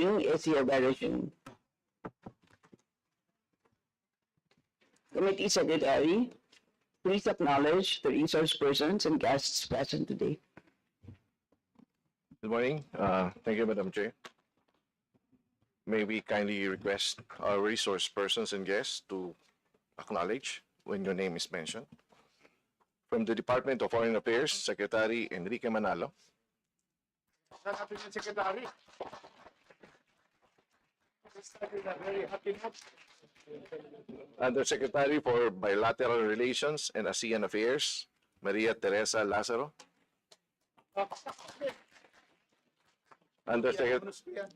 is the evaluation. Committee Secretary, please acknowledge the resource persons and guests present today. Good morning. Thank you, Madam Chair. May we kindly request our resource persons and guests to acknowledge when your name is mentioned. From the Department of Foreign Affairs, Secretary Enrique Manalo. Secretary. Very happy note. Undersecretary for Bilateral Relations and ASEAN Affairs, Maria Teresa Lazaro.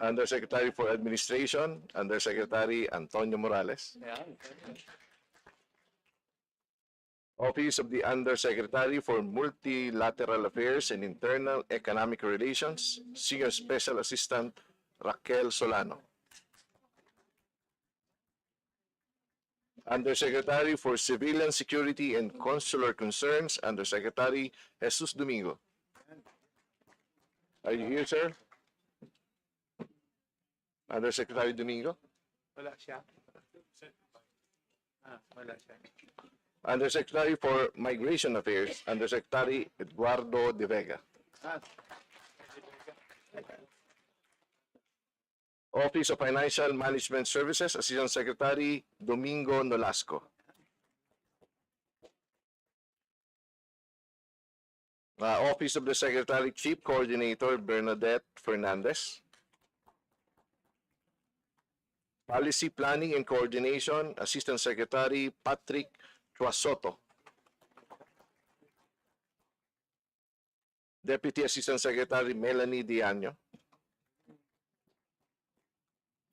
Undersecretary for Administration, Undersecretary Antonio Morales. Office of the Undersecretary for Multilateral Affairs and Internal Economic Relations, Senior Special Assistant Raquel Solano. Undersecretary for Civilian Security and Consular Concerns, Undersecretary Jesus Domingo. Are you here, sir? Undersecretary Domingo? Wala siya. Wala siya. Undersecretary for Migration Affairs, Undersecretary Eduardo De Vega. Office of Financial Management Services, Assistant Secretary Domingo Nolasco. Office of the Secretary Chief Coordinator Bernadette Fernandez. Policy Planning and Coordination, Assistant Secretary Patrick Chuasoto. Deputy Assistant Secretary Melanie Diaño.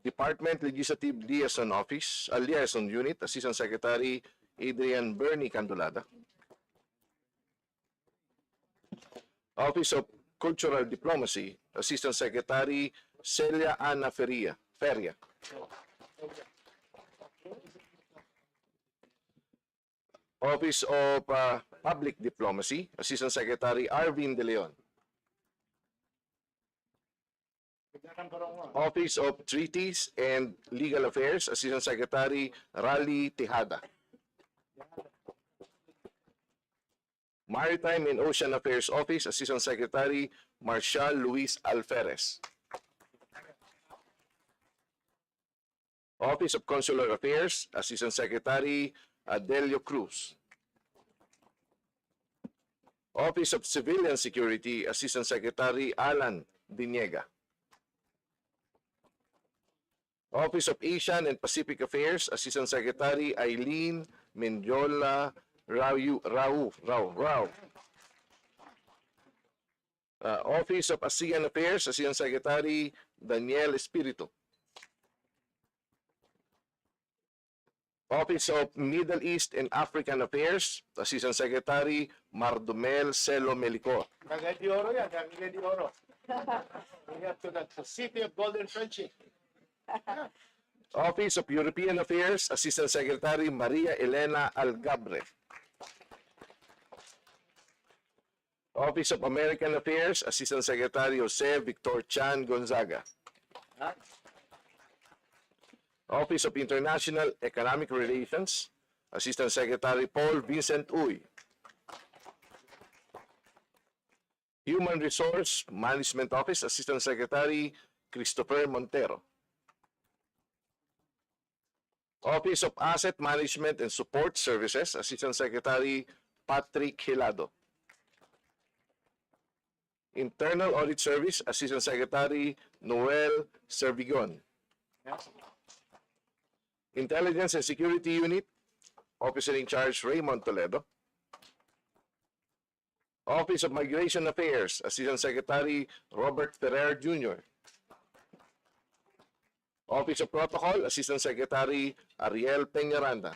Department Legislative Liaison Office, Liaison Unit, Assistant Secretary Adrian Bernie Candolada. Office of Cultural Diplomacy, Assistant Secretary Celia Ana Feria. Office of Public Diplomacy, Assistant Secretary Arvin De Leon. Office of Treaties and Legal Affairs, Assistant Secretary Raleigh Tejada. Maritime and Ocean Affairs Office, Assistant Secretary Marshal Luis Alferez. Office of Consular Affairs, Assistant Secretary Adelio Cruz. Office of Civilian Security, Assistant Secretary Alan Diniega. Office of Asian and Pacific Affairs, Assistant Secretary Eileen Mendiola Rao. Office of ASEAN Affairs, Assistant Secretary Daniel Espiritu. Office of Middle East and African Affairs, Assistant Secretary Mardomel Celo Melicor. Cagayan de Oro yan, Cagayan de Oro. We have to the City of Golden Friendship. Office of European Affairs, Assistant Secretary Maria Elena Algabre. Office of American Affairs, Assistant Secretary Jose Victor Chan Gonzaga. Office of International Economic Relations, Assistant Secretary Paul Vincent Uy. Human Resource Management Office, Assistant Secretary Christopher Montero. Office of Asset Management and Support Services, Assistant Secretary Patrick Hilado. Internal Audit Service, Assistant Secretary Noel Servigon. Intelligence and Security Unit, Officer in Charge Raymond Toledo. Office of Migration Affairs, Assistant Secretary Robert Ferrer Jr. Office of Protocol, Assistant Secretary Ariel Peñaranda.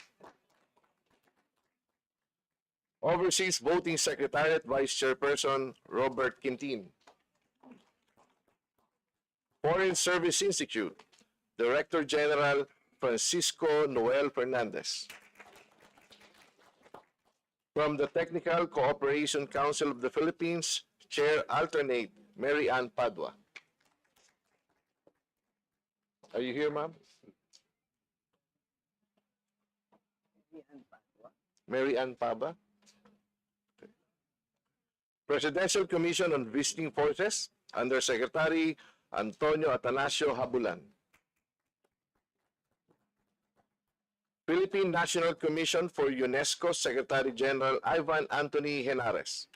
Overseas Voting Secretariat Vice Chairperson Robert Quintin. Foreign Service Institute, Director General Francisco Noel Fernandez. From the Technical Cooperation Council of the Philippines, Chair Alternate Mary Ann Padua. Are you here, ma'am? Mary Ann Paba. Okay. Presidential Commission on Visiting Forces, Under Secretary Antonio Atanasio Habulan. Philippine National Commission for UNESCO, Secretary General Ivan Anthony Henares.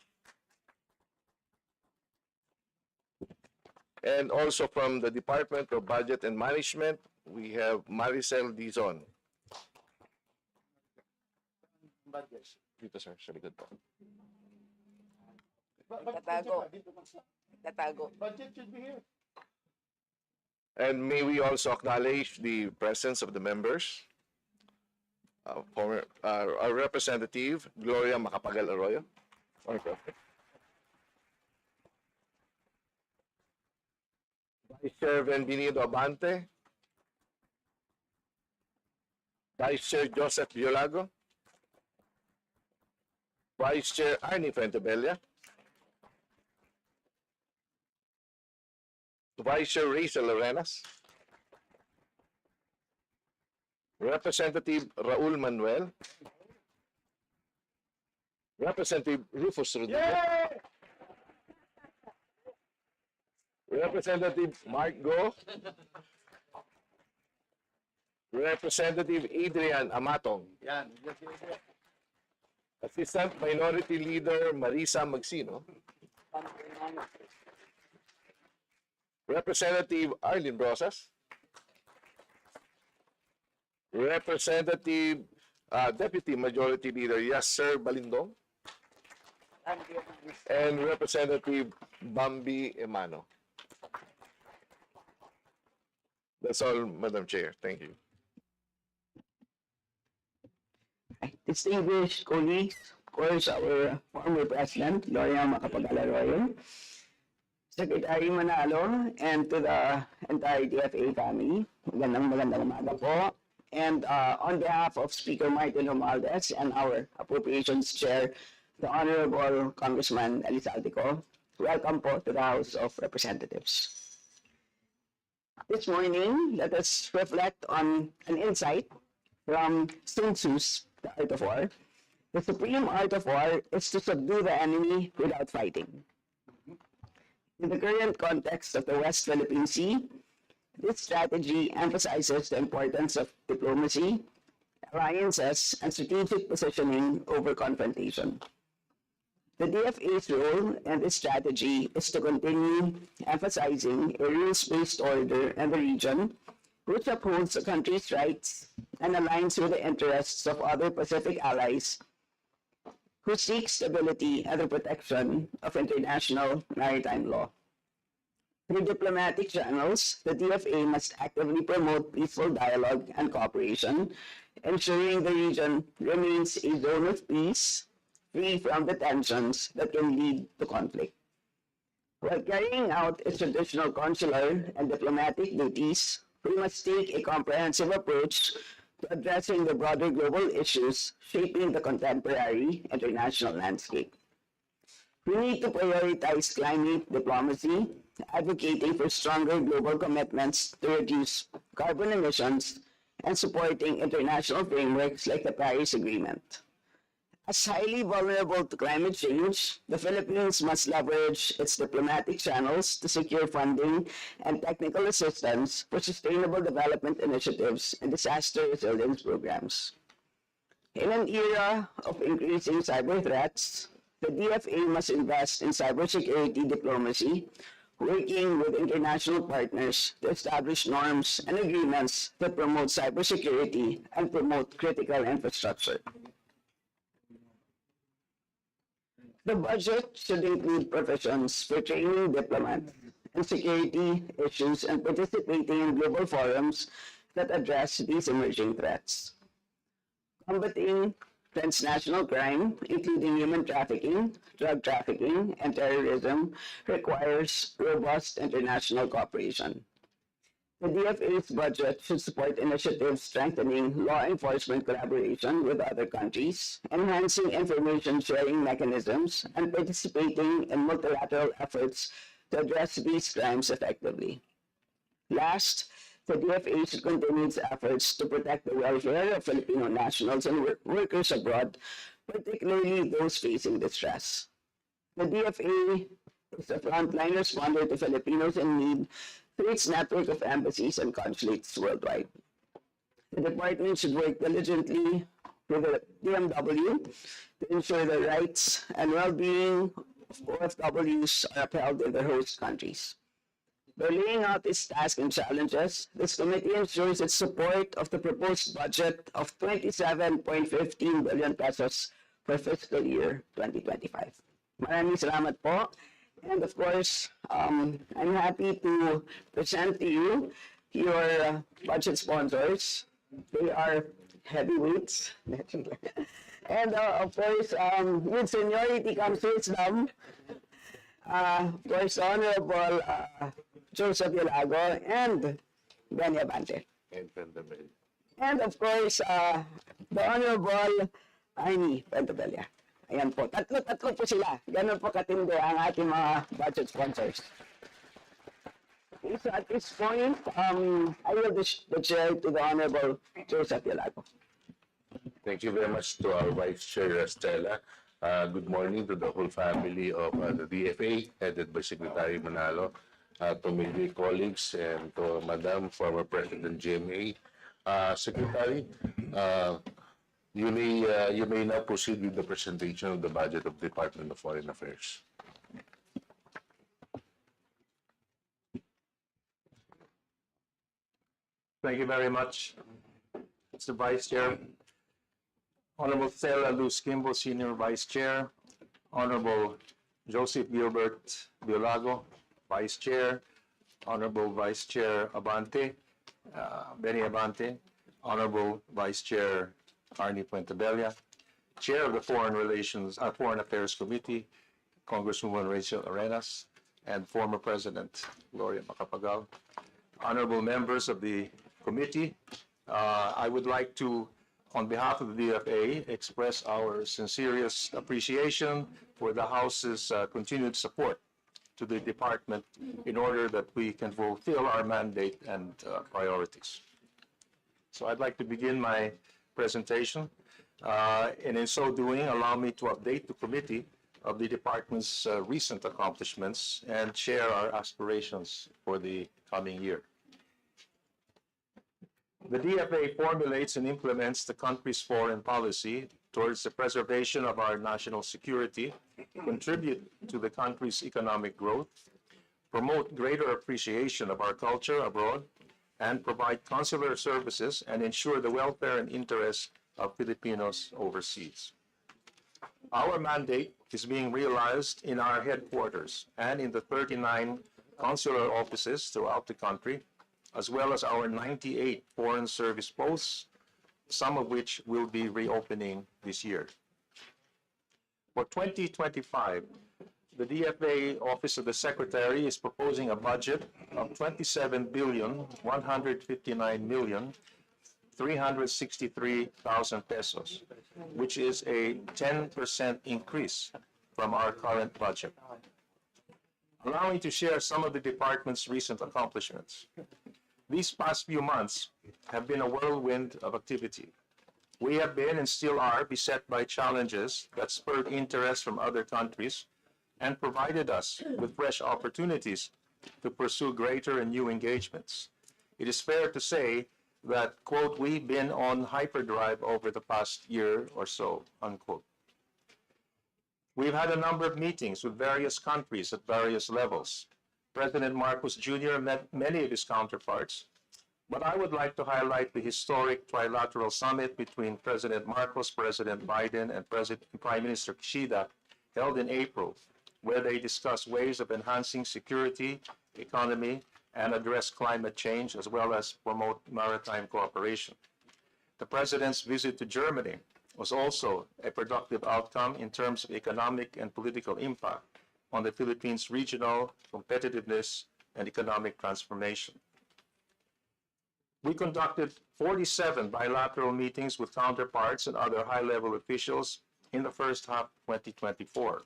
And also from the Department of Budget and Management, we have Maricel Dizon. Dito, sir, sa likod po. Tatago. Tatago. Budget should be here. And may we also acknowledge the presence of the members. Former our Representative Gloria Macapagal Arroyo. Vice Chair Benvenido Abante. Vice Chair Joseph Violago. Vice Chair Arnie Frentebella. Vice Chair Rachel Arenas. Representative Raul Manuel. Representative Rufus Rodriguez. Yay! Representative Mark Go. Representative Adrian Amatong. Yan. Assistant Minority Leader Marisa Magsino. Representative Arlene Rosas. Representative Deputy Majority Leader Yasser Balindong. And Representative Bambi Emano. That's all, Madam Chair. Thank you. Distinguished colleagues, of course, our former President, Gloria Macapagal Arroyo, Secretary Manalo, and to the entire DFA family, magandang umaga po. And on behalf of Speaker Martin Romualdez and our Appropriations Chair, the Honorable Congressman Elizaldy S, welcome po to the House of Representatives. This morning, let us reflect on an insight from Sun Tzu's The Art of War. The supreme art of war is to subdue the enemy without fighting. In the current context of the West Philippine Sea, this strategy emphasizes the importance of diplomacy, alliances, and strategic positioning over confrontation. The DFA's role in this strategy is to continue emphasizing a rules-based order in the region, which upholds the country's rights and aligns with the interests of other Pacific allies who seek stability and the protection of international maritime law. Through diplomatic channels, the DFA must actively promote peaceful dialogue and cooperation, ensuring the region remains a zone of peace, free from the tensions that can lead to conflict. While carrying out its traditional consular and diplomatic duties, we must take a comprehensive approach to addressing the broader global issues shaping the contemporary international landscape. We need to prioritize climate diplomacy, advocating for stronger global commitments to reduce carbon emissions and supporting international frameworks like the Paris Agreement. As highly vulnerable to climate change, the Philippines must leverage its diplomatic channels to secure funding and technical assistance for sustainable development initiatives and disaster resilience programs. In an era of increasing cyber threats, the DFA must invest in cybersecurity diplomacy, working with international partners to establish norms and agreements that promote cybersecurity and promote critical infrastructure. The budget should include provisions for training diplomats and security issues and participating in global forums that address these emerging threats. Combating transnational crime, including human trafficking, drug trafficking, and terrorism, requires robust international cooperation. The DFA's budget should support initiatives strengthening law enforcement collaboration with other countries, enhancing information sharing mechanisms, and participating in multilateral efforts to address these crimes effectively. Last, the DFA should continue its efforts to protect the welfare of Filipino nationals and workers abroad, particularly those facing distress. The DFA is a frontline responder to Filipinos in need through its network of embassies and consulates worldwide. The department should work diligently with the DMW to ensure the rights and well-being of OFWs are upheld in their host countries. By laying out its tasks and challenges, this committee ensures its support of the proposed budget of 27.15 billion pesos for fiscal year 2025. Maraming salamat po. And of course, I'm happy to present to you your budget sponsors. They are heavyweights. And of course, with seniority comes wisdom. Of course, Honorable Joseph Yalago and Benny Abante. And of course, the Honorable Aimee Pentobella. Ayan po, tatlo po sila. Ganun po katindi ang ating mga budget sponsors. Okay, so at this point, I will the chair to the Honorable Joseph Yalago. Thank you very much to our Vice Chair, Stella. Good morning to the whole family of the DFA, headed by Secretary Manalo, to my dear colleagues, and to Madam, former President GMA. Secretary, you may now proceed with the presentation of the budget of the Department of Foreign Affairs. Thank you very much, Mr. Vice Chair. Honorable Stella Luz Kimbo, Senior Vice Chair. Honorable Joseph Gilbert Biolago, Vice Chair. Honorable Vice Chair Abante, Benny Abante. Honorable Vice Chair Arnie Puentebella. Chair of the Foreign Affairs Committee, Congresswoman Rachel Arenas, and former President Gloria Macapagal. Honorable members of the committee, I would like to, on behalf of the DFA, express our sincerest appreciation for the House's continued support to the department in order that we can fulfill our mandate and priorities. So I'd like to begin my presentation, and in so doing, allow me to update the committee of the department's recent accomplishments and share our aspirations for the coming year. The DFA formulates and implements the country's foreign policy towards the preservation of our national security, contribute to the country's economic growth, promote greater appreciation of our culture abroad, and provide consular services and ensure the welfare and interests of Filipinos overseas. Our mandate is being realized in our headquarters and in the 39 consular offices throughout the country, as well as our 98 foreign service posts, some of which will be reopening this year. For 2025, the DFA Office of the Secretary is proposing a budget of 27,159,363,000 pesos, which is a 10% increase from our current budget. Allow me to share some of the department's recent accomplishments. These past few months have been a whirlwind of activity. We have been and still are beset by challenges that spurred interest from other countries and provided us with fresh opportunities to pursue greater and new engagements. It is fair to say that, quote, we've been on hyperdrive over the past year or so, unquote. We've had a number of meetings with various countries at various levels. President Marcos Jr. met many of his counterparts, but I would like to highlight the historic trilateral summit between President Marcos, President Biden, and Prime Minister Kishida held in April, where they discussed ways of enhancing security, economy, and address climate change, as well as promote maritime cooperation. The President's visit to Germany was also a productive outcome in terms of economic and political impact on the Philippines' regional competitiveness and economic transformation. We conducted 47 bilateral meetings with counterparts and other high-level officials in the first half of 2024.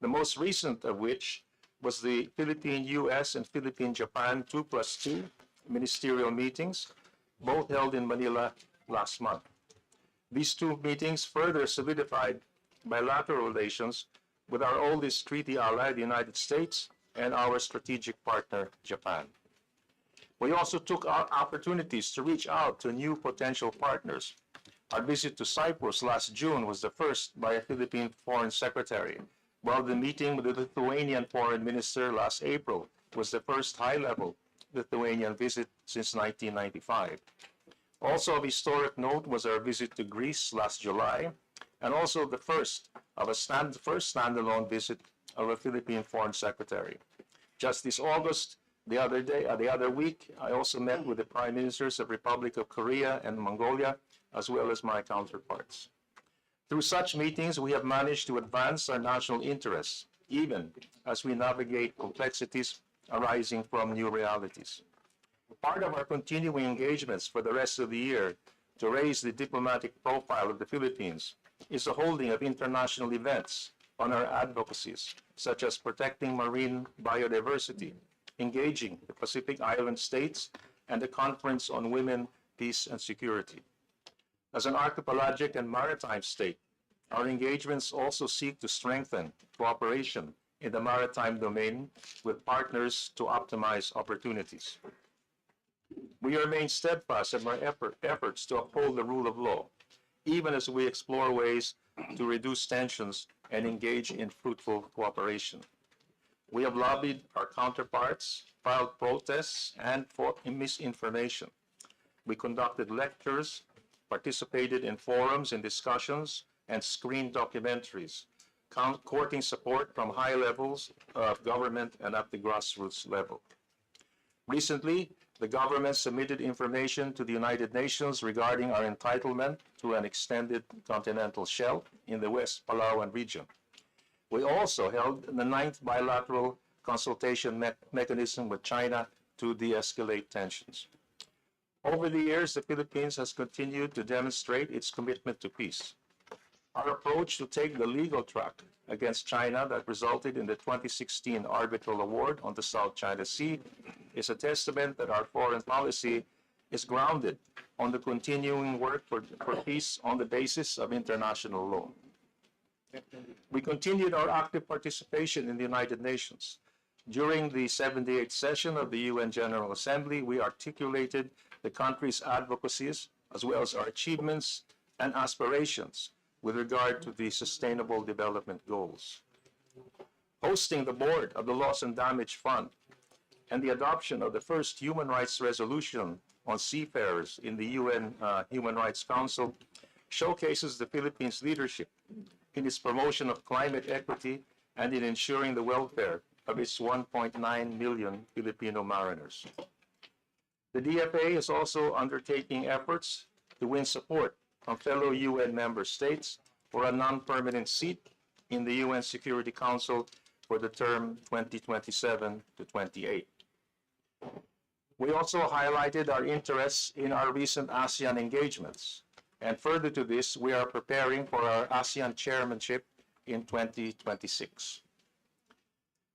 The most recent of which was the Philippine-US and Philippine-Japan 2+2 ministerial meetings, both held in Manila last month. These two meetings further solidified bilateral relations with our oldest treaty ally, the United States, and our strategic partner, Japan. We also took our opportunities to reach out to new potential partners. Our visit to Cyprus last June was the first by a Philippine Foreign Secretary, while the meeting with the Lithuanian Foreign Minister last April was the first high-level Lithuanian visit since 1995. Also of historic note was our visit to Greece last July, and also the first standalone visit of a Philippine Foreign Secretary. Just this August, the other week, I also met with the Prime Ministers of Republic of Korea and Mongolia, as well as my counterparts. Through such meetings, we have managed to advance our national interests, even as we navigate complexities arising from new realities. Part of our continuing engagements for the rest of the year to raise the diplomatic profile of the Philippines is the holding of international events on our advocacies, such as protecting marine biodiversity, engaging the Pacific Island states, and the Conference on Women, Peace, and Security. As an archipelagic and maritime state, our engagements also seek to strengthen cooperation in the maritime domain with partners to optimize opportunities. We remain steadfast in our efforts to uphold the rule of law, even as we explore ways to reduce tensions and engage in fruitful cooperation. We have lobbied our counterparts, filed protests, and fought misinformation. We conducted lectures, participated in forums and discussions, and screened documentaries, courting support from high levels of government and at the grassroots level. Recently, the government submitted information to the United Nations regarding our entitlement to an extended continental shelf in the West Palawan region. We also held the 9th bilateral consultation mechanism with China to de-escalate tensions. Over the years, the Philippines has continued to demonstrate its commitment to peace. Our approach to take the legal track against China that resulted in the 2016 arbitral award on the South China Sea is a testament that our foreign policy is grounded on the continuing work for peace on the basis of international law. We continued our active participation in the United Nations. During the 78th session of the UN General Assembly, we articulated the country's advocacies as well as our achievements and aspirations with regard to the Sustainable Development Goals. Hosting the board of the Loss and Damage Fund and the adoption of the first human rights resolution on seafarers in the UN Human Rights Council showcases the Philippines' leadership in its promotion of climate equity and in ensuring the welfare of its 1.9 million Filipino mariners. The DFA is also undertaking efforts to win support from fellow UN member states for a non-permanent seat in the UN Security Council for the term 2027 to 28. We also highlighted our interests in our recent ASEAN engagements. And further to this, we are preparing for our ASEAN chairmanship in 2026.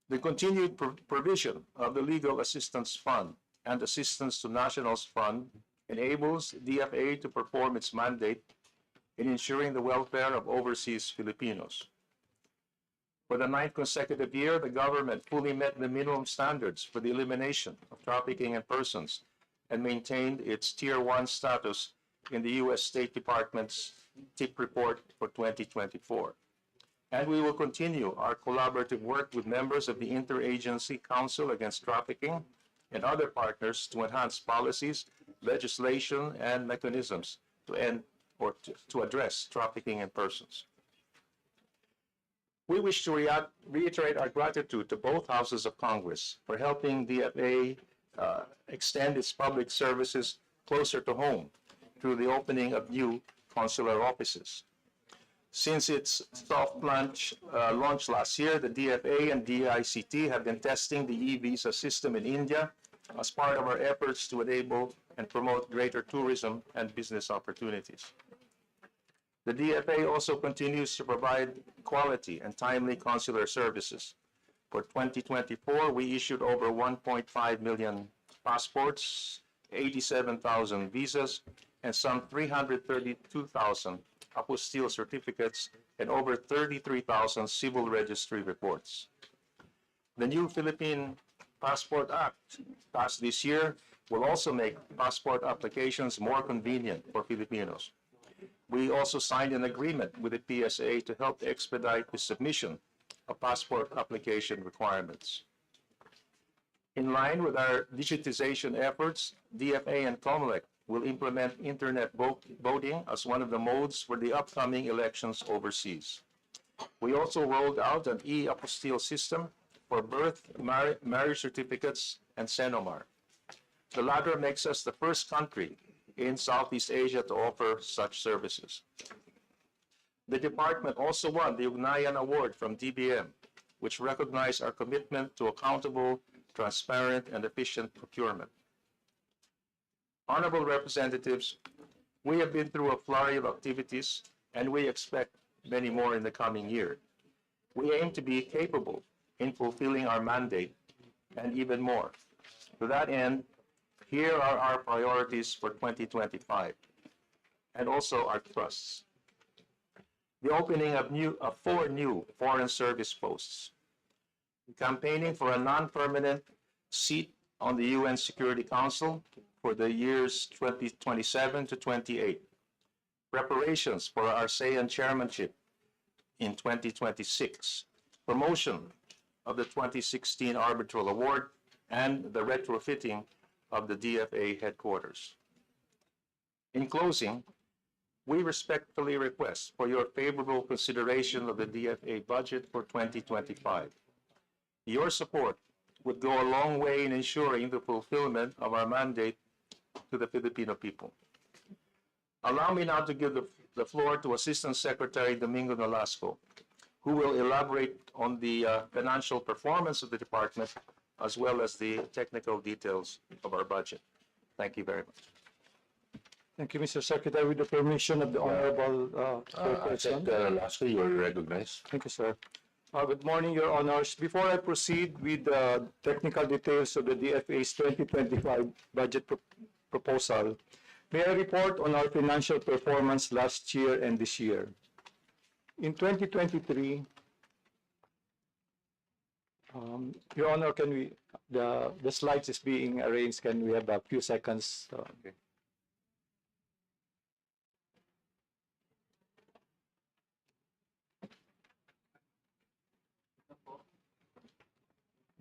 The continued provision of the Legal Assistance Fund and Assistance to Nationals Fund enables DFA to perform its mandate in ensuring the welfare of overseas Filipinos. For the 9th consecutive year, the government fully met the minimum standards for the elimination of trafficking in persons and maintained its Tier 1 status in the U.S. State Department's TIP report for 2024. And we will continue our collaborative work with members of the Interagency Council Against Trafficking and other partners to enhance policies, legislation, and mechanisms to end or to address trafficking in persons. We wish to reiterate our gratitude to both houses of Congress for helping DFA extend its public services closer to home through the opening of new consular offices. Since its soft launch last year, the DFA and DICT have been testing the e-visa system in India as part of our efforts to enable and promote greater tourism and business opportunities. The DFA also continues to provide quality and timely consular services. For 2024, we issued over 1.5 million passports, 87,000 visas, and some 332,000 apostille certificates and over 33,000 civil registry reports. The new Philippine Passport Act passed this year will also make passport applications more convenient for Filipinos. We also signed an agreement with the PSA to help expedite the submission of passport application requirements. In line with our digitization efforts, DFA and COMELEC will implement internet voting as one of the modes for the upcoming elections overseas. We also rolled out an e-apostille system for birth, marriage certificates, and Senomar. The latter makes us the first country in Southeast Asia to offer such services. The department also won the Ugnayan Award from DBM, which recognized our commitment to accountable, transparent, and efficient procurement. Honorable representatives, we have been through a flurry of activities, and we expect many more in the coming year. We aim to be capable in fulfilling our mandate and even more. To that end, here are our priorities for 2025 and also our trusts. The opening of 4 new foreign service posts, campaigning for a non-permanent seat on the UN Security Council for the years 2027 to 28, preparations for our ASEAN chairmanship in 2026, promotion of the 2016 Arbitral Award, and the retrofitting of the DFA headquarters. In closing, we respectfully request for your favorable consideration of the DFA budget for 2025. Your support would go a long way in ensuring the fulfillment of our mandate to the Filipino people. Allow me now to give the floor to Assistant Secretary Domingo Nolasco, who will elaborate on the financial performance of the department as well as the technical details of our budget. Thank you very much. Thank you, Mr. Secretary. With the permission of the Honorable Chairperson. Lastly, you are recognized. Thank you, sir. Good morning, Your Honors. Before I proceed with the technical details of the DFA's 2025 budget proposal, may I report on our financial performance last year and this year. In 2023, Your Honor, can we, the slides is being arranged. Can we have a few seconds? Okay.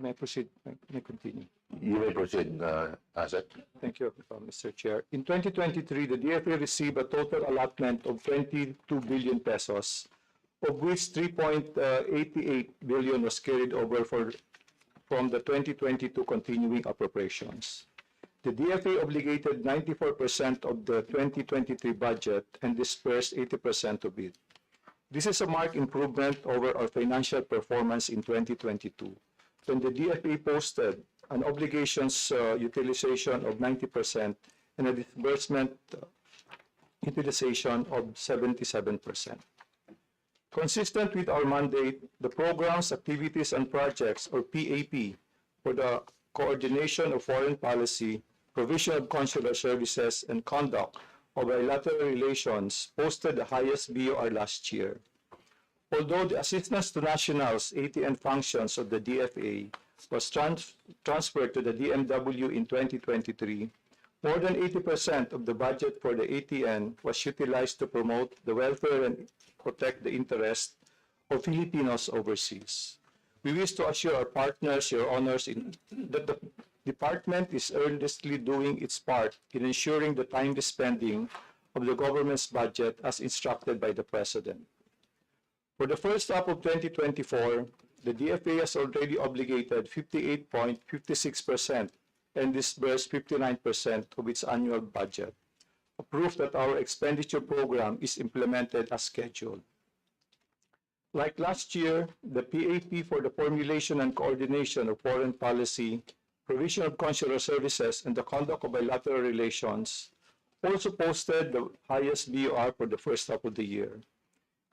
May I proceed? May I continue? You may proceed, Asset. Thank you, Mr. Chair. In 2023, the DFA received a total allotment of 22 billion pesos, of which 3.88 billion was carried over from the 2022 continuing appropriations. The DFA obligated 94% of the 2023 budget and dispersed 80% of it. This is a marked improvement over our financial performance in 2022, when the DFA posted an obligations utilization of 90% and a disbursement utilization of 77%. Consistent with our mandate, the programs, activities, and projects, or PAP, for the coordination of foreign policy, provision of consular services, and conduct of bilateral relations posted the highest BOR last year. Although the assistance to nationals ATN functions of the DFA was transferred to the DMW in 2023, more than 80% of the budget for the ATN was utilized to promote the welfare and protect the interests of Filipinos overseas. We wish to assure our partners, Your Honors, that the Department is earnestly doing its part in ensuring the timely spending of the government's budget as instructed by the President. For the first half of 2024, the DFA has already obligated 58.56% and disbursed 59% of its annual budget, a proof that our expenditure program is implemented as scheduled. Like last year, the PAP for the formulation and coordination of foreign policy, provision of consular services, and the conduct of bilateral relations also posted the highest BOR for the first half of the year.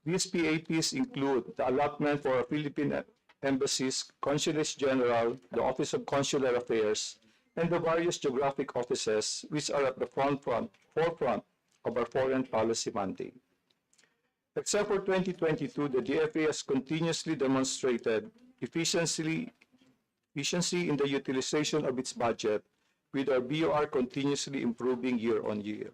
These PAPs include the allotment for our Philippine embassies, consulates general, the Office of Consular Affairs, and the various geographic offices which are at the forefront of our foreign policy mandate. Except for 2022, the DFA has continuously demonstrated efficiency in the utilization of its budget, with our BOR continuously improving year on year.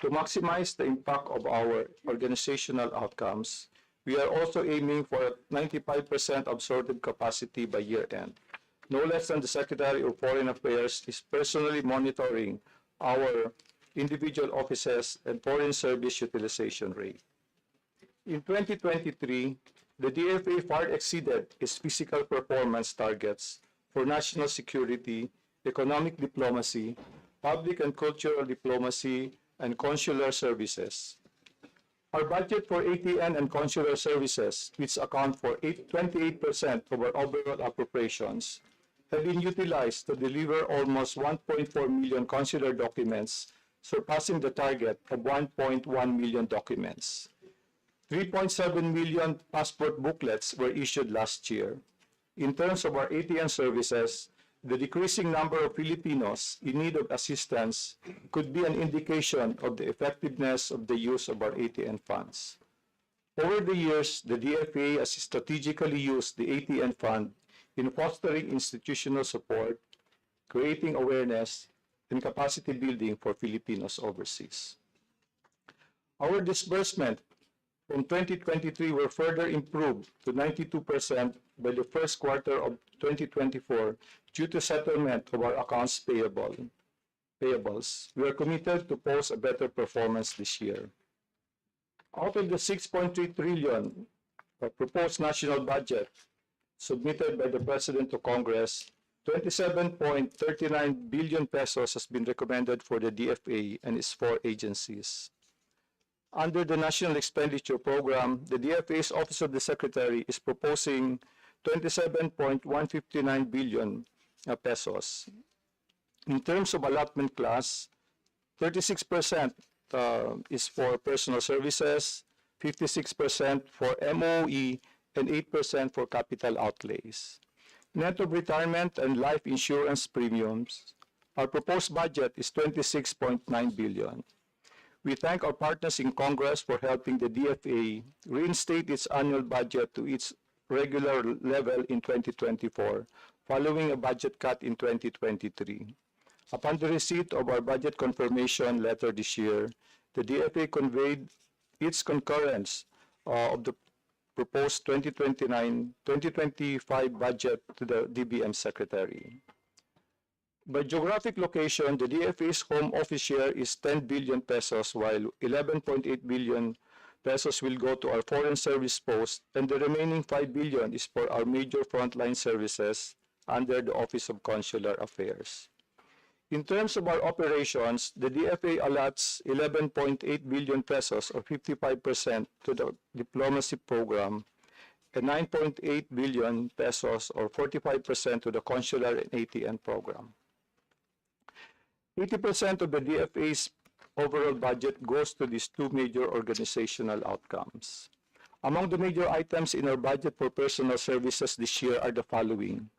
To maximize the impact of our organizational outcomes, we are also aiming for a 95% absorptive capacity by year end. No less than the Secretary of Foreign Affairs is personally monitoring our individual offices and foreign service utilization rate. In 2023, the DFA far exceeded its physical performance targets for national security, economic diplomacy, public and cultural diplomacy, and consular services. Our budget for ATN and consular services, which account for 28% of our overall appropriations, have been utilized to deliver almost 1.4 million consular documents, surpassing the target of 1.1 million documents. 3.7 million passport booklets were issued last year. In terms of our ATN services, the decreasing number of Filipinos in need of assistance could be an indication of the effectiveness of the use of our ATN funds. Over the years, the DFA has strategically used the ATN fund in fostering institutional support, creating awareness, and capacity building for Filipinos overseas. Our disbursement from 2023 were further improved to 92% by the first quarter of 2024 due to settlement of our accounts payables. We are committed to post a better performance this year. Out of the 6.3 trillion proposed national budget submitted by the President to Congress, 27.39 billion pesos has been recommended for the DFA and its 4 agencies. Under the National Expenditure Program, the DFA's Office of the Secretary is proposing 27.159 billion pesos. In terms of allotment class, 36% is for personal services, 56% for MOE, and 8% for capital outlays. Net of retirement and life insurance premiums, our proposed budget is 26.9 billion. We thank our partners in Congress for helping the DFA reinstate its annual budget to its regular level in 2024, following a budget cut in 2023. Upon the receipt of our budget confirmation letter this year, the DFA conveyed its concurrence of the proposed 2025 budget to the DBM Secretary. By geographic location, the DFA's home office share is 10 billion pesos, while 11.8 billion pesos will go to our foreign service post, and the remaining 5 billion is for our major frontline services under the Office of Consular Affairs. In terms of our operations, the DFA allots 11.8 billion pesos or 55% to the diplomacy program and 9.8 billion pesos or 45% to the consular and ATN program. 80% of the DFA's overall budget goes to these 2 major organizational outcomes. Among the major items in our budget for personal services this year are the following: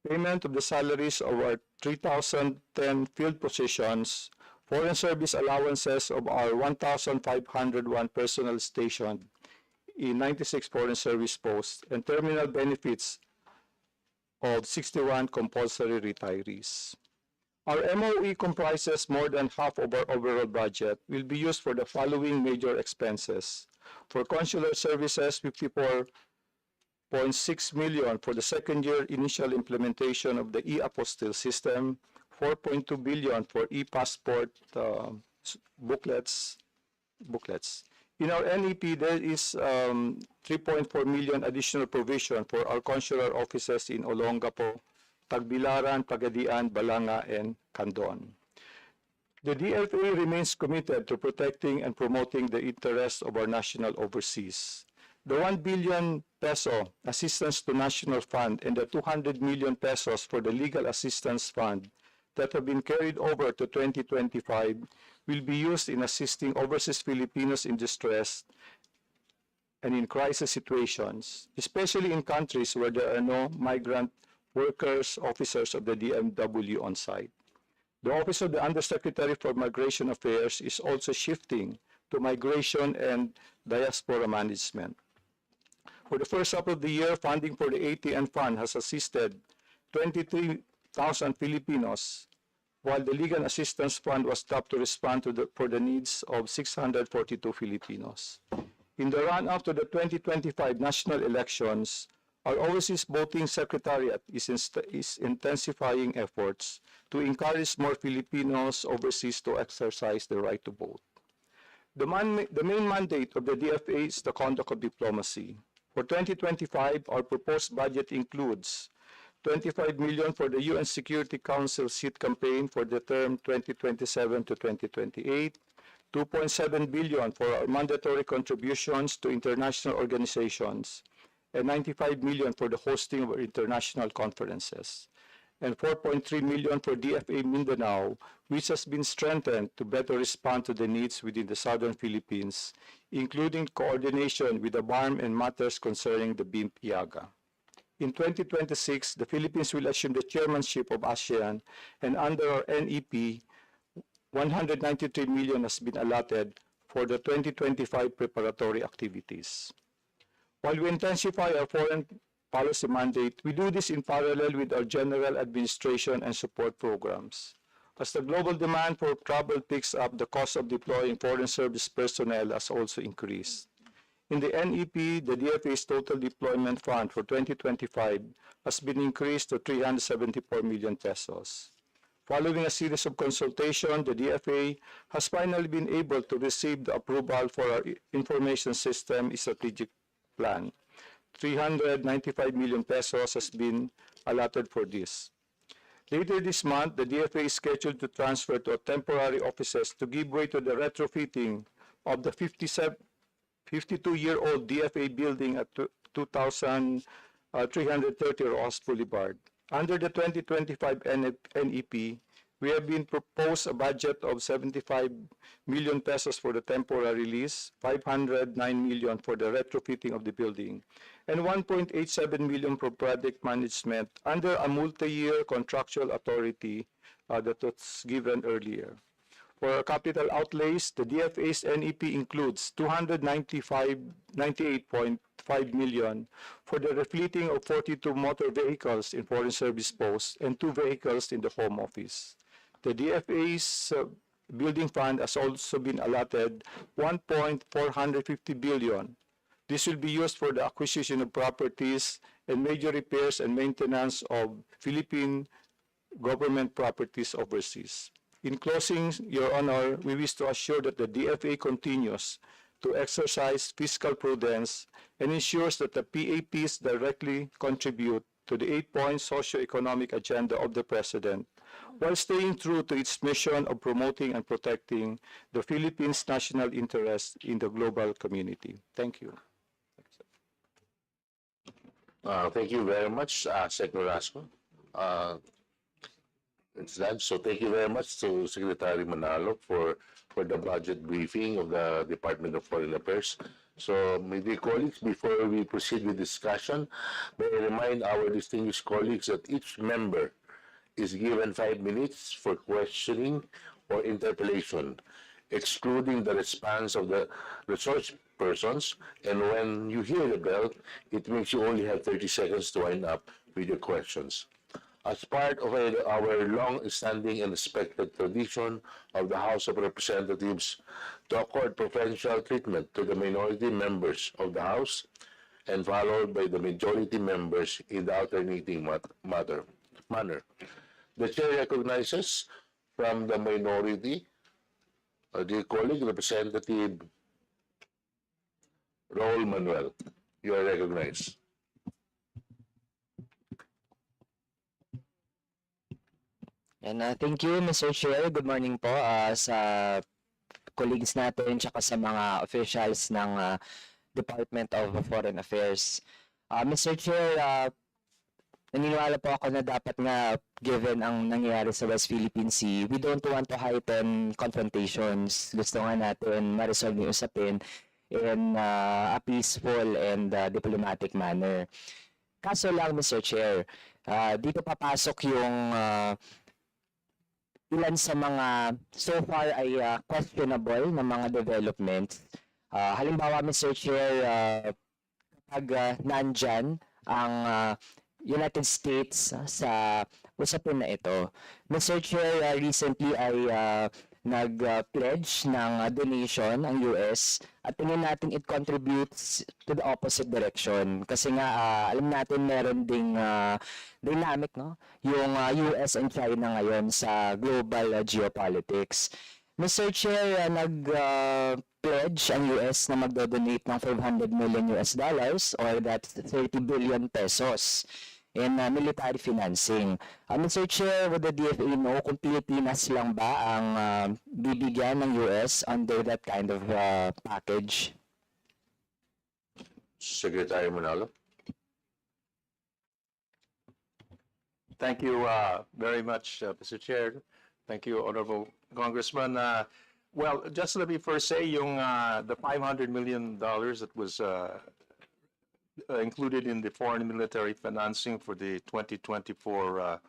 payment of the salaries of our 3,010 field positions, foreign service allowances of our 1,501 personnel stationed in 96 foreign service posts, and terminal benefits of 61 compulsory retirees. Our MOE comprises more than half of our overall budget, will be used for the following major expenses. For consular services, 54.6 million for the second year initial implementation of the e-apostille system, 4.2 billion for e-passport booklets. In our NEP, there is 3.4 million additional provision for our consular offices in Olongapo, Tagbilaran, Pagadian, Balanga, and Candon. The DFA remains committed to protecting and promoting the interests of our national overseas. The 1 billion peso assistance to national fund and the 200 million pesos for the legal assistance fund that have been carried over to 2025 will be used in assisting overseas Filipinos in distress and in crisis situations, especially in countries where there are no migrant workers, officers of the DMW on site. The Office of the Undersecretary for Migration Affairs is also shifting to migration and diaspora management. For the first half of the year, funding for the ATN Fund has assisted 23,000 Filipinos, while the Legal Assistance Fund was tapped to respond for the needs of 642 Filipinos. In the run-up to the 2025 national elections, our Overseas Voting Secretariat is intensifying efforts to encourage more Filipinos overseas to exercise the right to vote. The main mandate of the DFA is the conduct of diplomacy. For 2025, our proposed budget includes 25 million for the UN Security Council seat campaign for the term 2027 to 2028, 2.7 billion for our mandatory contributions to international organizations, and 95 million for the hosting of our international conferences, and 4.3 million for DFA Mindanao, which has been strengthened to better respond to the needs within the southern Philippines, including coordination with the BARM and matters concerning the BIMP-IAGA. In 2026, the Philippines will assume the chairmanship of ASEAN, and under our NEP, 193 million has been allotted for the 2025 preparatory activities. While we intensify our foreign policy mandate, we do this in parallel with our general administration and support programs. As the global demand for travel picks up, the cost of deploying foreign service personnel has also increased. In the NEP, the DFA's total deployment fund for 2025 has been increased to 374 million pesos. Following a series of consultation, the DFA has finally been able to receive the approval for our information system strategic plan. 395 million pesos has been allotted for this. Later this month, the DFA is scheduled to transfer to temporary offices to give way to the retrofitting of the 52-year-old DFA building at 2330 Ross Boulevard. Under the 2025 NEP, we have been proposed a budget of 75 million pesos for the temporary lease, 509 million for the retrofitting of the building, and 1.87 million for project management under a multi-year contractual authority that was given earlier. For our capital outlays, the DFA's NEP includes 298.5 million for the refleeting of 42 motor vehicles in foreign service posts and 2 vehicles in the Home Office. The DFA's building fund has also been allotted 1.450 billion. This will be used for the acquisition of properties and major repairs and maintenance of Philippine government properties overseas. In closing, Your Honor, we wish to assure that the DFA continues to exercise fiscal prudence and ensures that the PAPs directly contribute to the 8-point socio-economic agenda of the President, while staying true to its mission of promoting and protecting the Philippines' national interest in the global community. Thank you. Thank you very much, Sec. Nolasco. It's done. So thank you very much to Secretary Manalo for the budget briefing of the Department of Foreign Affairs. So, my dear colleagues, before we proceed with discussion, may I remind our distinguished colleagues that each member is given 5 minutes for questioning or interpellation, excluding the response of the resource persons. And when you hear the bell, it means you only have 30 seconds to wind up with your questions. As part of our long-standing and respected tradition of the House of Representatives to accord preferential treatment to the minority members of the House and followed by the majority members in the alternating manner. The Chair recognizes from the minority, dear colleague, Representative Raul Manuel. You are recognized. And thank you, Mr. Chair. Good morning po sa colleagues natin tsaka sa mga officials ng Department of Foreign Affairs. Mr. Chair, naniniwala po ako na dapat nga given ang nangyayari sa West Philippine Sea, we don't want to heighten confrontations. Gusto nga natin ma-resolve yung usapin in a peaceful and diplomatic manner. Kaso lang, Mr. Chair, dito papasok yung ilan sa mga so far ay questionable na mga developments. Halimbawa, Mr. Chair, kapag nandyan ang United States sa usapin na ito. Mr. Chair, recently ay nag-pledge ng donation ang US at tingin natin it contributes to the opposite direction. Kasi nga, alam natin meron ding dynamic, no? Yung US and China ngayon sa global geopolitics. Mr. Chair, nag-pledge ang US na magdodonate ng 500 million US dollars or that's 30 billion pesos in military financing. Mr. Chair, would the DFA know kung Pilipinas lang ba ang bibigyan ng US under that kind of package? Secretary Manalo. Thank you very much, Mr. Chair. Thank you, Honorable Congressman. Well, just let me first say yung the $500 million that was included in the foreign military financing for the 2024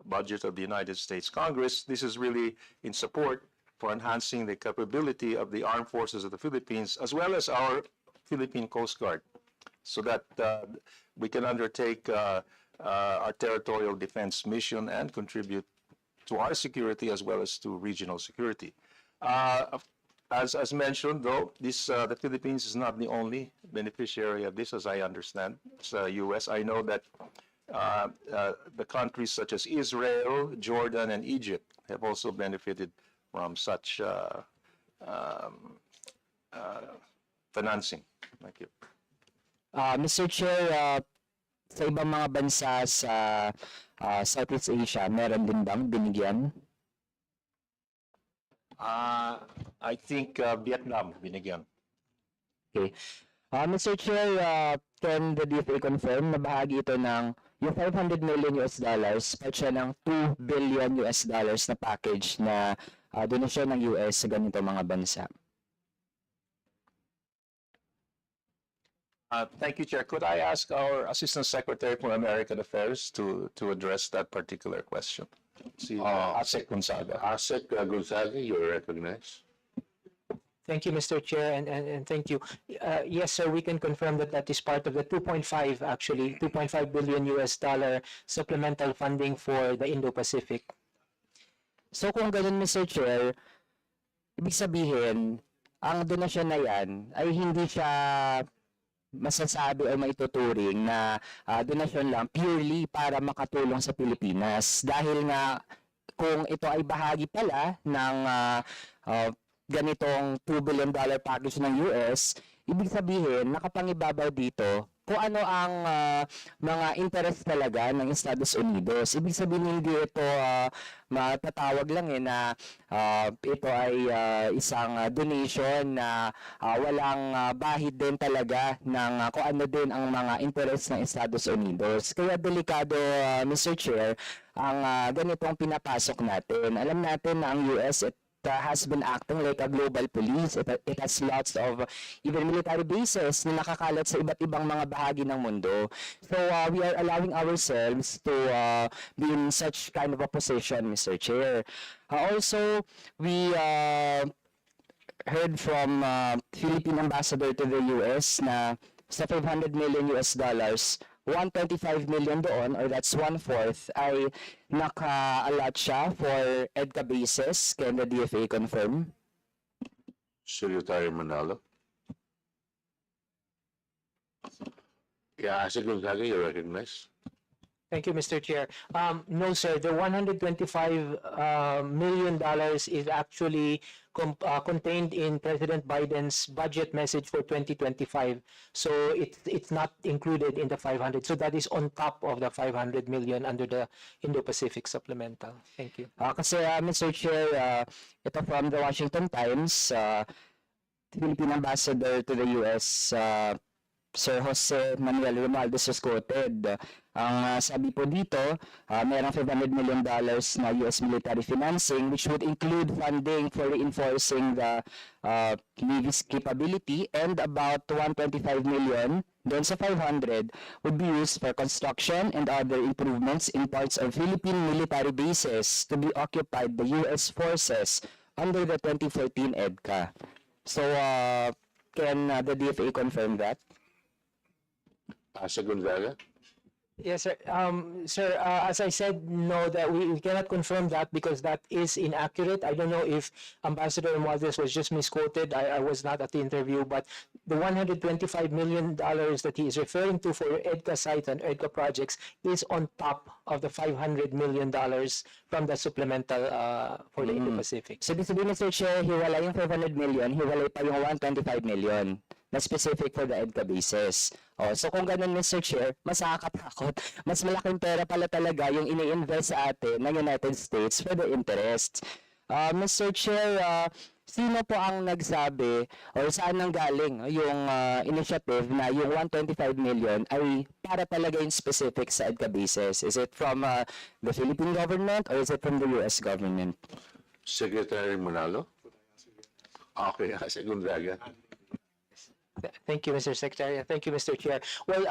budget of the United States Congress. This is really in support for enhancing the capability of the armed forces of the Philippines as well as our Philippine Coast Guard so that we can undertake our territorial defense mission and contribute to our security as well as to regional security. As mentioned, though, the Philippines is not the only beneficiary of this, as I understand. It's U.S. I know that the countries such as Israel, Jordan, and Egypt have also benefited from such financing. Thank you. Mr. Chair, sa ibang mga bansa sa Southeast Asia, meron din bang binigyan? I think Vietnam binigyan. Okay. Mr. Chair, can the DFA confirm na bahagi ito ng yung 500 million US dollars at siya ng 2 billion US dollars na package na donasyon ng US sa ganito mga bansa? Thank you, Chair. Could I ask our Assistant Secretary for American Affairs to address that particular question? Si Asek Gonzaga. Asek Gonzaga, you're recognized. Thank you, Mr. Chair, and thank you. Yes, sir, we can confirm that that is part of the 2.5 billion US dollar supplemental funding for the Indo-Pacific. So kung ganun, Mr. Chair, ibig sabihin, ang donasyon na yan ay hindi siya masasabi o maituturing na donasyon lang purely para makatulong sa Pilipinas. Dahil nga kung ito ay bahagi pala ng ganitong $2 billion package ng US, ibig sabihin, nakapangibabaw dito kung ano ang mga interest talaga ng Estados Unidos. Ibig sabihin, hindi ito matatawag lang na ito ay isang donation na walang bahid din talaga ng kung ano din ang mga interest ng Estados Unidos. Kaya delikado, Mr. Chair, ang ganitong pinapasok natin. Alam natin na ang US has been acting like a global police. It has lots of even military bases na nakakalat sa iba't ibang mga bahagi ng mundo. So we are allowing ourselves to be in such kind of a position, Mr. Chair. Also, we heard from Philippine ambassador to the US na sa 500 million US dollars, 125 million doon, or that's 1/4, ay naka-allot siya for EDCA bases. Can the DFA confirm? Secretary Manalo. Yeah, Asek Gonzaga, you're recognized. Thank you, Mr. Chair. No, sir, the $125 million is actually contained in President Biden's budget message for 2025. So it's not included in the 500. So that is on top of the 500 million under the Indo-Pacific supplemental. Thank you. Kasi Mr. Chair, ito from the Washington Times, Philippine ambassador to the US, Sir Jose Manuel Romualdez was quoted Ang sabi po dito, merong $500 million na US military financing which would include funding for reinforcing the Navy's capability, and about 125 million doon sa 500 would be used for construction and other improvements in parts of Philippine military bases to be occupied by US forces under the 2014 EDCA. So, can the DFA confirm that? Asa Gonzaga? Yes, sir. Sir, as I said, no, that we cannot confirm that because that is inaccurate. I don't know if Ambassador Romualdez was just misquoted. I was not at the interview, but the $125 million that he is referring to for EDCA sites and EDCA projects is on top of the $500 million from the supplemental for the Indo-Pacific. So, ibig sabihin, Mr. Chair, hiwalay yung 500 million, hiwalay pa yung 125 million na specific for the EDCA bases. So kung ganun, Mr. Chair, mas nakakatakot. Mas malaking pera pala talaga yung ini-invest sa atin ng United States for the interest. Mr. Chair, sino po ang nagsabi o saan nang galing yung initiative na yung 125 million ay para talaga yung specific sa EDCA bases? Is it from the Philippine government or is it from the US government? Secretary Manalo? Okay, Asa Gonzaga. Thank you, Mr. Secretary. Thank you, Mr. Chair. Well,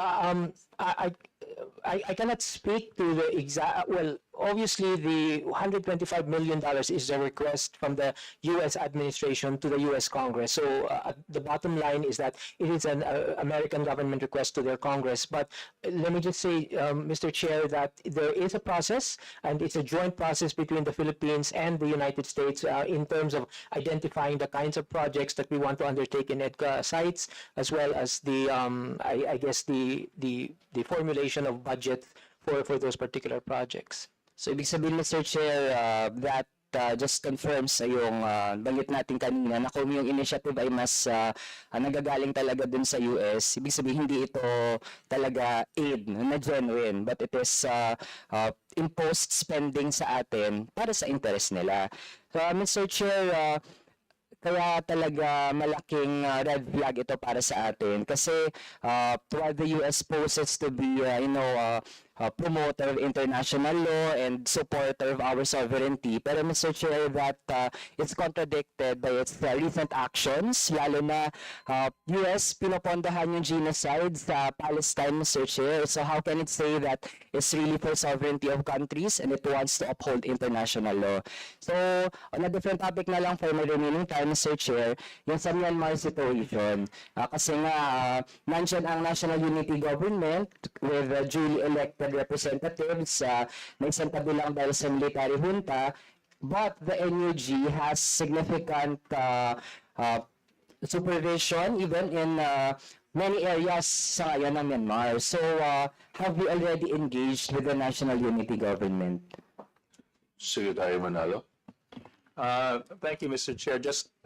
I cannot speak to the exact, well, obviously the $125 million is the request from the U.S. administration to the U.S. Congress. So the bottom line is that it is an American government request to their Congress. But let me just say, Mr. Chair, that there is a process, and it's a joint process between the Philippines and the United States in terms of identifying the kinds of projects that we want to undertake in EDCA sites, as well as the, I guess, the formulation of budget for those particular projects. So, ibig sabihin, Mr. Chair, that just confirms sa yung banggit natin kanina na kung yung initiative ay mas nagagaling talaga dun sa US, ibig sabihin hindi ito talaga aid na genuine, but it is imposed spending sa atin para sa interest nila. So, Mr. Chair, kaya talaga malaking red flag ito para sa atin kasi while the US poses to be promoter of international law and supporter of our sovereignty, pero Mr. Chair, that it's contradicted by its recent actions, lalo na US pinopondahan yung genocide sa Palestine, Mr. Chair. So how can it say that it's really for sovereignty of countries and it wants to uphold international law? So on a different topic na lang for my remaining time, Mr. Chair, yung sa Myanmar situation, kasi nga nandiyan ang National Unity Government with duly elected representatives na isang tabi lang dahil sa military junta, but the NUG has significant supervision even in many areas sa ngayon ng Myanmar. So have we already engaged with the National Unity Government? Secretary Manalo? Thank you, Mr. Chair. Just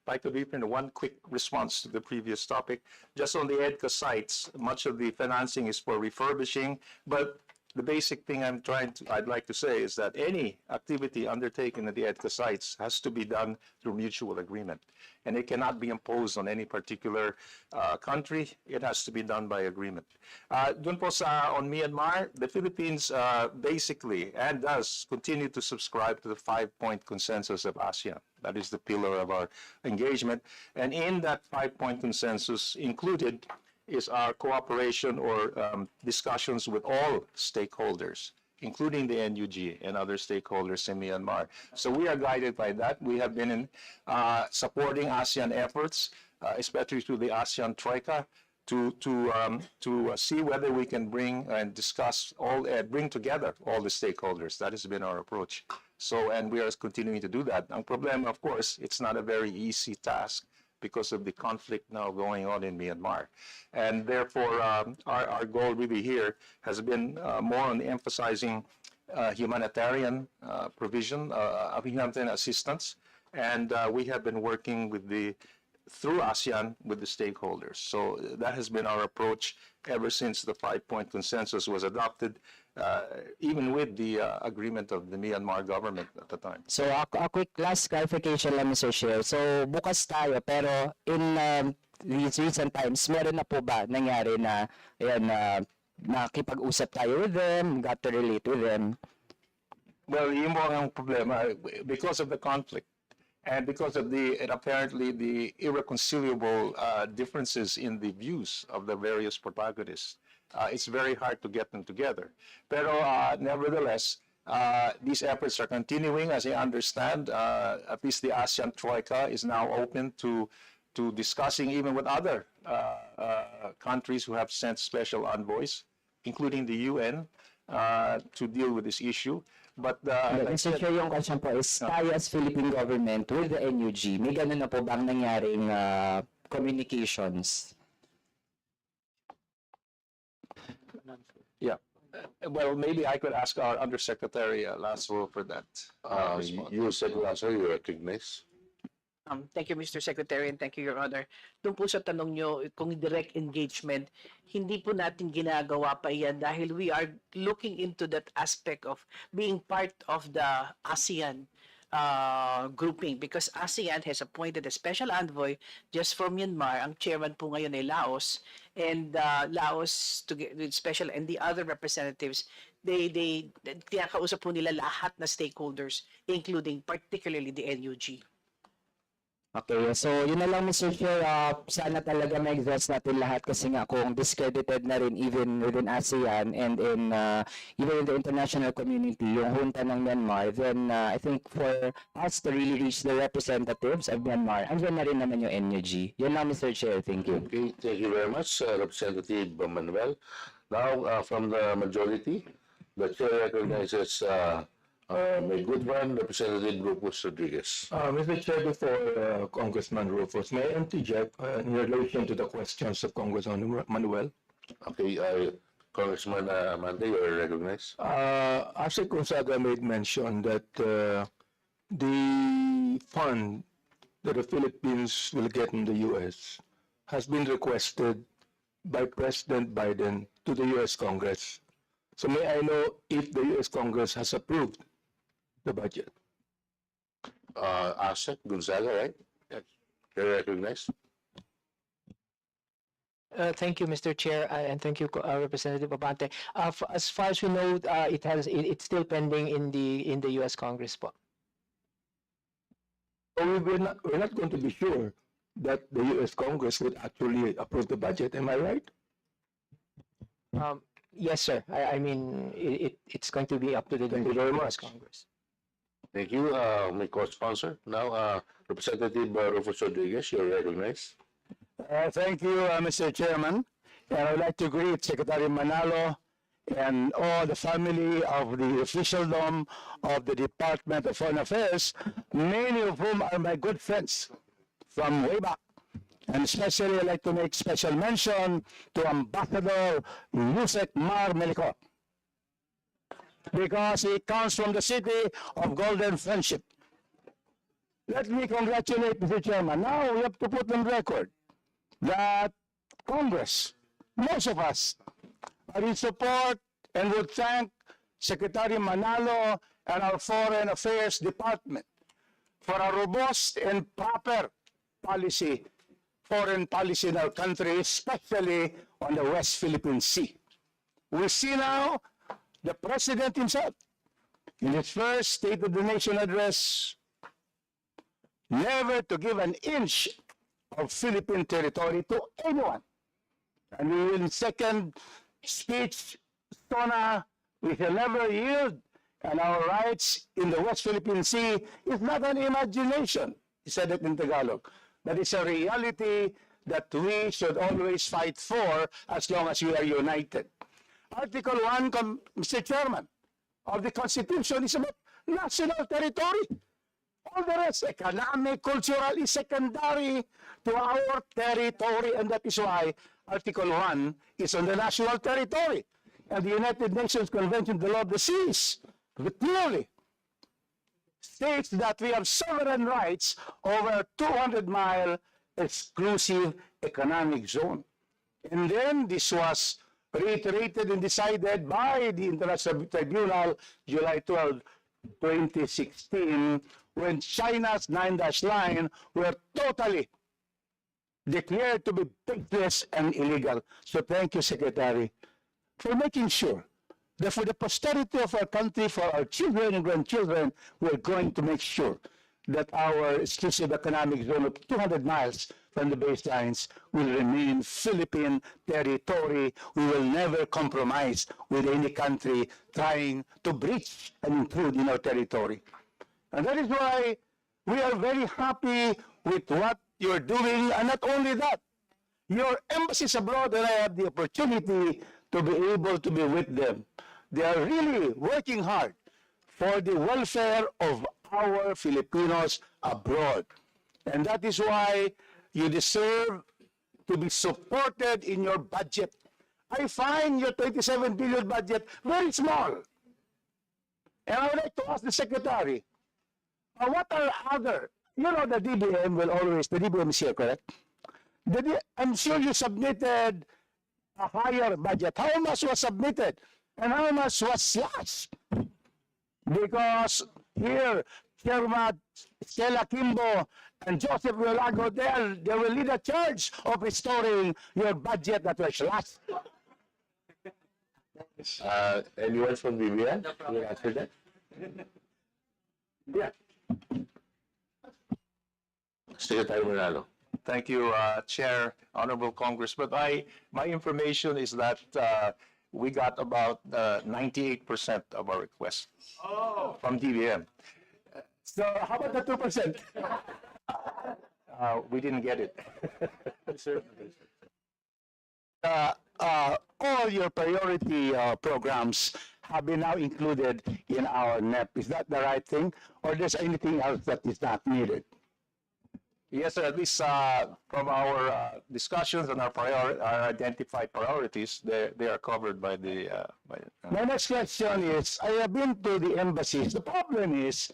like to give one quick response to the previous topic. Just on the EDCA sites, much of the financing is for refurbishing, but the basic thing I'd like to say is that any activity undertaken at the EDCA sites has to be done through mutual agreement, and it cannot be imposed on any particular country. It has to be done by agreement. Dun po on Myanmar, the Philippines basically and does continue to subscribe to the 5-point consensus of ASEAN. That is the pillar of our engagement, and in that 5-point consensus included is our cooperation or discussions with all stakeholders, including the NUG and other stakeholders in Myanmar. So we are guided by that. We have been supporting ASEAN efforts, especially through the ASEAN Troika, to see whether we can bring and discuss bring together all the stakeholders. That has been our approach. So, and we are continuing to do that. Ang problema, of course, it's not a very easy task because of the conflict now going on in Myanmar. And therefore, our goal really here has been more on emphasizing humanitarian provision of humanitarian assistance. And we have been working through ASEAN with the stakeholders. So that has been our approach ever since the 5-point consensus was adopted, even with the agreement of the Myanmar government at the time. So a quick last clarification lang, Mr. Chair. So bukas tayo, pero in these recent times, meron na po ba nangyari na nakipag-usap tayo with them, got to relate with them. Well, yun mo ang problema because of the conflict and because of and apparently the irreconcilable differences in the views of the various protagonists. It's very hard to get them together. Pero nevertheless, these efforts are continuing. As I understand, at least the ASEAN Troika is now open to discussing even with other countries who have sent special envoys, including the UN, to deal with this issue. But like I Mr. said, Chair, yung question po is, tayo as Philippine government with the NUG, may ganun na po bang nangyaring communications? yeah. Well, maybe I could ask our Undersecretary Lasso for that. response. You said, Lasso, you recognize. Thank you, Mr. Secretary, and thank you, Your Honor. Doon po sa tanong nyo, kung direct engagement, hindi po natin ginagawa pa yan dahil we are looking into that aspect of being part of the ASEAN grouping because ASEAN has appointed a special envoy just for Myanmar. Ang chairman po ngayon ay Laos, and Laos with special and the other representatives, they kinakausap po nila lahat na stakeholders, including particularly the NUG. Okay, so yun na lang, Mr. Chair. Sana talaga ma-exhaust natin lahat kasi nga kung discredited na rin even within ASEAN and even in the international community, yung junta ng Myanmar, then I think for us to really reach the representatives of Myanmar, andyan na rin naman yung NUG. Yun lang, Mr. Chair. Thank you. Okay, thank you very much, Representative Manuel. Now, from the majority, the chair recognizes my good friend, Representative Rufus Rodriguez. Mr. Chair, before Congressman Rufus, may I interject in relation to the questions of Congressman Manuel? Okay, Congressman Amanda, you are recognized. Ashe Gonzaga made mention that the fund that the Philippines will get in the U.S. has been requested by President Biden to the U.S. Congress. So may I know if the U.S. Congress has approved the budget? Ashe Gonzaga, right? Yes. You're recognized. Thank you, Mr. Chair, and thank you, Representative Abante. As far as we know, it's still pending in the U.S. Congress po. So we're not going to be sure that the U.S. Congress would actually approve the budget. Am I right? Yes, sir. I mean, it's going to be up to the Thank you very US much. Congress. Thank you, my co-sponsor. Now, Representative Rufus Rodriguez, you're recognized. Thank you, Mr. Chairman. And I would like to greet Secretary Manalo and all the family of the officialdom of the Department of Foreign Affairs, many of whom are my good friends from way back. And especially I'd like to make special mention to Ambassador Yusek Mar Melicot, because he comes from the city of Golden Friendship. Let me congratulate Mr. Chairman. Now we have to put on record that Congress, most of us, are in support and would thank Secretary Manalo and our Foreign Affairs Department for a robust and proper policy, foreign policy in our country, especially on the West Philippine Sea. We see now the President himself, in his first State of the Nation address, never to give an inch of Philippine territory to anyone. And we will, in second speech, Sona, we shall never yield, and our rights in the West Philippine Sea is not an imagination. He said it in Tagalog. That is a reality that we should always fight for as long as we are united. Article 1, Mr. Chairman, of the Constitution is about national territory. All the rest, economic, cultural, is secondary to our territory, and that is why Article 1 is on the national territory. And the United Nations Convention on the Law of the Seas clearly states that we have sovereign rights over a 200-mile exclusive economic zone. And then this was reiterated and decided by the International Tribunal July 12, 2016, when China's 9-dash line were totally declared to be baseless and illegal. So thank you, Secretary. for making sure that for the posterity of our country, for our children and grandchildren, we're going to make sure that our exclusive economic zone of 200 miles from the baselines will remain Philippine territory. We will never compromise with any country trying to breach and intrude in our territory. And that is why we are very happy with what you're doing. And not only that, your embassies abroad, and I have the opportunity to be able to be with them, they are really working hard for the welfare of our Filipinos abroad. And that is why you deserve to be supported in your budget. I find your 27 billion budget very small. And I would like to ask the Secretary, what are other, you know, the DBM will always, the DBM is here, correct? I'm sure you submitted a higher budget. How much was submitted? And how much was slashed? Because here, Chairman Stella Kimbo and Joseph Violago, they will lead a charge of restoring your budget that was slashed. Anyone from BBN will answer that? Yeah. Secretary Manalo. Thank you, Chair, Honorable Congress. But my information is that we got about 98% of our requests from DBM. So how about the 2%? We didn't get it. All your priority programs have been now included in our NEP. Is that the right thing? Or there's anything else that is not needed? Yes, sir. At least from our discussions and our identified priorities, they are covered by the. My next question is, I have been to the embassies. The problem is,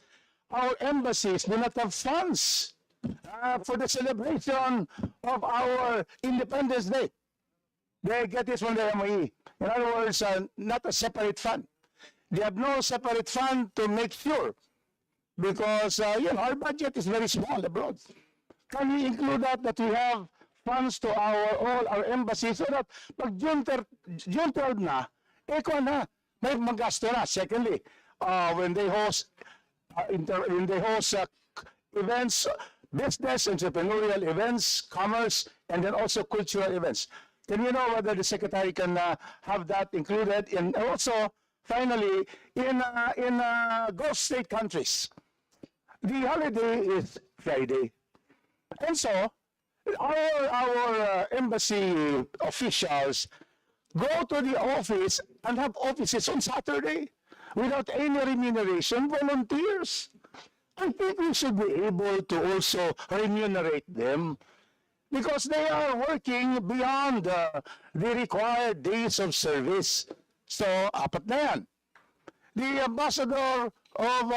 our embassies do not have funds for the celebration of our Independence Day. They get it from the MOE. In other words, not a separate fund. They have no separate fund to make sure, because our budget is very small abroad. Can we include that we have funds to all our embassies so that pag June 12 na, na, may magasto na. Secondly, when they host events, business, entrepreneurial events, commerce, and then also cultural events. Can we know whether the Secretary can have that included? And also, finally, in Gulf state countries, the holiday is Friday. And so, our embassy officials go to the office and have offices on Saturday without any remuneration, volunteers. I think we should be able to also remunerate them because they are working beyond the required days of service. So, apat na yan. The ambassador of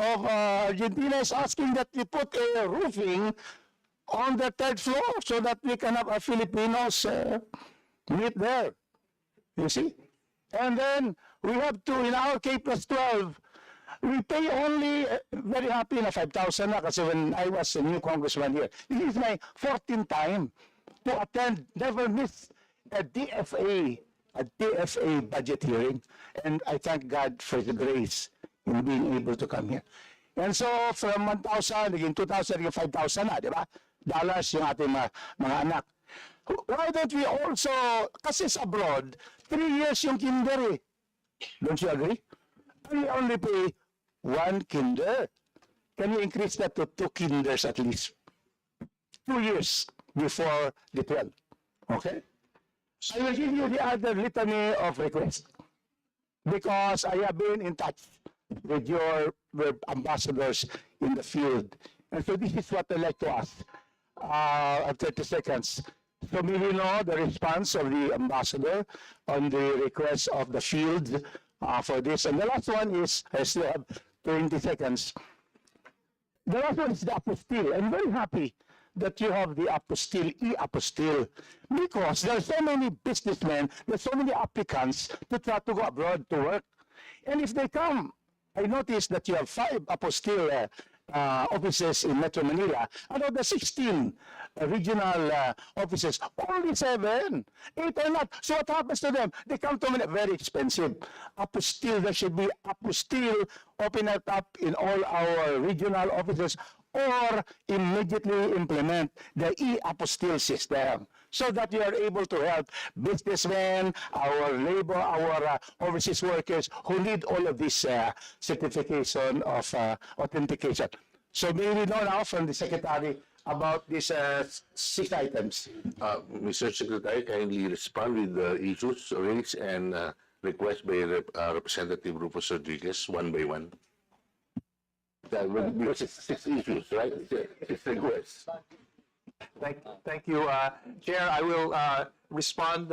Argentina is asking that we put a roofing on the third floor so that we can have our Filipinos meet there. You see? And then we have to, in our K+12, we pay only, very happy na 5,000 na kasi when I was a new congressman here, this is my 14th time to attend, never miss a DFA budget hearing. And I thank God for the grace in being able to come here. And so from 1,000, naging 2,000, naging 5,000 na, di ba? Dollars yung ating mga anak. Why don't we also, kasi sa abroad, 3 years yung kinder eh. Don't you agree? We only pay 1 kinder. Can you increase that to 2 kinders at least? 2 years before the 12. Okay? I will give you the other litany of requests because I have been in touch with your ambassadors in the field. And so this is what I'd like to ask. 30 seconds. So may we know the response of the ambassador on the request of the field for this. And the last one is, I still have 20 seconds. The last one is the apostille. I'm very happy that you have the apostille, e-apostille, because there are so many businessmen, there's so many applicants to try to go abroad to work. And if they come, I noticed that you have 5 apostille offices in Metro Manila. Out of the 16 regional offices, only 7. 8 are not. So what happens to them? They come to Manila, very expensive. Apostille, there should be apostille, open it up in all our regional offices, or immediately implement the e-apostille system so that you are able to help businessmen, our labor, our overseas workers who need all of this certification of authentication. So may we know now from the Secretary about these 6 items. Mr. Secretary, kindly respond with the issues raised and request by Representative Rufus Rodriguez one by one. That will be 6 issues, right? 6 requests. Thank you, Chair. I will respond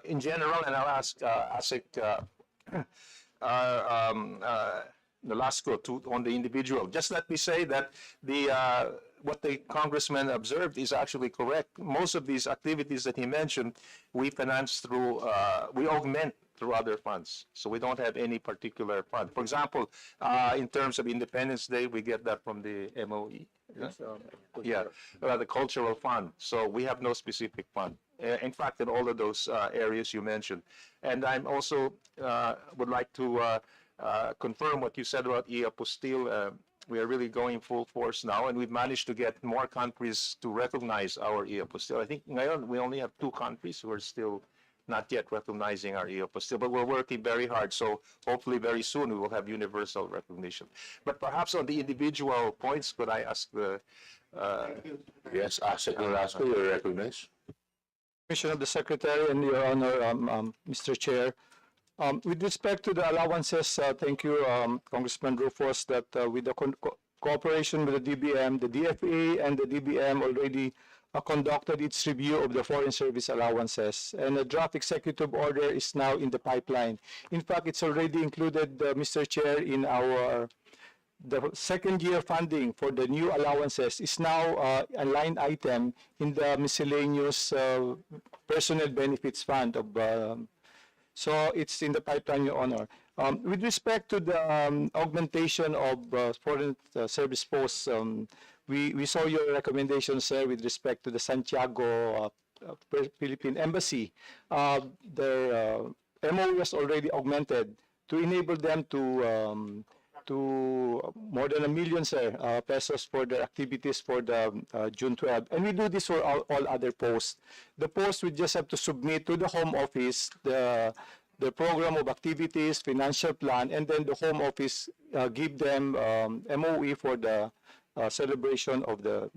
in general, and I'll ask ASIC Nolasco on the individual. Just let me say that what the congressman observed is actually correct. Most of these activities that he mentioned, we finance through, we augment through other funds. So we don't have any particular fund. For example, in terms of Independence Day, we get that from the MOE. The cultural fund. So we have no specific fund. In fact, in all of those areas you mentioned. And I'm also would like to confirm what you said about e-apostille. We are really going full force now, and we've managed to get more countries to recognize our e-apostille. I think ngayon, we only have 2 countries who are still not yet recognizing our e-apostille, but we're working very hard. So hopefully very soon we will have universal recognition. But perhaps on the individual points, could I ask the... Yes, ASIC Nolasco, you're recognized. Commission of the Secretary and Your Honor, Mr. Chair. With respect to the allowances, thank you, Congressman Rufus, that with the cooperation with the DBM, the DFA and the DBM already conducted its review of the Foreign Service allowances, and a draft executive order is now in the pipeline. In fact, it's already included, Mr. Chair, in the second-year funding for the new allowances is now a line item in the miscellaneous personnel benefits fund of. So it's in the pipeline, Your Honor. With respect to the augmentation of foreign service posts, we saw your recommendations, sir, with respect to the Santiago Philippine Embassy. Their MOU was already augmented to enable them to more than 1 million, sir, pesos for their activities for the June 12. And we do this for all other posts. The posts, we just have to submit to the Home Office the program of activities, financial plan, and then the Home Office give them MOE for the celebration of the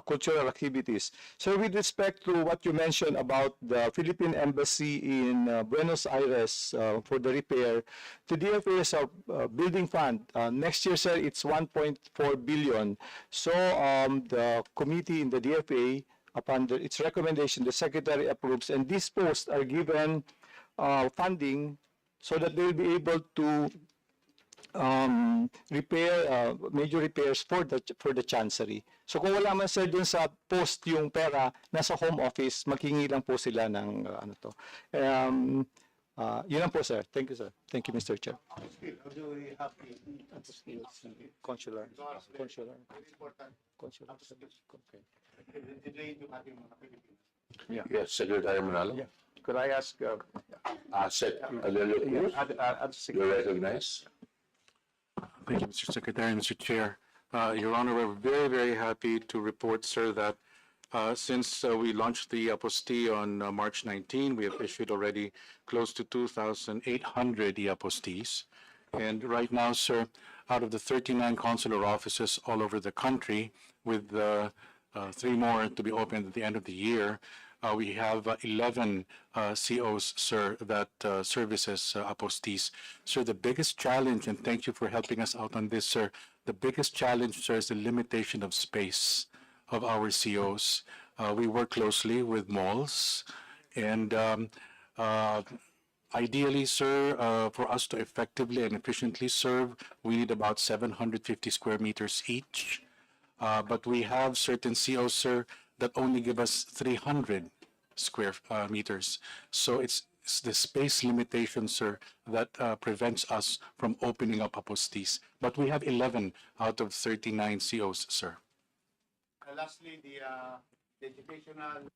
cultural activities. So with respect to what you mentioned about the Philippine Embassy in Buenos Aires for the repair, the DFA is a building fund. Next year, sir, it's 1.4 billion. So the committee in the DFA, upon its recommendation, the Secretary approves, and these posts are given funding so that they will be able to repair major repairs for the chancery. So kung wala man sir dun sa post yung pera nasa Home Office, maghingi lang po sila ng ano to. Yun lang po, sir. Thank you, sir. Thank you, Mr. Chair. Consular. Yes, Secretary Manalo. Could I ask... ASIC Nolasco, you're recognized. Thank you, Mr. Secretary, Mr. Chair. Your Honor, we're very, very happy to report, sir, that since we launched the apostille on March 19, we have issued already close to 2,800 e-apostilles. And right now, sir, out of the 39 consular offices all over the country, with 3 more to be opened at the end of the year, we have 11 COs, sir, that services apostilles. Sir, the biggest challenge, and thank you for helping us out on this, sir, the biggest challenge, sir, is the limitation of space of our COs. We work closely with malls, and ideally, sir, for us to effectively and efficiently serve, we need about 750 square meters each. But we have certain COs, sir, that only give us 300 square meters. So it's It's the space limitation, sir, that prevents us from opening up apostees. But we have 11 out of 39 COs, sir. Lastly, the educational.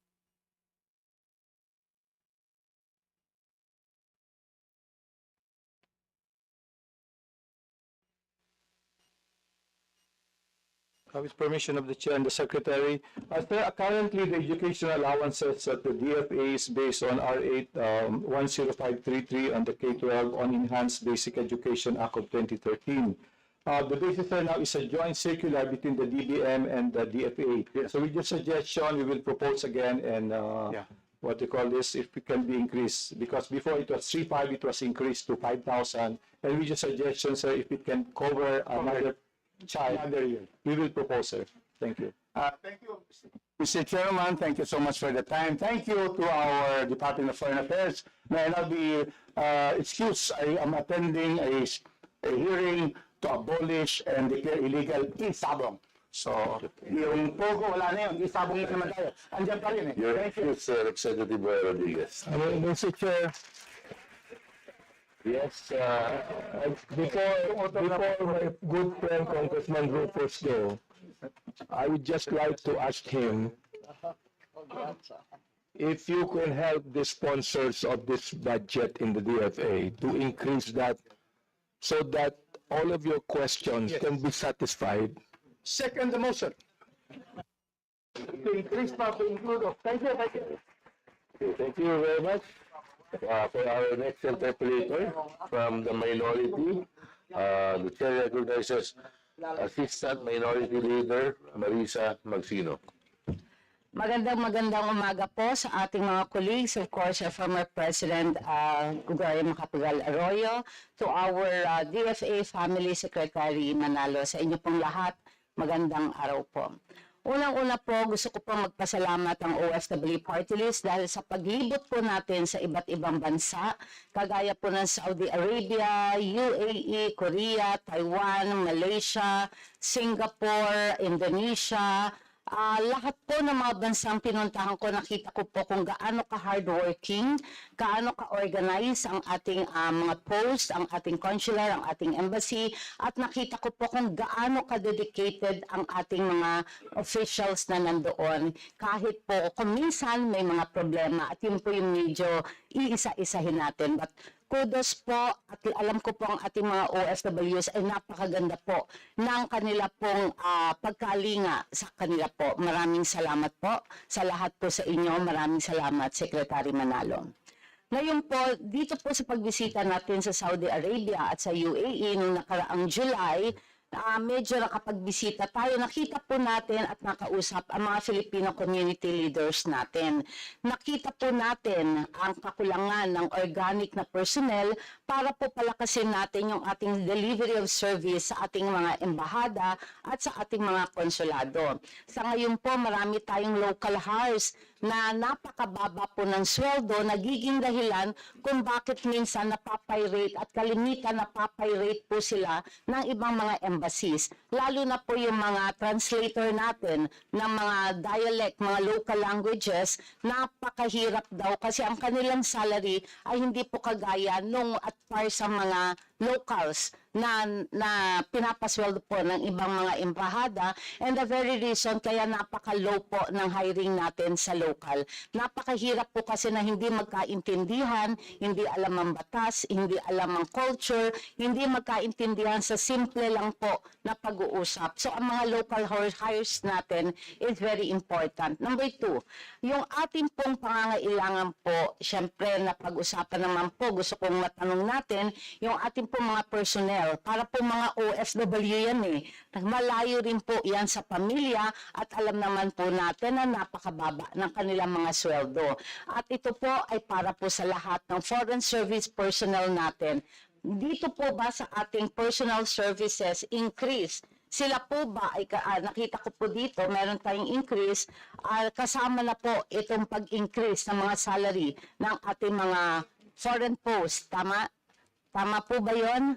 With permission of the chair and the secretary, currently the educational allowances at the DFA is based on R8 10533 and the K-12 on Enhanced Basic Education Act of 2013. The basis now is a joint circular between the DBM and the DFA. So with your suggestion, we will propose again and what they call this, if it can be increased, because before it was 3.5, it was increased to 5,000. And with your suggestion, sir, if it can cover another child, we will propose, sir. Thank you. Thank you, Mr. Chairman. Thank you so much for the time. Thank you to our Department of Foreign Affairs. May I not be excused. I am attending a hearing to abolish and declare illegal e-sabong. So, yung pogo, wala na yun. E-sabong na naman tayo. Andiyan pa rin eh. Your Thank you. excuse, Representative Rodriguez. Mr. Chair, Yes, before my good friend Congressman Rufus go, I would just like to ask him if you can help the sponsors of this budget in the DFA to increase that so that all of your questions can be satisfied. Second the motion. To increase pa, to include. Thank you, thank you. thank you very much. For our next interpolator from the minority, the chair recognizes Assistant Minority Leader Marisa Magsino. Magandang umaga po sa ating mga colleagues, of course, former President Gloria Macapagal Arroyo, to our DFA Family Secretary Manalo, sa inyo pong lahat, magandang araw po. Unang-una po, gusto ko pong magpasalamat ang OFW Party List dahil sa paglibot po natin sa iba't ibang bansa, kagaya po ng Saudi Arabia, UAE, Korea, Taiwan, Malaysia, Singapore, Indonesia, lahat po ng mga bansang pinuntahan ko, nakita ko po kung gaano ka-hardworking, gaano ka-organize ang ating mga post, ang ating consular, ang ating embassy, at nakita ko po kung gaano ka-dedicated ang ating mga officials na nandoon. Kahit po kung minsan may mga problema, at yun po yung medyo iisa-isahin natin. But kudos po, at alam ko po ang ating mga OFWs ay napakaganda po ng kanila pong pagkalinga sa kanila po. Maraming salamat po sa lahat po sa inyo. Maraming salamat, Secretary Manalo. Ngayon po, dito po sa pagbisita natin sa Saudi Arabia at sa UAE noong nakaraang July, medyo nakapagbisita tayo, nakita po natin at nakausap ang mga Filipino community leaders natin. Nakita po natin ang kakulangan ng organic na personnel para po palakasin natin yung ating delivery of service sa ating mga embahada at sa ating mga konsulado. Sa ngayon po, marami tayong local hires na napakababa po ng sweldo, nagiging dahilan kung bakit minsan napapirate at kalimitan napapirate po sila ng ibang mga embassies. Lalo na po yung mga translator natin ng mga dialect, mga local languages, napakahirap daw kasi ang kanilang salary ay hindi po kagaya nung at par sa mga locals na pinapasweldo po ng ibang mga embahada, and the very reason kaya napaka-low po ng hiring natin sa local. Napakahirap po kasi na hindi magkaintindihan, hindi alam ang batas, hindi alam ang culture, hindi magkaintindihan sa simple lang po na pag-uusap. So ang mga local hires natin is very important. Number 2, yung ating pong pangangailangan po, syempre na pag-usapan naman po, gusto kong matanong natin, yung ating pong mga personnel, para po mga OFW yan eh. Malayo rin po yan sa pamilya at alam naman po natin na napakababa ng kanilang mga sweldo. At ito po ay para po sa lahat ng foreign service personnel natin. Dito po ba sa ating personal services increase? Sila po ba ay nakita ko po dito, meron tayong increase, kasama na po itong pag-increase ng mga salary ng ating mga foreign post. Tama? Tama po ba yon?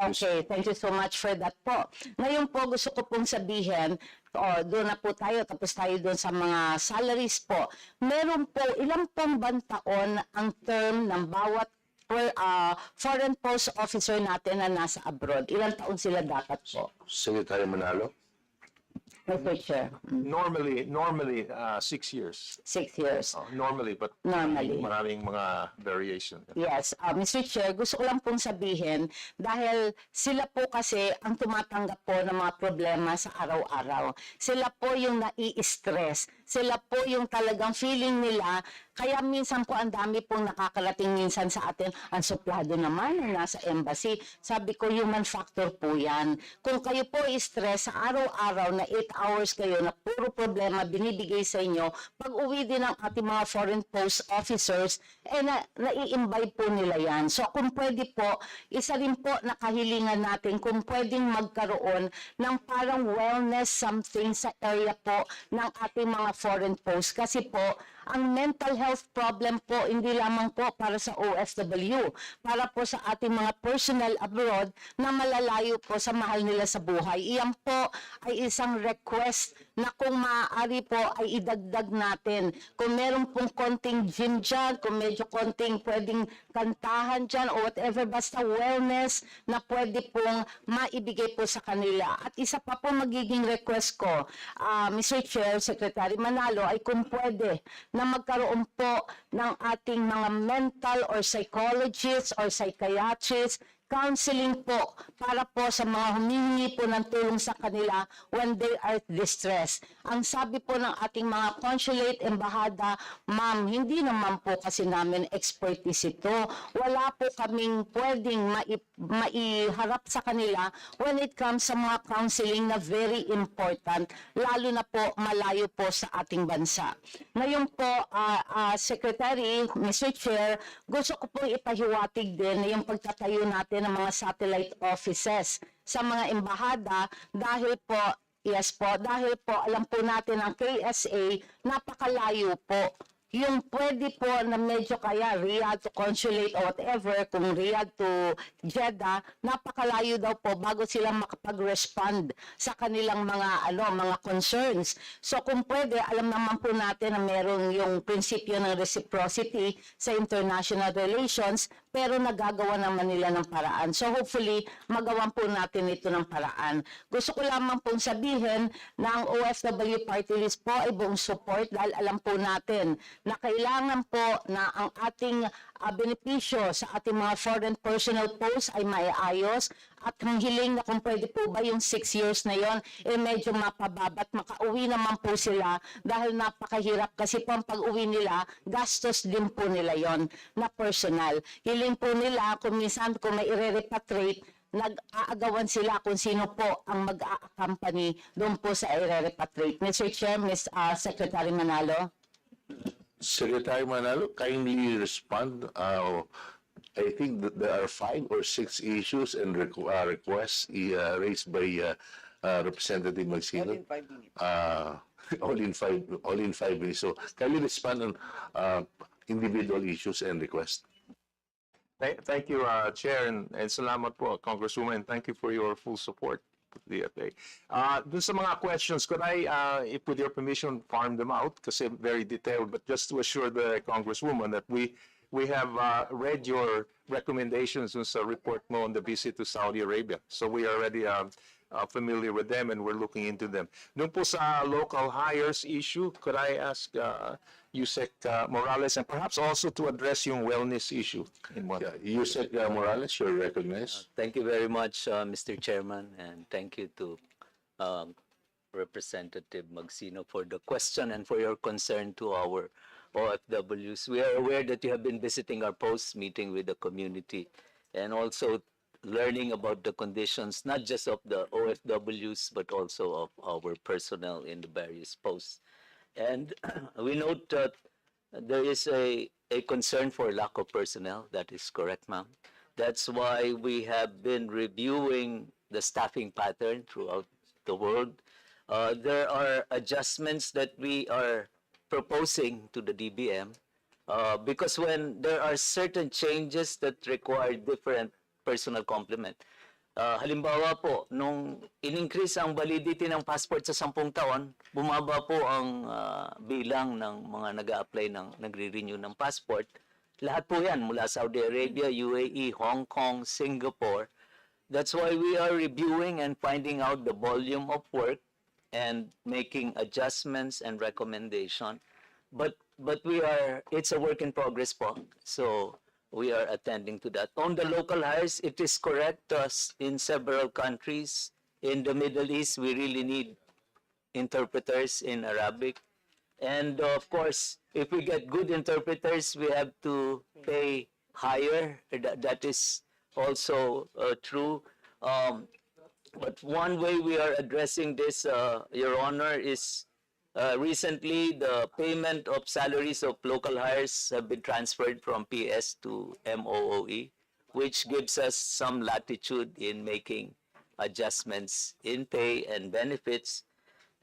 Okay, thank you so much for that po. Ngayon po, gusto ko pong sabihin, doon na po tayo, tapos tayo doon sa mga salaries po. Meron po, ilang pong bantaon ang term ng bawat foreign post officer natin na nasa abroad? Ilang taon sila dapat po? Secretary Manalo? Mr. Chair. Normally, 6 years. 6 years. Normally, but Normally. maraming mga variation. Yes, Mr. Chair, gusto ko lang pong sabihin dahil sila po kasi ang tumatanggap po ng mga problema sa araw-araw. Sila po yung nai-stress. Sila po yung talagang feeling nila. Kaya minsan po ang dami pong nakakarating minsan sa atin. Ang suplado naman na nasa embassy. Sabi ko, human factor po yan. Kung kayo po stress sa araw-araw na 8 hours kayo na puro problema binibigay sa inyo, pag uwi din ng ating mga foreign post officers, nai-imbibe po nila yan. So kung pwede po, isa rin po na kahilingan natin kung pwedeng magkaroon ng parang wellness something sa area po ng ating mga foreign post. Kasi po, ang mental health problem po, hindi lamang po para sa OFW, para po sa ating mga personnel abroad na malalayo po sa mahal nila sa buhay. Iyan po ay isang request na kung maaari po ay idagdag natin. Kung meron pong konting gym dyan, kung medyo konting pwedeng kantahan dyan o whatever, basta wellness na pwede pong maibigay po sa kanila. At isa pa po magiging request ko, Mr. Chair, Secretary Manalo, ay kung pwede na magkaroon po ng ating mga mental or psychologists or psychiatrists, counseling po para po sa mga humihingi po ng tulong sa kanila when they are distressed. Ang sabi po ng ating mga consulate, embahada, ma'am, hindi naman po kasi namin expertise ito. Wala po kaming pwedeng maiharap sa kanila when it comes sa mga counseling na very important, lalo na po malayo po sa ating bansa. Ngayon po, Secretary, Mr. Chair, gusto ko pong ipahiwatig din na yung pagtatayo natin ng mga satellite offices sa mga embahada dahil po, dahil po alam po natin ang KSA napakalayo po. Yung pwede po na medyo kaya Riyadh to Consulate or whatever, kung Riyadh to Jeddah, napakalayo daw po bago sila makapag-respond sa kanilang mga mga concerns. So kung pwede, alam naman po natin na meron yung prinsipyo ng reciprocity sa international relations, pero nagagawa naman nila ng paraan. So hopefully, magawan po natin ito ng paraan. Gusto ko lamang pong sabihin na ang OFW Party List po ay buong support dahil alam po natin na kailangan po na ang ating benepisyo sa ating mga foreign personnel posts ay maiayos at ang hiling na kung pwede po ba yung 6 years na yon medyo mapababat, makauwi naman po sila dahil napakahirap kasi po ang pag-uwi nila, gastos din po nila yon na personal. Hiling po nila kung minsan kung may i-repatriate, nag-aagawan sila kung sino po ang mag-a-accompany doon po sa i-repatriate. Mr. Chair, Ms. Secretary Manalo. Secretary Manalo, kindly respond. I think that there are 5 or 6 issues and requests raised by Representative Magsino. All in 5 minutes. All in 5 minutes. So kindly respond on individual issues and requests. Thank you, Chair, and salamat po, Congresswoman. Thank you for your full support to the DFA. Dun sa mga questions, could I, if with your permission, farm them out? Kasi very detailed, but just to assure the Congresswoman that we have read your recommendations in the report mo on the visit to Saudi Arabia. So we are already familiar with them and we're looking into them. Doon po sa local hires issue, could I ask Yusek Morales and perhaps also to address yung wellness issue in one? Yeah, Yusek Morales, you're recognized. Thank you very much, Mr. Chairman, and thank you to Representative Magsino for the question and for your concern to our OFWs. We are aware that you have been visiting our posts, meeting with the community, and also learning about the conditions, not just of the OFWs, but also of our personnel in the various posts. And we note that there is a concern for lack of personnel. That is correct, ma'am. That's why we have been reviewing the staffing pattern throughout the world. There are adjustments that we are proposing to the DBM because when there are certain changes that require different personal complement, Halimbawa po, nung in-increase ang validity ng passport sa 10 taon, bumaba po ang bilang ng mga nag-a-apply nagre-renew ng passport. Lahat po yan, mula Saudi Arabia, UAE, Hong Kong, Singapore. That's why we are reviewing and finding out the volume of work and making adjustments and recommendation. But it's a work in progress po. So we are attending to that. On the local hires, it is correct in several countries. In the Middle East, we really need interpreters in Arabic. And of course, if we get good interpreters, we have to pay higher. That is also true. But one way we are addressing this, Your Honor, is recently the payment of salaries of local hires have been transferred from PS to MOOE, which gives us some latitude in making adjustments in pay and benefits.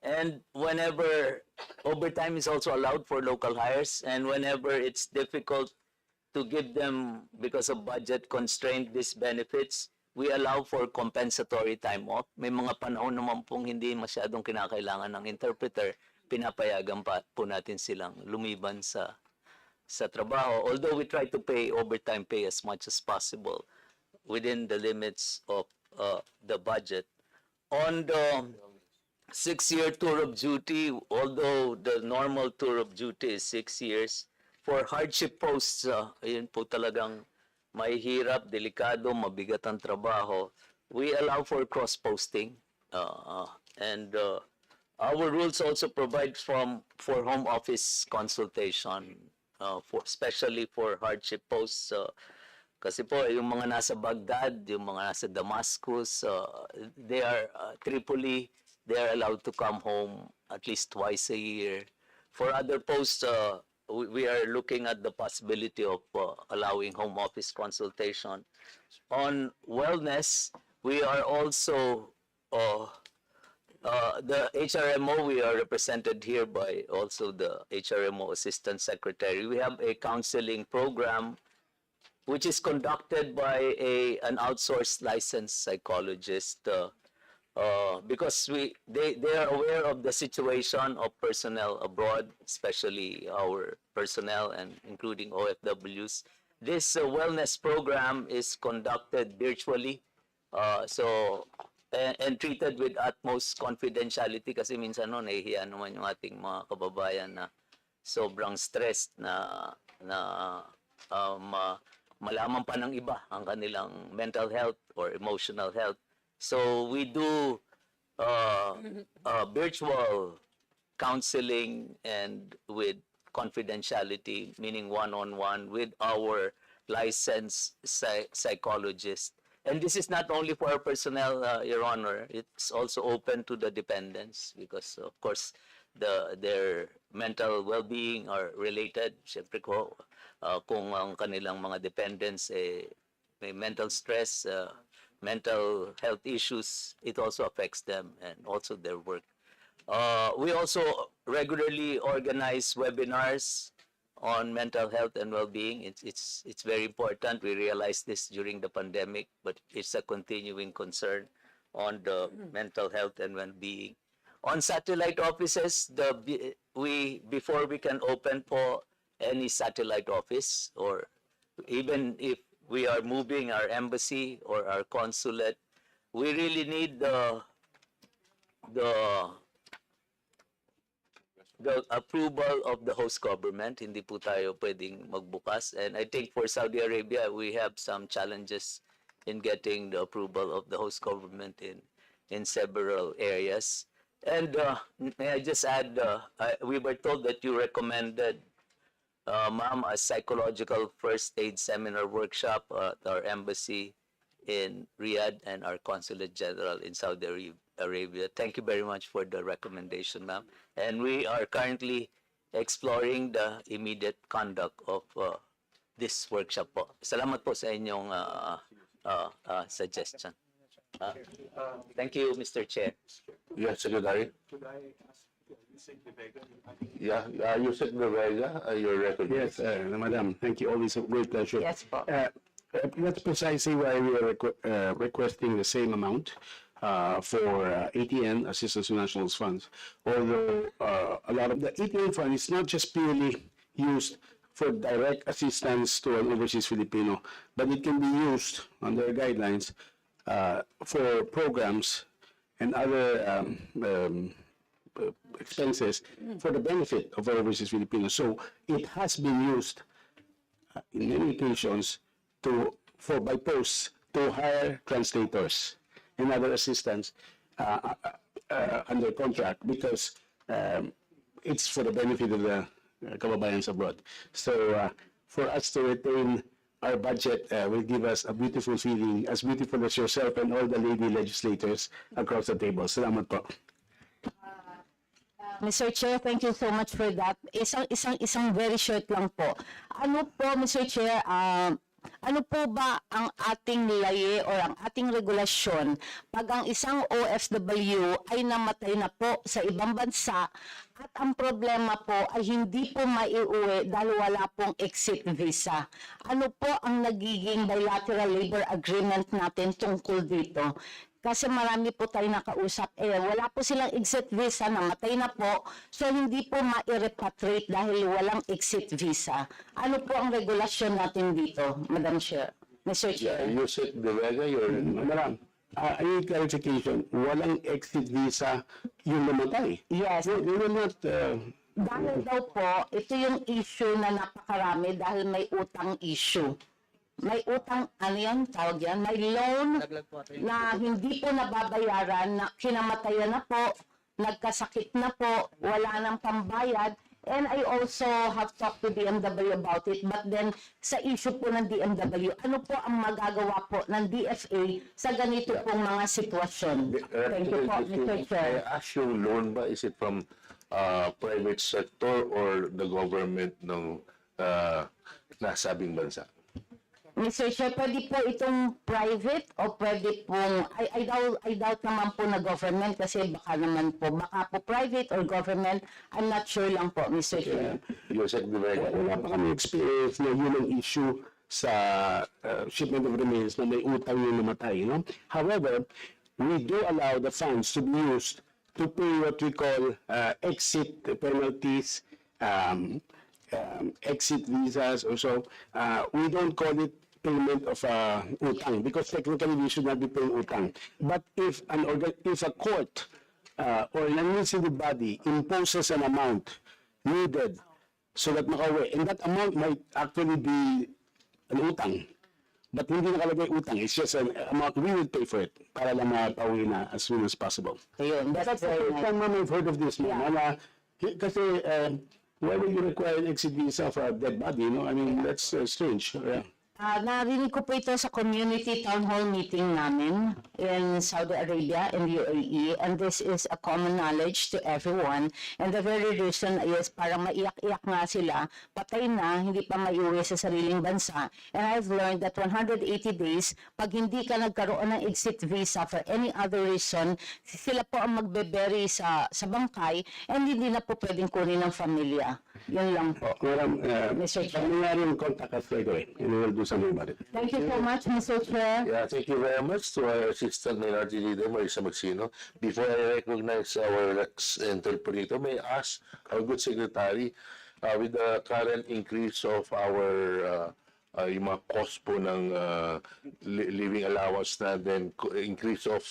And whenever overtime is also allowed for local hires, and whenever it's difficult to give them, because of budget constraint, these benefits, we allow for compensatory time off. May mga panahon naman pong hindi masyadong kinakailangan ng interpreter, pinapayagan pa po natin silang lumiban sa trabaho. Although we try to pay overtime pay as much as possible within the limits of the budget. On the 6-year tour of duty, although the normal tour of duty is 6 years, for hardship posts, yun po talagang mahihirap, delikado, mabigat ang trabaho, we allow for cross-posting. Our rules also provide for home office consultation, especially for hardship posts. Kasi po, yung mga nasa Baghdad, yung mga nasa Damascus, they are Tripoli, they are allowed to come home at least twice a year. For other posts, we are looking at the possibility of allowing home office consultation. On wellness, we are also the HRMO, we are represented here by also the HRMO Assistant Secretary. We have a counseling program which is conducted by an outsourced licensed psychologist because they are aware of the situation of personnel abroad, especially our personnel and including OFWs. This wellness program is conducted virtually. And treated with utmost confidentiality kasi minsan nahihiya naman yung ating mga kababayan na sobrang stressed na malaman pa ng iba ang kanilang mental health or emotional health. So we do virtual counseling and with confidentiality, meaning one-on-one with our licensed psychologist. And this is not only for our personnel, Your Honor. It's also open to the dependents because, of course, their mental well-being are related. Siyempre ko, kung ang kanilang mga dependents may mental stress, mental health issues, it also affects them and also their work. We also regularly organize webinars on mental health and well-being. It's very important. We realized this during the pandemic, but it's a continuing concern on the mental health and well-being. On satellite offices, before we can open for any satellite office, or even if we are moving our embassy or our consulate, we really need the approval of the host government. Hindi po tayo pwedeng magbukas. And I think for Saudi Arabia, we have some challenges in getting the approval of the host government in several areas. And may I just add, we were told that you recommended, ma'am, a psychological first aid seminar workshop at our embassy in Riyadh and our consulate general in Saudi Arabia. Thank you very much for the recommendation, ma'am. And we are currently exploring the immediate conduct of this workshop po. Salamat po sa inyong suggestion. Thank you, Mr. Chair. Yes, Secretary. Yeah, Yusek De Vega, your record. Yes, Madam, thank you. Always a great pleasure. Yes po. That's precisely why we are requesting the same amount for ATN, Assistance to Nationals Funds. Although a lot of the ATN fund is not just purely used for direct assistance to an overseas Filipino, but it can be used under guidelines for programs and other expenses for the benefit of overseas Filipinos. So it has been used in many occasions by posts to hire translators and other assistants under contract because it's for the benefit of the kababayans abroad. So for us to retain our budget will give us a beautiful feeling, as beautiful as yourself and all the lady legislators across the table. Salamat po. Mr. Chair, thank you so much for that. Isang very short lang po. Ano po, Mr. Chair, ano po ba ang ating laye o ang ating regulasyon pag ang isang OFW ay namatay na po sa ibang bansa at ang problema po ay hindi po maiuwi dahil wala pong exit visa? Ano po ang nagiging bilateral labor agreement natin tungkol dito? Kasi marami po tayo nakausap, wala po silang exit visa, namatay na po, so hindi po ma-repatriate dahil walang exit visa. Ano po ang regulasyon natin dito, Madam Chair? Mr. Chair. Yusek De Vega, Madam, I need clarification. Walang exit visa yung namatay. Yes. They will not... Dahil daw po, ito yung issue na napakarami dahil may utang issue. May utang, ano yan, tawag yan, may loan na hindi po nababayaran, na kinamatayan na po, nagkasakit na po, wala nang pambayad, and I also have talked to DMW about it, but then sa issue po ng DMW, ano po ang magagawa po ng DFA sa ganito pong mga sitwasyon? Thank you po, Mr. Chair. I ask yung loan ba, is it from private sector or the government ng nasabing bansa? Mr. Chair, pwede po itong private o pwede pong, I doubt naman po na government kasi baka naman po, baka po private or government, I'm not sure lang po, Mr. Chair. Wala pa kami experience na yun ang issue sa shipment of remains na may utang yung namatay. No? However, we do allow the funds to be used to pay what we call exit penalties, exit visas or so. We don't call it payment of utang because technically we should not be paying utang. But if a court or an administrative body imposes an amount needed so that makauwi, and that amount might actually be an utang, but hindi nakalagay utang, it's just an amount we will pay for it para lang mapauwi na as soon as possible. Ayun, That's the first time I've heard of this, ma'am. Kasi why would you require an exit visa for a dead body? No, I mean that's strange. Yeah. Narinig ko po ito sa community town hall meeting namin in Saudi Arabia and UAE, and this is a common knowledge to everyone, and the very reason is para maiyak-iyak nga sila, patay na, hindi pa maiuwi sa sariling bansa, and I've learned that 180 days, pag hindi ka nagkaroon ng exit visa for any other reason, sila po ang magbe-bury sa bangkay, and hindi na po pwedeng kunin ng familia. Yun lang po. Madam, Mr. Chair. Contact us right away, and we will do something about it. Thank you so much, Mr. Chair. Yeah, thank you very much to our Assistant Minority Leader, Marisa Magsino. Before I recognize our interpreter, may I ask our good secretary, with the current increase of our yung mga cost po ng living allowance na then increase of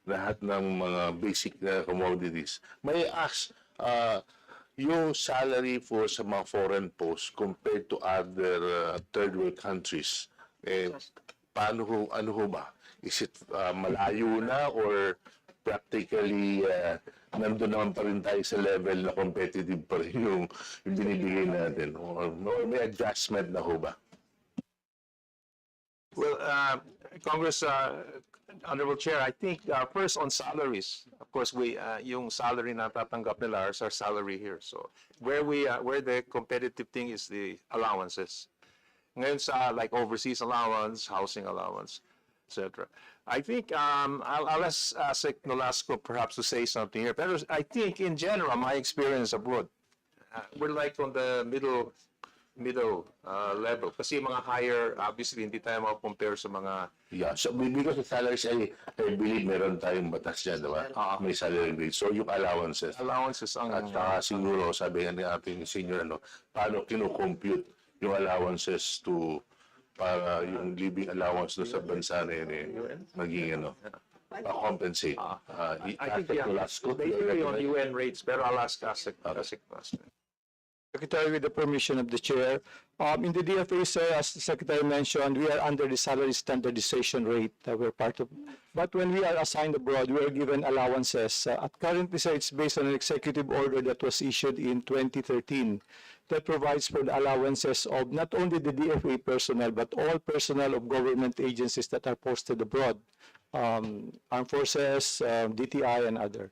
lahat ng mga basic commodities, may I ask, yung salary for sa mga foreign posts compared to other third world countries, ano ho ba? Is it malayo na or practically nandun naman pa rin tayo sa level na competitive pa rin yung binibigay natin? Or may adjustment na ho ba? Well, Congress, Honorable Chair, I think first on salaries, of course, yung salary na tatanggap nila is our salary here. So where the competitive thing is the allowances. Ngayon sa like overseas allowance, housing allowance, etc. I think I'll ask Nolasco perhaps to say something here. But I think in general, my experience abroad, we're like on the middle middle level. Kasi mga higher, obviously, hindi tayo compare sa mga... Yeah, so because the salaries, I believe meron tayong batas dyan, di ba? May salary grade. So yung allowances. Allowances ang... At saka siguro, sabi nga ng ating senior, paano kinocompute yung allowances para yung living allowance doon sa bansa na yun, maging compensate. I think, they vary on UN rates, pero I'll ask ASIC question. Secretary, with the permission of the chair, in the DFA, sir, as the secretary mentioned, we are under the salary standardization rate that we're part of. But when we are assigned abroad, we are given allowances. Currently, sir, it's based on an executive order that was issued in 2013 that provides for the allowances of not only the DFA personnel, but all personnel of government agencies that are posted abroad, armed forces, DTI, and other.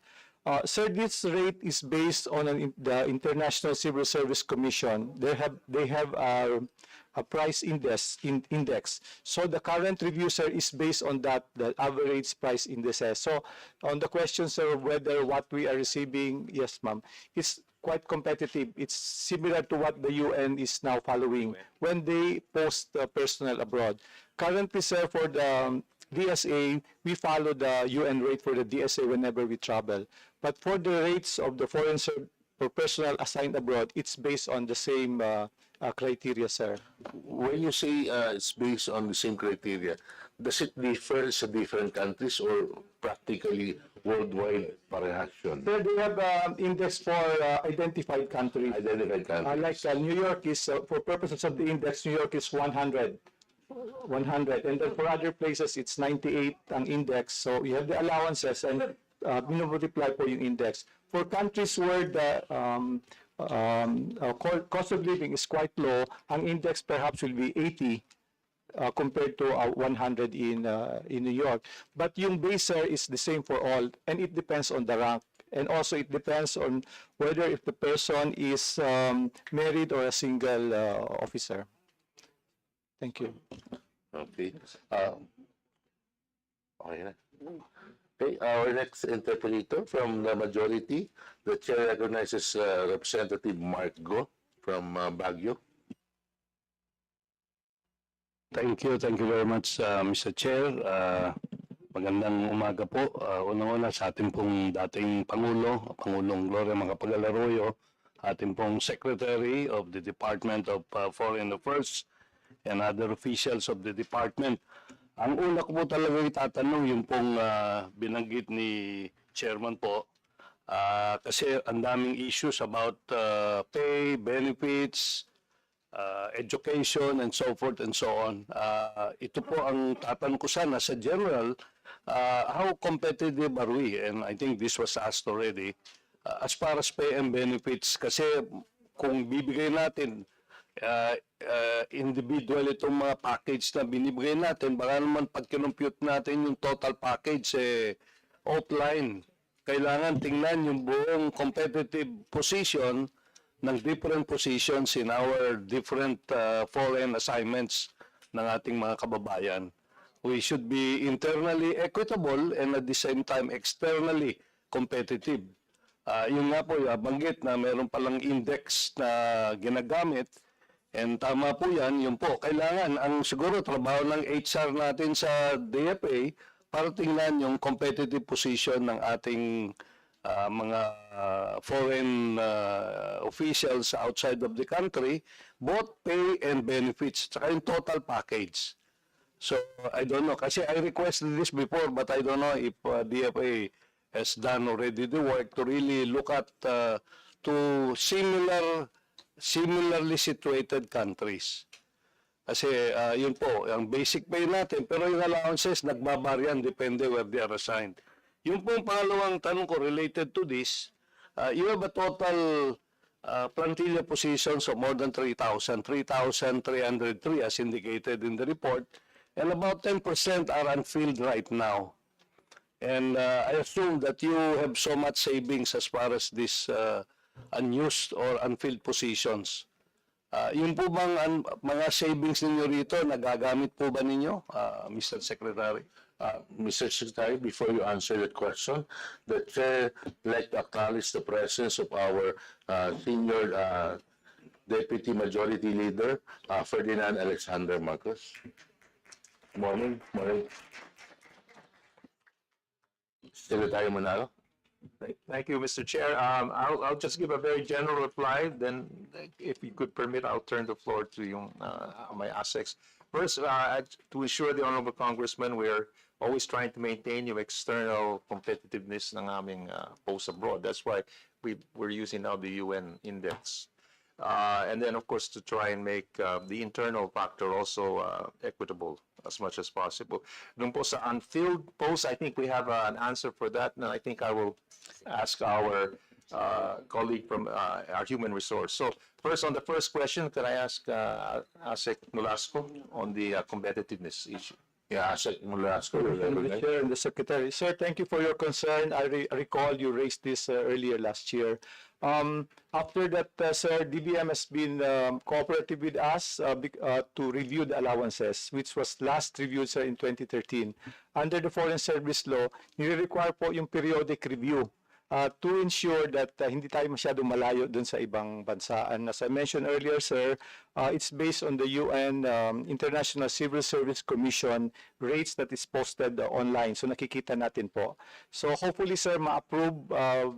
Sir, this rate is based on the International Civil Service Commission. They have a price index. So the current review, sir, is based on that, the average price indices. So on the question, sir, whether what we are receiving, yes, ma'am, it's quite competitive. It's similar to what the UN is now following when they post the personnel abroad. Currently, sir, for the DSA, we follow the UN rate for the DSA whenever we travel. But for the rates of the foreign for personnel assigned abroad, it's based on the same criteria, sir. When you say it's based on the same criteria, does it differ sa different countries or practically worldwide parehas yun? Sir, they have index for identified countries. Identified countries. Like New York is, for purposes of the index, New York is 100. 100. And then for other places, it's 98 ang index. So you have the allowances and multiply po yung index. For countries where the cost of living is quite low, ang index perhaps will be 80 compared to 100 in New York. But yung base is the same for all, and it depends on the rank. And also it depends on whether if the person is married or a single officer. Thank you. Okay. Okay na. Okay, our next interpreter from the majority, the chair recognizes Representative Mark Go from Baguio. Thank you very much, Mr. Chair. Magandang umaga po. Unang-una sa ating pong dating Pangulong Gloria Macapagal-Arroyo, ating pong Secretary of the Department of Foreign Affairs, and other officials of the department. Ang una ko po talaga itatanong yung pong binanggit ni Chairman po, kasi ang daming issues about pay, benefits, education, and so forth and so on. Ito po ang tatanong ko sana sa general, how competitive are we? And I think this was asked already. As far as pay and benefits, kasi kung bibigay natin individual itong mga package na binibigay natin, baka naman pag kinumpute natin yung total package offline. Kailangan tingnan yung buong competitive position ng different positions in our different foreign assignments ng ating mga kababayan. We should be internally equitable and at the same time externally competitive. Yung nga po, banggit na meron palang index na ginagamit. And tama po yan, yun po. Kailangan, ang siguro trabaho ng HR natin sa DFA para tingnan yung competitive position ng ating mga foreign officials outside of the country, both pay and benefits, tsaka yung total package. So, I don't know. Kasi I requested this before, but I don't know if DFA has done already the work to really look at to similarly situated countries. Kasi yun po, ang basic pay natin, pero yung allowances nagbabaryan depende where they are assigned. Yung pong pangalawang tanong ko related to this, you have a total plantilla positions of more than 3,000, 3,303 as indicated in the report, and about 10% are unfilled right now. And I assume that you have so much savings as far as this unused or unfilled positions. Yung po bang mga savings ninyo rito, nagagamit po ba ninyo, Mr. Secretary? Mr. Secretary, before you answer that question, the chair like to acknowledge the presence of our senior Deputy Majority Leader Ferdinand Alexander Marcos. Morning. Secretary Manalo. Thank you, Mr. Chair. I'll just give a very general reply. Then, if you could permit, I'll turn the floor to you, my ASECs. First, to ensure the honorable congressman, we're always trying to maintain yung external competitiveness ng aming posts abroad. That's why we're using now the UN index. And then, of course, to try and make the internal factor also equitable as much as possible. Doon po sa unfilled posts, I think we have an answer for that, and I think I will ask our colleague from our human resource. So first, on the first question, can I ask Asek Nolasco on the competitiveness issue? Yeah, Asek Nolasco. The Chair and the Secretary. Sir, thank you for your concern. I recall you raised this earlier last year. After that, sir, DBM has been cooperative with us to review the allowances, which was last reviewed, sir, in 2013. Under the Foreign Service Law, nire-require po yung periodic review to ensure that hindi tayo masyado malayo dun sa ibang bansa. And as I mentioned earlier, sir, it's based on the UN International Civil Service Commission rates that is posted online. So nakikita natin po. So hopefully, sir, ma-approve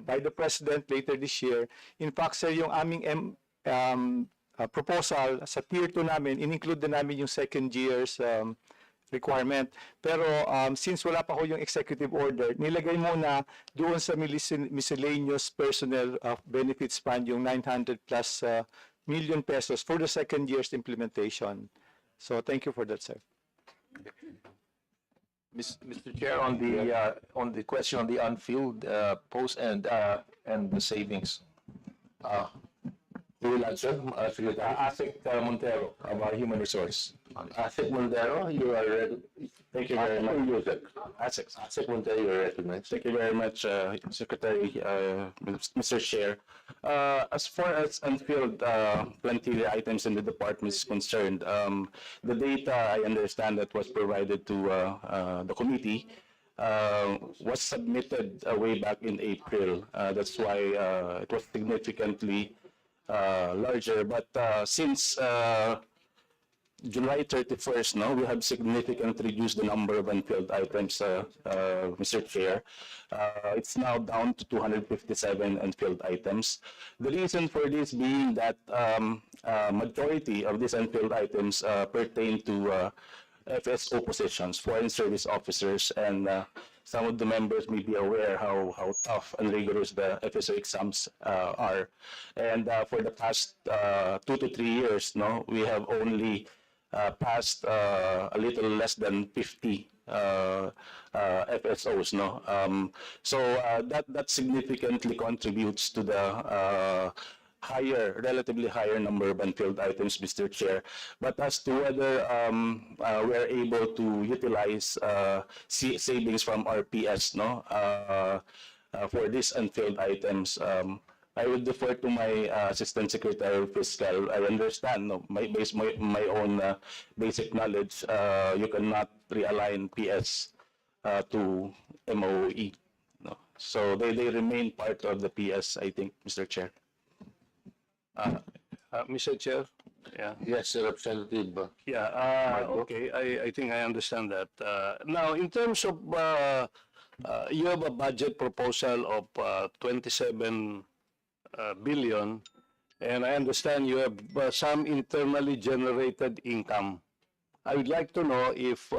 by the President later this year. In fact, sir, yung aming proposal sa Tier 2 namin, in-include na namin yung second year's requirement. Pero since wala pa ho yung executive order, nilagay muna doon sa miscellaneous personnel benefits fund yung 900 plus million pesos for the second year's implementation. So thank you for that, sir. Mr. Chair, on the question on the unfilled post and the savings. Who will answer? Secretary Asek Montero of our human resource. Asek Montero, you are ready. Thank you very much. Asek Montero, you are recognized. Thank you very much, Secretary, Mr. Chair. As far as unfilled plenty items in the department is concerned, the data I understand that was provided to the committee was submitted way back in April. That's why it was significantly larger. But since July 31st, no, we have significantly reduced the number of unfilled items, Mr. Chair. It's now down to 257 unfilled items. The reason for this being that majority of these unfilled items pertain to FSO positions, foreign service officers, and some of the members may be aware how tough and rigorous the FSO exams are. And for the past 2 to 3 years, no, we have only passed a little less than 50 FSOs, no. So that significantly contributes to the relatively higher number of unfilled items, Mr. Chair. But as to whether we're able to utilize savings from RPS, no, for these unfilled items, I would defer to my Assistant Secretary of Fiscal. I understand, no, based my own basic knowledge, you cannot realign PS to MOE. No. So they remain part of the PS, I think, Mr. Chair. Mr. Chair? Yeah. Yes, Representative. Yeah, okay, I think I understand that. Now, in terms of, you have a budget proposal of 27 billion, and I understand you have some internally generated income. I would like to know if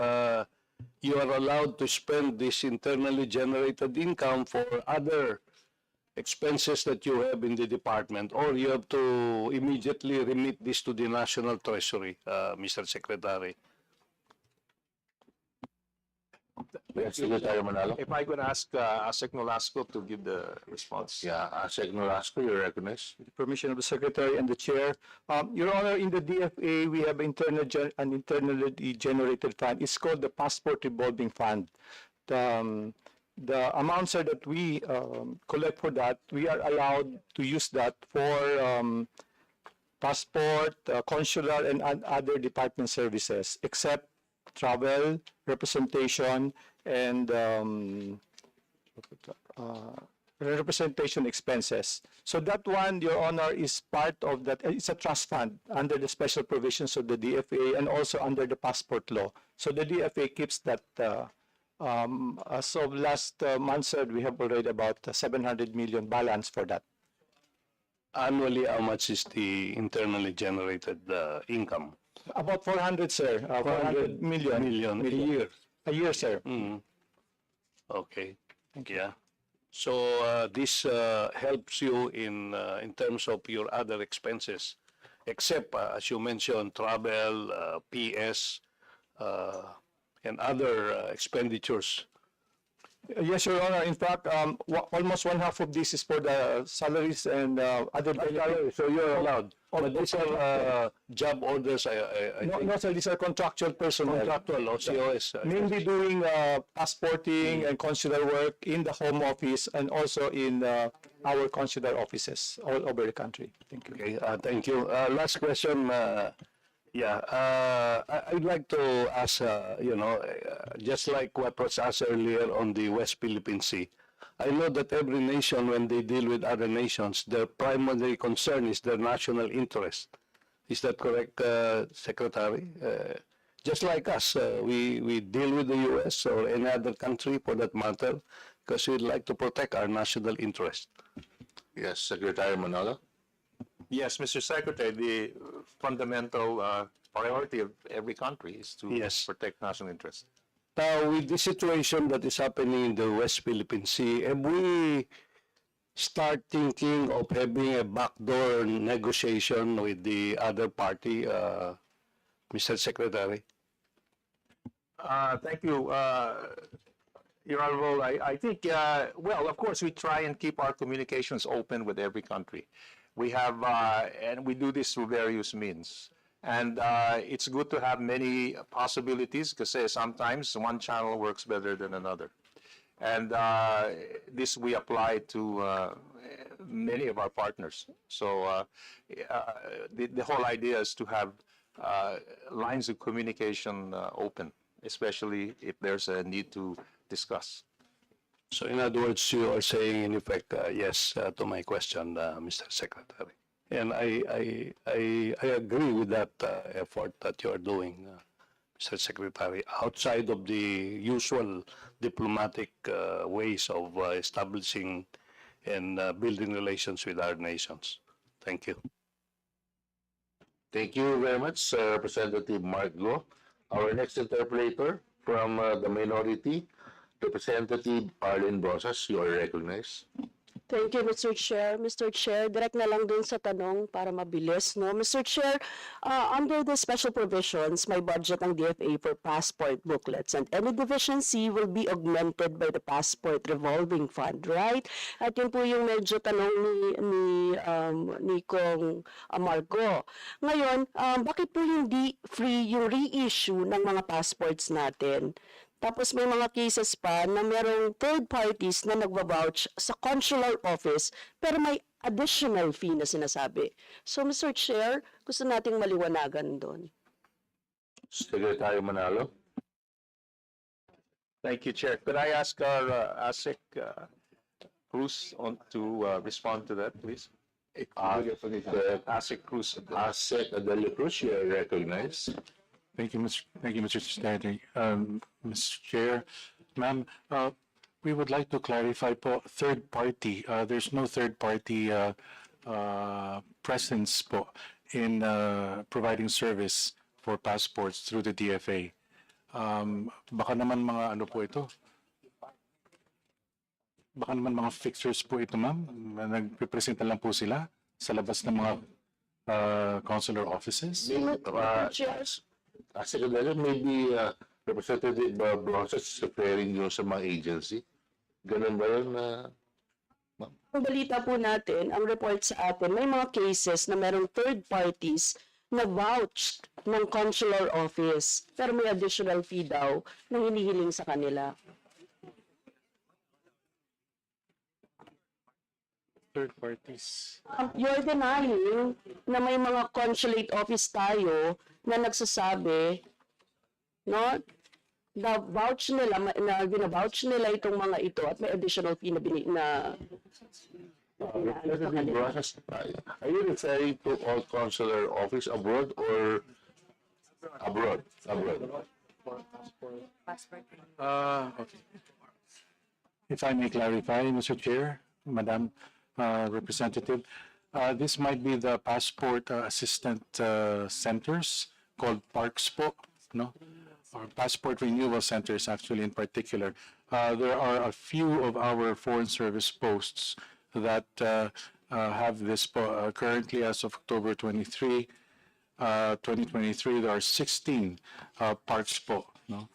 you are allowed to spend this internally generated income for other expenses that you have in the department, or you have to immediately remit this to the National Treasury, Mr. Secretary. Yes, Secretary Manalo. If I could ask Asek Nolasco to give the response. Yeah, Asek Nolasco, you're recognized. With the permission of the Secretary and the Chair. Your Honor, in the DFA, we have an internally generated fund. It's called the Passport Revolving Fund. The amounts that we collect for that, we are allowed to use that for passport, consular, and other department services, except travel, representation, and representation expenses. So that one, Your Honor, is part of that. It's a trust fund under the special provisions of the DFA and also under the passport law. So the DFA keeps that. As of last month, sir, we have already about 700 million balance for that. Annually, how much is the internally generated income? About 400, sir. 400 million. A year. A year, sir. Okay. Yeah. So this helps you in terms of your other expenses, except as you mentioned, travel, PS, and other expenditures. Yes, Your Honor. In fact, almost one half of this is for the salaries and other benefits. So you're allowed. But these are job orders, I No, think. no, sir. These are contractual personnel. Contractual or COS. Mainly doing passporting and consular work in the home office and also in our consular offices all over the country. Thank you. Okay, thank you. Last question. I'd like to ask, just like what was asked earlier on the West Philippine Sea, I know that every nation, when they deal with other nations, their primary concern is their national interest. Is that correct, Secretary? Just like us, we deal with the U.S. or any other country for that matter, because we'd like to protect our national interest. Yes, Secretary Manalo. Yes, Mr. Secretary, the fundamental priority of every country is to protect national interest. Now, with the situation that is happening in the West Philippine Sea, have we start thinking of having a backdoor negotiation with the other party, Mr. Secretary? Thank you, Your Honorable. I think, well, of course, we try and keep our communications open with every country. We have, and we do this through various means. And it's good to have many possibilities because sometimes one channel works better than another. And this we apply to many of our partners. So the whole idea is to have lines of communication open, especially if there's a need to discuss. So in other words, you are saying in effect, yes, to my question, Mr. Secretary. And I agree with that effort that you are doing, Mr. Secretary, outside of the usual diplomatic ways of establishing and building relations with our nations. Thank you. Thank you very much, Representative Mark Go. Our next interpolator from the minority, Representative Arlene Rosas, you are recognized. Thank you, Mr. Chair. Mr. Chair, direct na lang dun sa tanong para mabilis, no? Mr. Chair, under the special provisions, may budget ang DFA for passport booklets and any deficiency will be augmented by the passport revolving fund, right? At yun po yung medyo tanong ni Kong Margo. Ngayon, bakit po hindi free yung reissue ng mga passports natin? Tapos may mga cases pa na merong third parties na nagva-vouch sa consular office pero may additional fee na sinasabi. So, Mr. Chair, gusto nating maliwanagan doon. Secretary Manalo. Thank you, Chair. Could I ask our ASEC Cruz to respond to that, please? ASEC Cruz. ASEC Adelio Cruz, you are recognized. Thank you, Mr. Secretary. Mr. Chair, ma'am, we would like to clarify po, third party. There's no third party presence po in providing service for passports through the DFA. Baka naman mga ano po ito? Baka naman mga fixtures po ito, ma'am. Nagrepresenta lang po sila sa labas ng mga consular offices. Secretary, maybe Representative Rosas is referring nyo sa mga agency. Ganun ba yun? Ang balita po natin, ang report sa atin, may mga cases na merong third parties na vouched ng consular office pero may additional fee daw na hinihiling sa kanila. Third parties. You're denying na may mga consulate office tayo na nagsasabi, no, na vouch nila, na binavouch nila itong mga ito at may additional fee na Representative Rosas, are you referring to all consular office abroad or abroad? Abroad. Okay. If I may clarify, Mr. Chair, Madam Representative, this might be the passport assistant centers called Parks po, no? Or passport renewal centers actually in particular. There are a few of our foreign service posts that have this currently as of October 23, 2023, there are 16 parks po, no?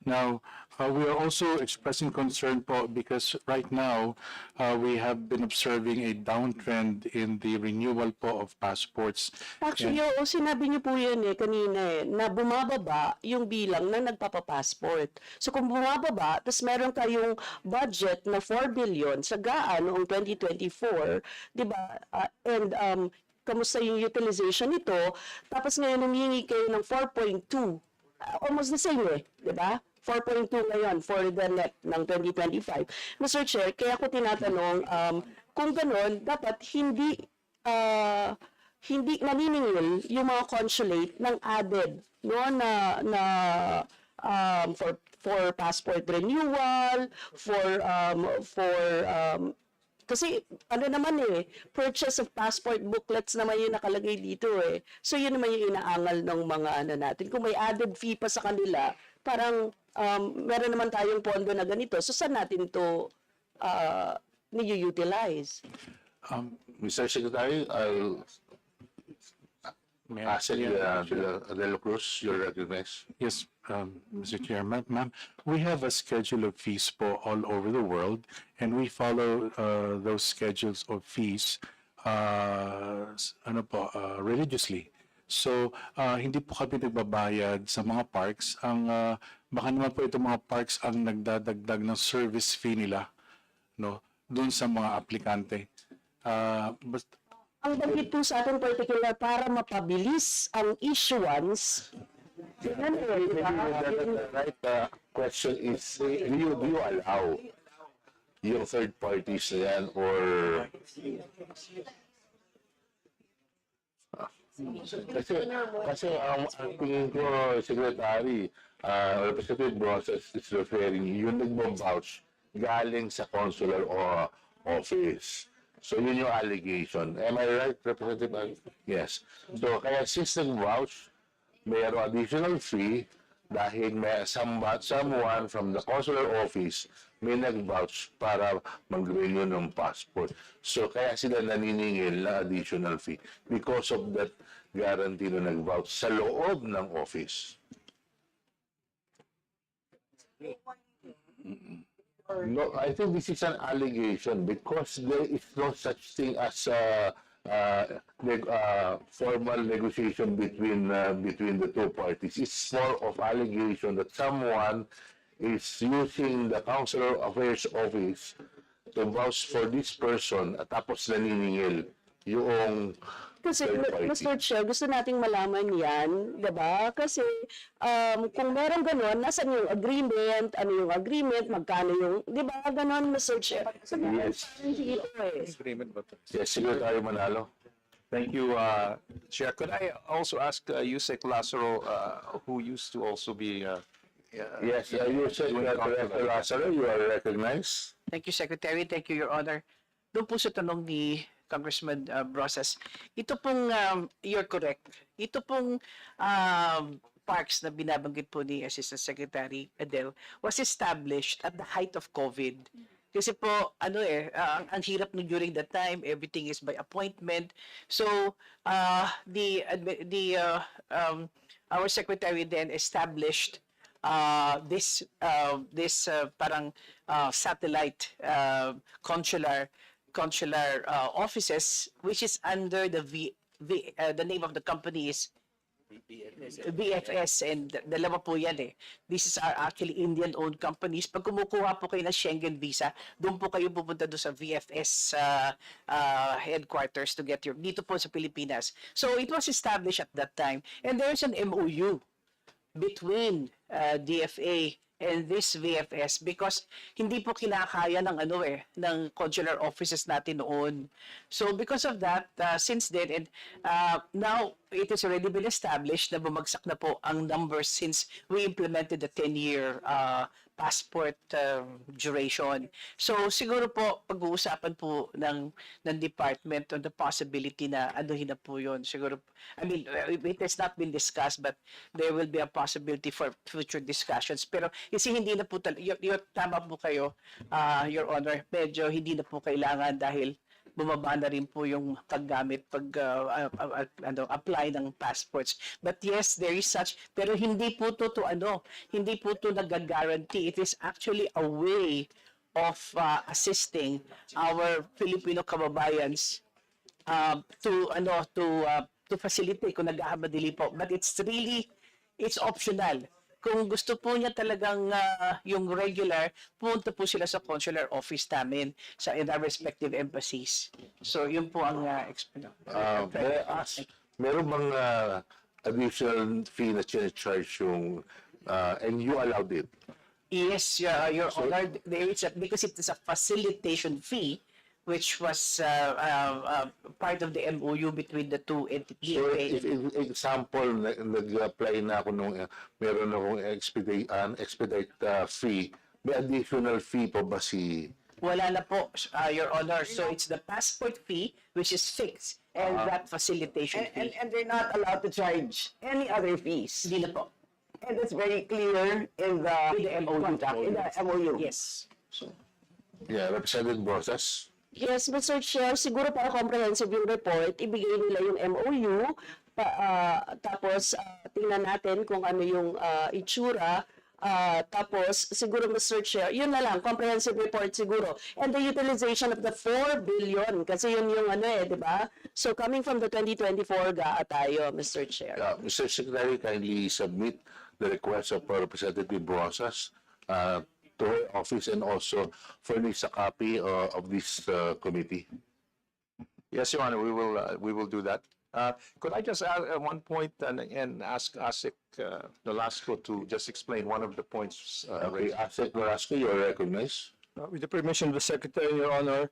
Now, we are also expressing concern po because right now we have been observing a downtrend in the renewal po of passports. Actually, oo, sinabi niyo po yan kanina na bumababa yung bilang na nagpapapassport. So kung bumababa, tapos meron kayong budget na 4 billion sa GAA noong 2024, di ba? Kamusta yung utilization nito? Tapos ngayon humingi kayo ng 4.2. Almost the same di ba? 4.2 ngayon for the net ng 2025. Mr. Chair, kaya ko tinatanong, kung ganon, dapat hindi naniningil yung mga consulate ng added, no, for passport renewal, kasi ano naman purchase of passport booklets naman yung nakalagay dito So yun naman yung inaangal ng mga natin. Kung may added fee pa sa kanila, parang meron naman tayong pondo na ganito. So saan natin to ni-utilize? Mr. Secretary, I'll ask De La Cruz, you're recognized. Yes, Mr. Chair, ma'am, we have a schedule of fees po all over the world, and we follow those schedules of fees religiously. So, hindi po kami nagbabayad sa mga parks. Baka naman po itong mga parks ang nagdadagdag ng service fee nila, no, doon sa mga aplikante. Ang banggit po sa atin particular para mapabilis ang issuance. The right question is, do you allow yung third parties na yan or kasi ang tingin ko, Secretary, Representative Brosas is referring yung nagbo-vouch galing sa consular office. So yun yung allegation. Am I right, Representative? Yes. So kaya since nag-vouch, mayroong additional fee dahil may someone from the consular office may nag-vouch para mag-renew ng passport. So kaya sila naniningil na additional fee because of that guarantee na nag-vouch sa loob ng office. No, I think this is an allegation because there is no such thing as formal negotiation between the two parties. It's more of allegation that someone is using the Consular Affairs Office to vouch for this person at tapos naniningil yung Kasi, Mr. Chair, gusto nating malaman yan, diba? Kasi kung meron ganon, nasan yung agreement, ano yung agreement, magkano yung, diba? Ganon, Mr. Chair. Yes. Yes, Secretary Manalo. Thank you, Chair. Could I also ask Yusek Lazaro, who used to also be yes, Yusek Lazaro, you are recognized. Thank you, Secretary. Thank you, Your Honor. Doon po sa tanong ni Congressman Brosas, ito pong, you're correct, ito pong parks na binabanggit po ni Assistant Secretary Adele was established at the height of COVID. Kasi po, ang hirap no during that time, everything is by appointment. So, our secretary then established this parang satellite consular offices, which is under the name of the company is BFS, and dalawa po yan These are actually Indian-owned companies. Pag kumukuha po kayo ng Schengen visa, doon po kayo pupunta doon sa VFS headquarters to get dito po sa Pilipinas. So it was established at that time. And there is an MOU between DFA and this VFS because hindi po kinakaya ng ng consular offices natin noon. So because of that, since then, and now it has already been established na bumagsak na po ang numbers since we implemented the 10-year passport duration. So siguro po pag-uusapan po ng department on the possibility na anuhin na po yun. Siguro, I mean, it has not been discussed but there will be a possibility for future discussions. Pero kasi hindi na po, tama po kayo, Your Honor, medyo hindi na po kailangan dahil bumaba na rin po yung paggamit, apply ng passports. But yes, there is such, pero hindi po to hindi po to nag-guarantee. It is actually a way of assisting our Filipino kababayans to facilitate kung nag-aamadili po. But it's optional. Kung gusto po niya talagang yung regular, punta po sila sa consular office namin in our respective embassies. So, yun po ang meron bang additional fee na charge yung, and you allowed it? Yes, Your Honor, there is because it is a facilitation fee which was part of the MOU between the two entities. So, if example, nag-apply na ako nung meron akong expedite fee, may additional fee pa ba si... Wala na po, Your Honor. So it's the passport fee which is fixed and that facilitation fee. And they're not allowed to charge any other fees. Hindi na po. And it's very clear in the MOU. Yes. So, Yeah, Representative Brosas. Yes, Mr. Chair, siguro para comprehensive yung report, ibigay nila yung MOU, tapos tingnan natin kung ano yung itsura, tapos siguro Mr. Chair, yun na lang, comprehensive report siguro. And the utilization of the 4 billion, kasi yun yung di ba? So coming from the 2024 tayo, Mr. Chair. Mr. Secretary, kindly submit the request of Representative Brosas to her office and also furnish a copy of this committee. Yes, Your Honor, we will do that. Could I just add one point and ask Asik Nolasco to just explain one of the points Okay, raised? Asik Nolasco, you are recognized. With the permission of the Secretary, Your Honor,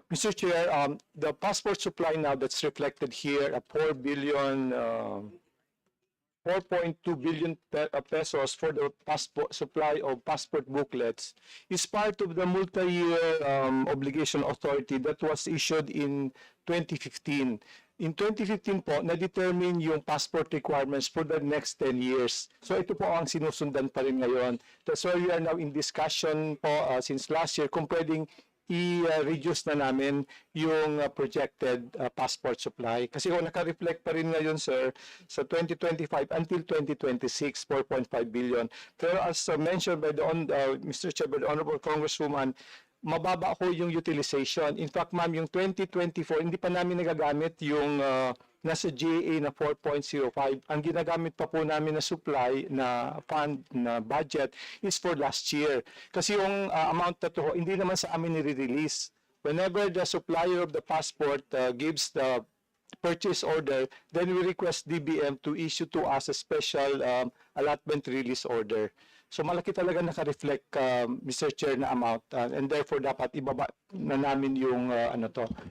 Mr. Chair, the passport supply now that's reflected here, a 4.2 billion pesos for the passport supply of passport booklets is part of the multi-year obligation authority that was issued in 2015. In 2015 po, na-determine yung passport requirements for the next 10 years. So ito po ang sinusundan pa rin ngayon. That's why we are now in discussion po since last year kung pwedeng i-reduce na namin yung projected passport supply. Kasi kung naka-reflect pa rin ngayon, sir, sa 2025 until 2026, 4.5 billion. Pero as mentioned by Mr. Chair, by the Honorable Congresswoman, mababa ako yung utilization. In fact, ma'am, yung 2024, hindi pa namin nagagamit yung nasa GA na 4.05. Ang ginagamit pa po namin na supply na fund na budget is for last year. Kasi yung amount na to, hindi naman sa amin nire-release. Whenever the supplier of the passport gives the purchase order, then we request DBM to issue to us a special allotment release order. So malaki talaga naka-reflect, Mr. Chair, na amount and therefore dapat ibaba na namin yung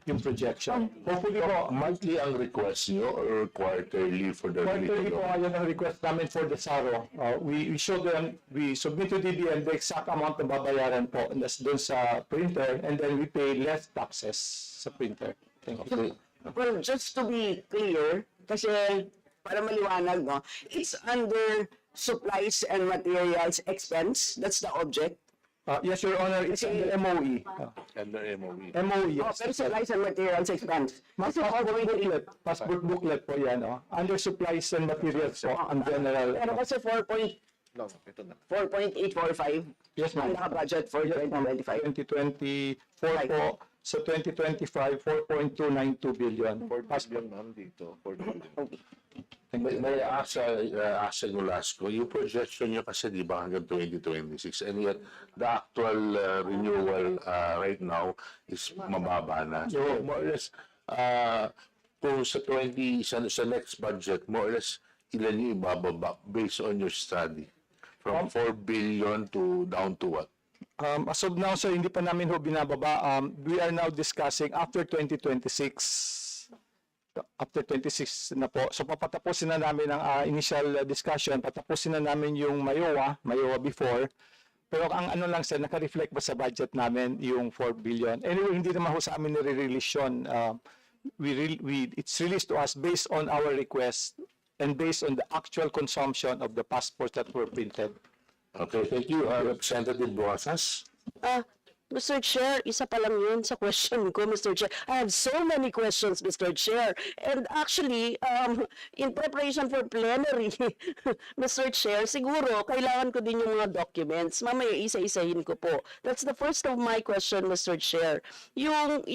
yung projection. Hopefully po, Monthly ang request nyo or quarterly for the quarterly po ngayon ang request namin for the SARO. We show them, we submit to DBM the exact amount na babayaran po doon sa printer and then we pay less taxes sa printer. Thank you. well, just to be clear, kasi para maliwanag, no, it's under supplies and materials expense. That's the object. Yes, Your Honor, it's under MOE. Under MOE. MOE, Oh, yes. pero supplies and materials expense. Passport booklet po yan, under supplies and materials po, ang general. Pero kasi 4.845 Yes, ang ma'am. naka-budget for 2025. 2024 po, sa 2025, 4.292 billion. For passport ma'am dito. For the may asa Nolasco, yung projection nyo kasi di ba hanggang 2026 and yet the actual renewal right now is mababa na. So more or less, kung sa sa next budget, more or less, ilan yung ibababa based on your study? From 4 billion to down to what? As of now, sir, hindi pa namin ho binababa. We are now discussing after 2026. After 26 na po. So papatapusin na namin ang initial discussion, patapusin na namin yung Mayowa before. Pero ang ano lang sir, naka-reflect ba sa budget namin yung 4 billion? Anyway, hindi naman ho sa amin nire-release yun. It's released to us based on our request and based on the actual consumption of the passports that were printed. Okay, thank you. Representative Buasas. Mr. Chair, isa pa lang yun sa question ko, Mr. Chair. I have so many questions, Mr. Chair. And actually, in preparation for plenary, Mr. Chair, siguro kailangan ko din yung mga documents. Mamaya isa-isahin ko po. That's the first of my question, Mr. Chair. Yung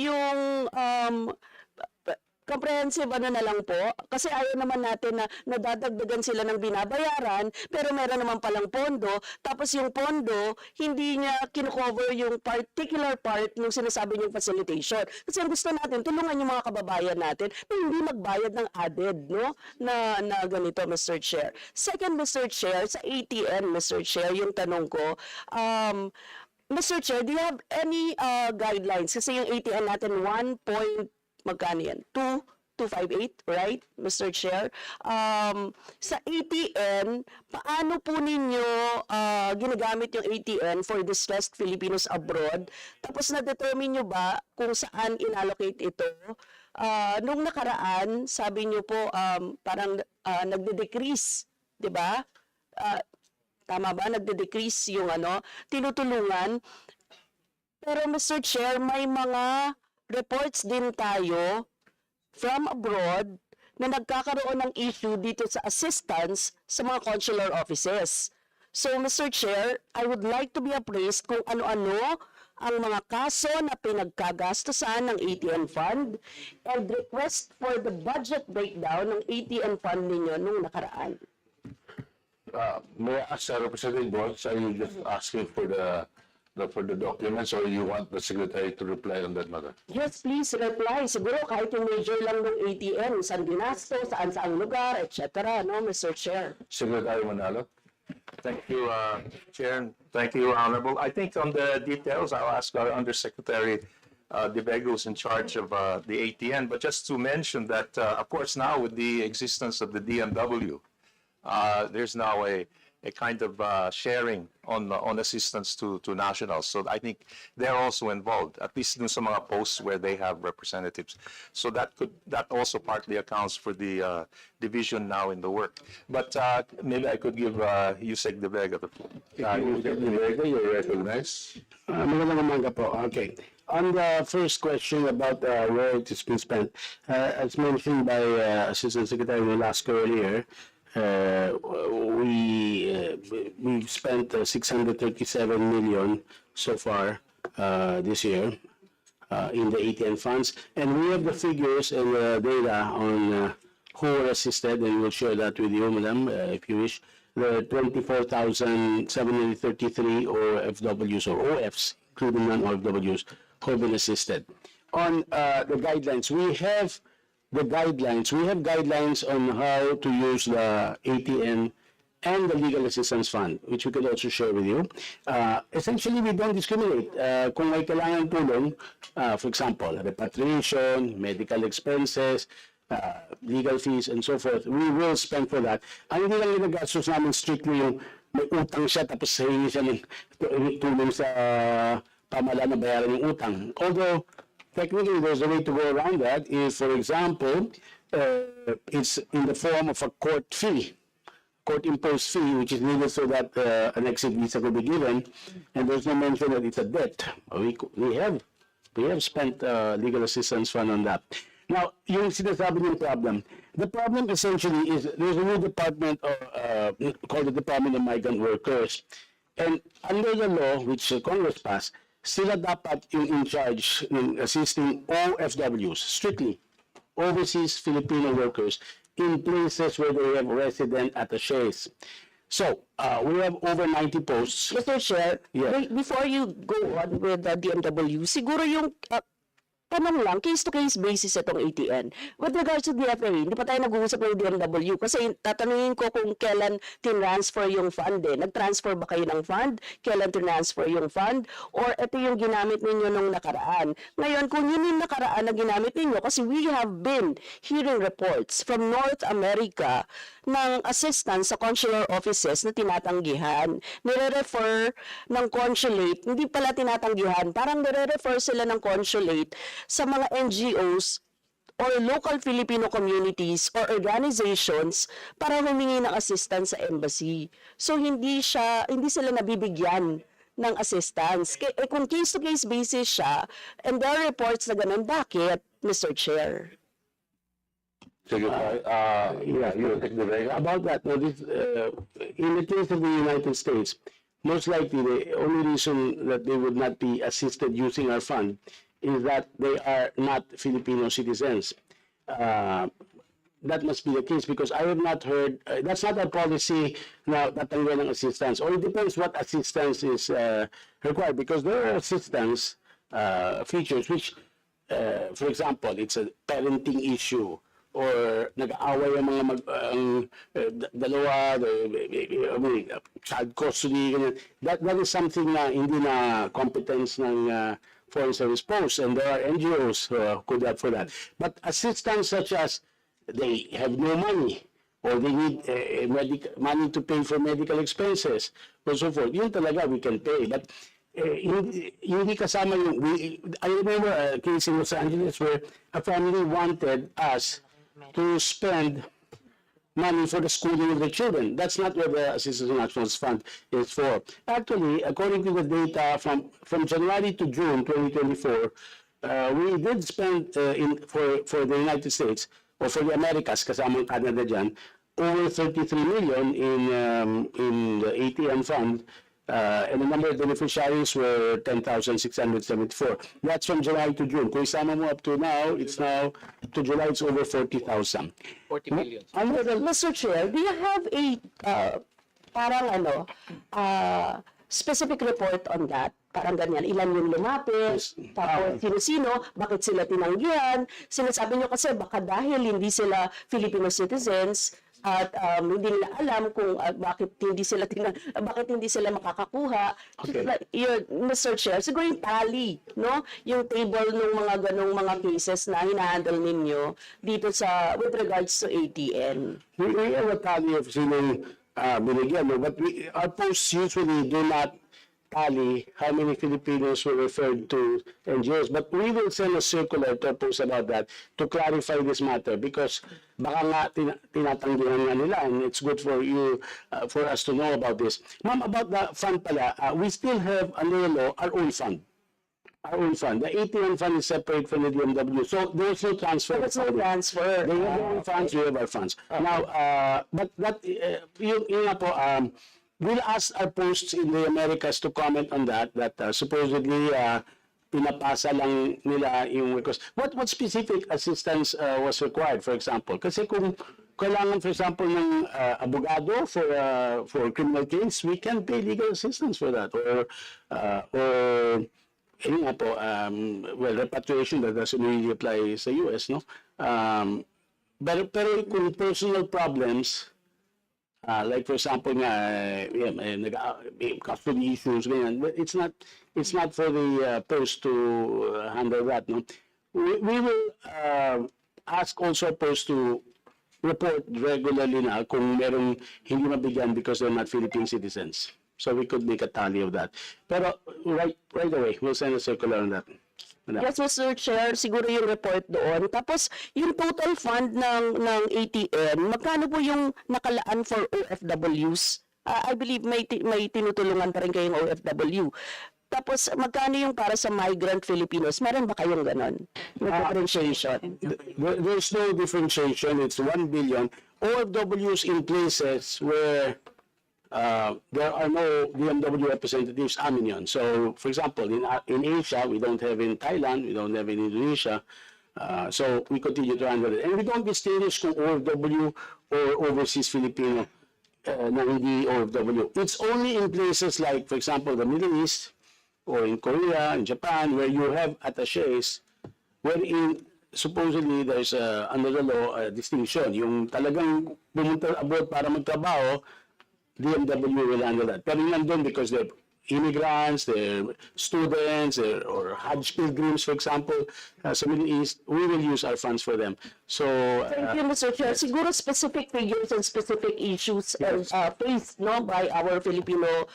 comprehensive ano na lang po, kasi ayaw naman natin na nadadagdagan sila ng binabayaran, pero meron naman palang pondo, tapos yung pondo, hindi niya kinocover yung particular part ng sinasabi niyong facilitation. Kasi ang gusto natin, tulungan yung mga kababayan natin na hindi magbayad ng added, no? Na ganito, Mr. Chair. Second, Mr. Chair, sa ATM, Mr. Chair, yung tanong ko, Mr. Chair, do you have any guidelines? Kasi yung ATM natin, magkano yan? 258, right, Mr. Chair? Sa ATM, paano po ninyo ginagamit yung ATM for distressed Filipinos abroad? Tapos na-determine nyo ba kung saan inallocate ito? Nung nakaraan, sabi nyo po parang nagde-decrease, di ba? Tama ba? Nagde-decrease yung tinutulungan. Pero Mr. Chair, may mga reports din tayo from abroad na nagkakaroon ng issue dito sa assistance sa mga consular offices. So, Mr. Chair, I would like to be appraised kung ano-ano ang mga kaso na pinagkagastusan ng ATM fund and request for the budget breakdown ng ATM fund ninyo nung nakaraan. May I ask Representative Bonds, are you just asking for the documents or you want the Secretary to reply on that matter? Yes, please reply. Siguro kahit yung major lang ng ATM, saan ginasto, saan lugar, etc. No, Mr. Chair. Secretary Manalo? Thank you, Chair. Thank you, Honorable. I think on the details, I'll ask our Undersecretary Dibeg, who's in charge of the ATN. But just to mention that, of course, now with the existence of the DMW, there's now a kind of sharing on assistance to nationals. So I think they're also involved, at least in some of posts where they have representatives. So that also partly accounts for the division now in the work. But maybe I could give Yusek Dibeg the floor. Yusek Dibeg, you're recognized. Magandang umaga po. Okay. On the first question about where it has been spent, as mentioned by Assistant Secretary Velasco earlier, we've spent 637 million so far this year in the ATM funds, and we have the figures and the data on who were assisted, and we'll share that with you, madam, if you wish. The 24,733 OFWs or OFs, including non-OFWs, who have been assisted. On the guidelines, we have guidelines on how to use the ATM and the Legal Assistance Fund, which we could also share with you. Essentially, we don't discriminate. Kung may kailangan tulong, for example, repatriation, medical expenses, legal fees, and so forth, we will spend for that. Ang hindi lang ginagastos namin strictly yung may utang siya tapos hingi siya ng tulong sa pamahalaan na bayaran yung utang. Although, technically, there's a way to go around that. If, for example, it's in the form of a court fee, court-imposed fee, which is needed so that an exit visa could be given, and there's no mention that it's a debt. We have spent legal assistance fund on that. Now, yung sinasabi ng problem, the problem essentially is there's a new department called the Department of Migrant Workers, and under the law which Congress passed, sila dapat yung in charge ng assisting OFWs, strictly overseas Filipino workers in places where they have resident attachés. So, we have over 90 posts. Mr. Chair, Yeah. before you go on with the DMW, siguro yung tanong lang, case-to-case basis itong ATN. With regards to DFA, hindi pa tayo nag-uusap ng DMW kasi tatanungin ko kung kailan tinransfer yung fund eh. Nag-transfer ba kayo ng fund? Kailan tinransfer yung fund? Or ito yung ginamit ninyo nung nakaraan? Ngayon, kung yun yung nakaraan na ginamit ninyo, kasi we have been hearing reports from North America ng assistance sa consular offices na tinatanggihan. Nire-refer ng consulate, hindi pala tinatanggihan, parang nire-refer sila ng consulate sa mga NGOs or local Filipino communities or organizations para humingi ng assistance sa embassy. So hindi sila nabibigyan ng assistance. Kung case-to-case basis siya, and there are reports na ganun, bakit, Mr. Chair? You take the reg. About that, no, this, in the case of the United States, most likely the only reason that they would not be assisted using our fund is that they are not Filipino citizens. That must be the case because I have not heard, that's not a policy now that I'm getting assistance, or it depends what assistance is required, because there are assistance features which, for example, it's a parenting issue, or nag-aaway ang mga dalawa, child custody, that is something na hindi na competence ng Foreign Service Post, and there are NGOs who could help for that. But assistance such as they have no money, or they need money to pay for medical expenses, and so forth, yun talaga we can pay. But hindi kasama yung, I remember a case in Los Angeles where a family wanted us to spend money for the schooling of the children. That's not what the Assistance in Actions Fund is for. Actually, according to the data from January to June 2024, we did spend for the United States, or for the Americas, kasamang Canada dyan, over 33 million in the ATM fund, and the number of beneficiaries were 10,674. That's from July to June. Kung isama mo up to now, it's now, to July, it's over 40,000. 40 million. Mr. Chair, do you have a specific report on that? Parang ganyan, ilan yung lumapit, tapos sino-sino, bakit sila tinanggihan? Sinasabi nyo kasi baka dahil hindi sila Filipino citizens, at hindi nila alam kung bakit hindi sila makakakuha. Okay. Mr. Chair, siguro yung tally, no? Yung table ng mga ganong mga cases na hinahandle ninyo dito with regards to ATN. We have a tally of sinong binigyan, no? But our posts usually do not tally how many Filipinos were referred to NGOs. But we will send a circular to post about that to clarify this matter, because baka nga tinatanggihan nga nila, and it's good for you, for us to know about this. Ma'am, about the fund pala, we still have under law our own fund. Our own fund. The ATM fund is separate from the DMW. So there's no transfer. There's no transfer. They have their own funds, we have our funds. Now, but that, yun nga po, we'll ask our posts in the Americas to comment on that supposedly pinapasa lang nila yung request. What specific assistance was required, for example? Kasi kung kailangan, for example, ng abogado for criminal case, we can pay legal assistance for that. Or yun nga po, repatriation, that doesn't really apply sa US, no? Pero kung personal problems, like for example custody issues, ganyan, but it's not for the post to handle that, no? We will ask also post to report regularly na kung merong hindi mabigyan because they're not Philippine citizens. So we could make a tally of that. Pero right away, we'll send a circular on that. Yes, Mr. Chair, siguro yung report doon. Tapos, yung total fund ng ATM, magkano po yung nakalaan for OFWs? I believe may tinutulungan pa rin kayong OFW. Tapos, magkano yung para sa migrant Filipinos? Meron ba kayong ganon? May differentiation? There's no differentiation. It's 1 billion. OFWs in places where there are no DMW representatives, amin yun. So, for example, in Asia, we don't have in Thailand, we don't have in Indonesia, so we continue to handle it. And we don't distinguish kung OFW or overseas Filipino na hindi OFW. It's only in places like, for example, the Middle East, or in Korea, in Japan, where you have attachés wherein supposedly there's under the law a distinction. Yung talagang pumunta abroad para magtrabaho, DMW will handle that. Pero yun nandun because they're immigrants, they're students, or Hajj pilgrims, for example, sa Middle East, we will use our funds for them. So, Thank you, Mr. Chair. Siguro specific figures and specific issues faced no, by our Filipino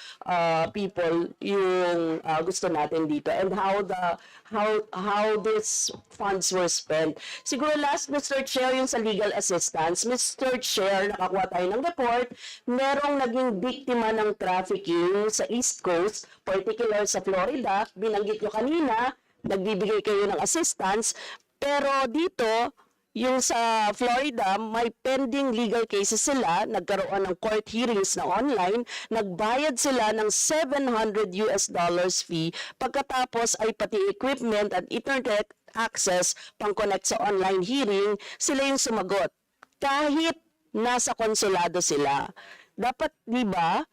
people yung gusto natin dito and how these funds were spent. Siguro last, Mr. Chair, yung sa legal assistance. Mr. Chair, nakakuha tayo ng report, merong naging biktima ng trafficking sa East Coast, particular sa Florida. Binanggit nyo kanina, nagbibigay kayo ng assistance, pero dito, yung sa Florida, may pending legal cases sila, nagkaroon ng court hearings na online, nagbayad sila ng $700 fee, pagkatapos ay pati equipment at internet access pang-connect sa online hearing, sila yung sumagot. Kahit nasa konsulado sila. Dapat, di ba,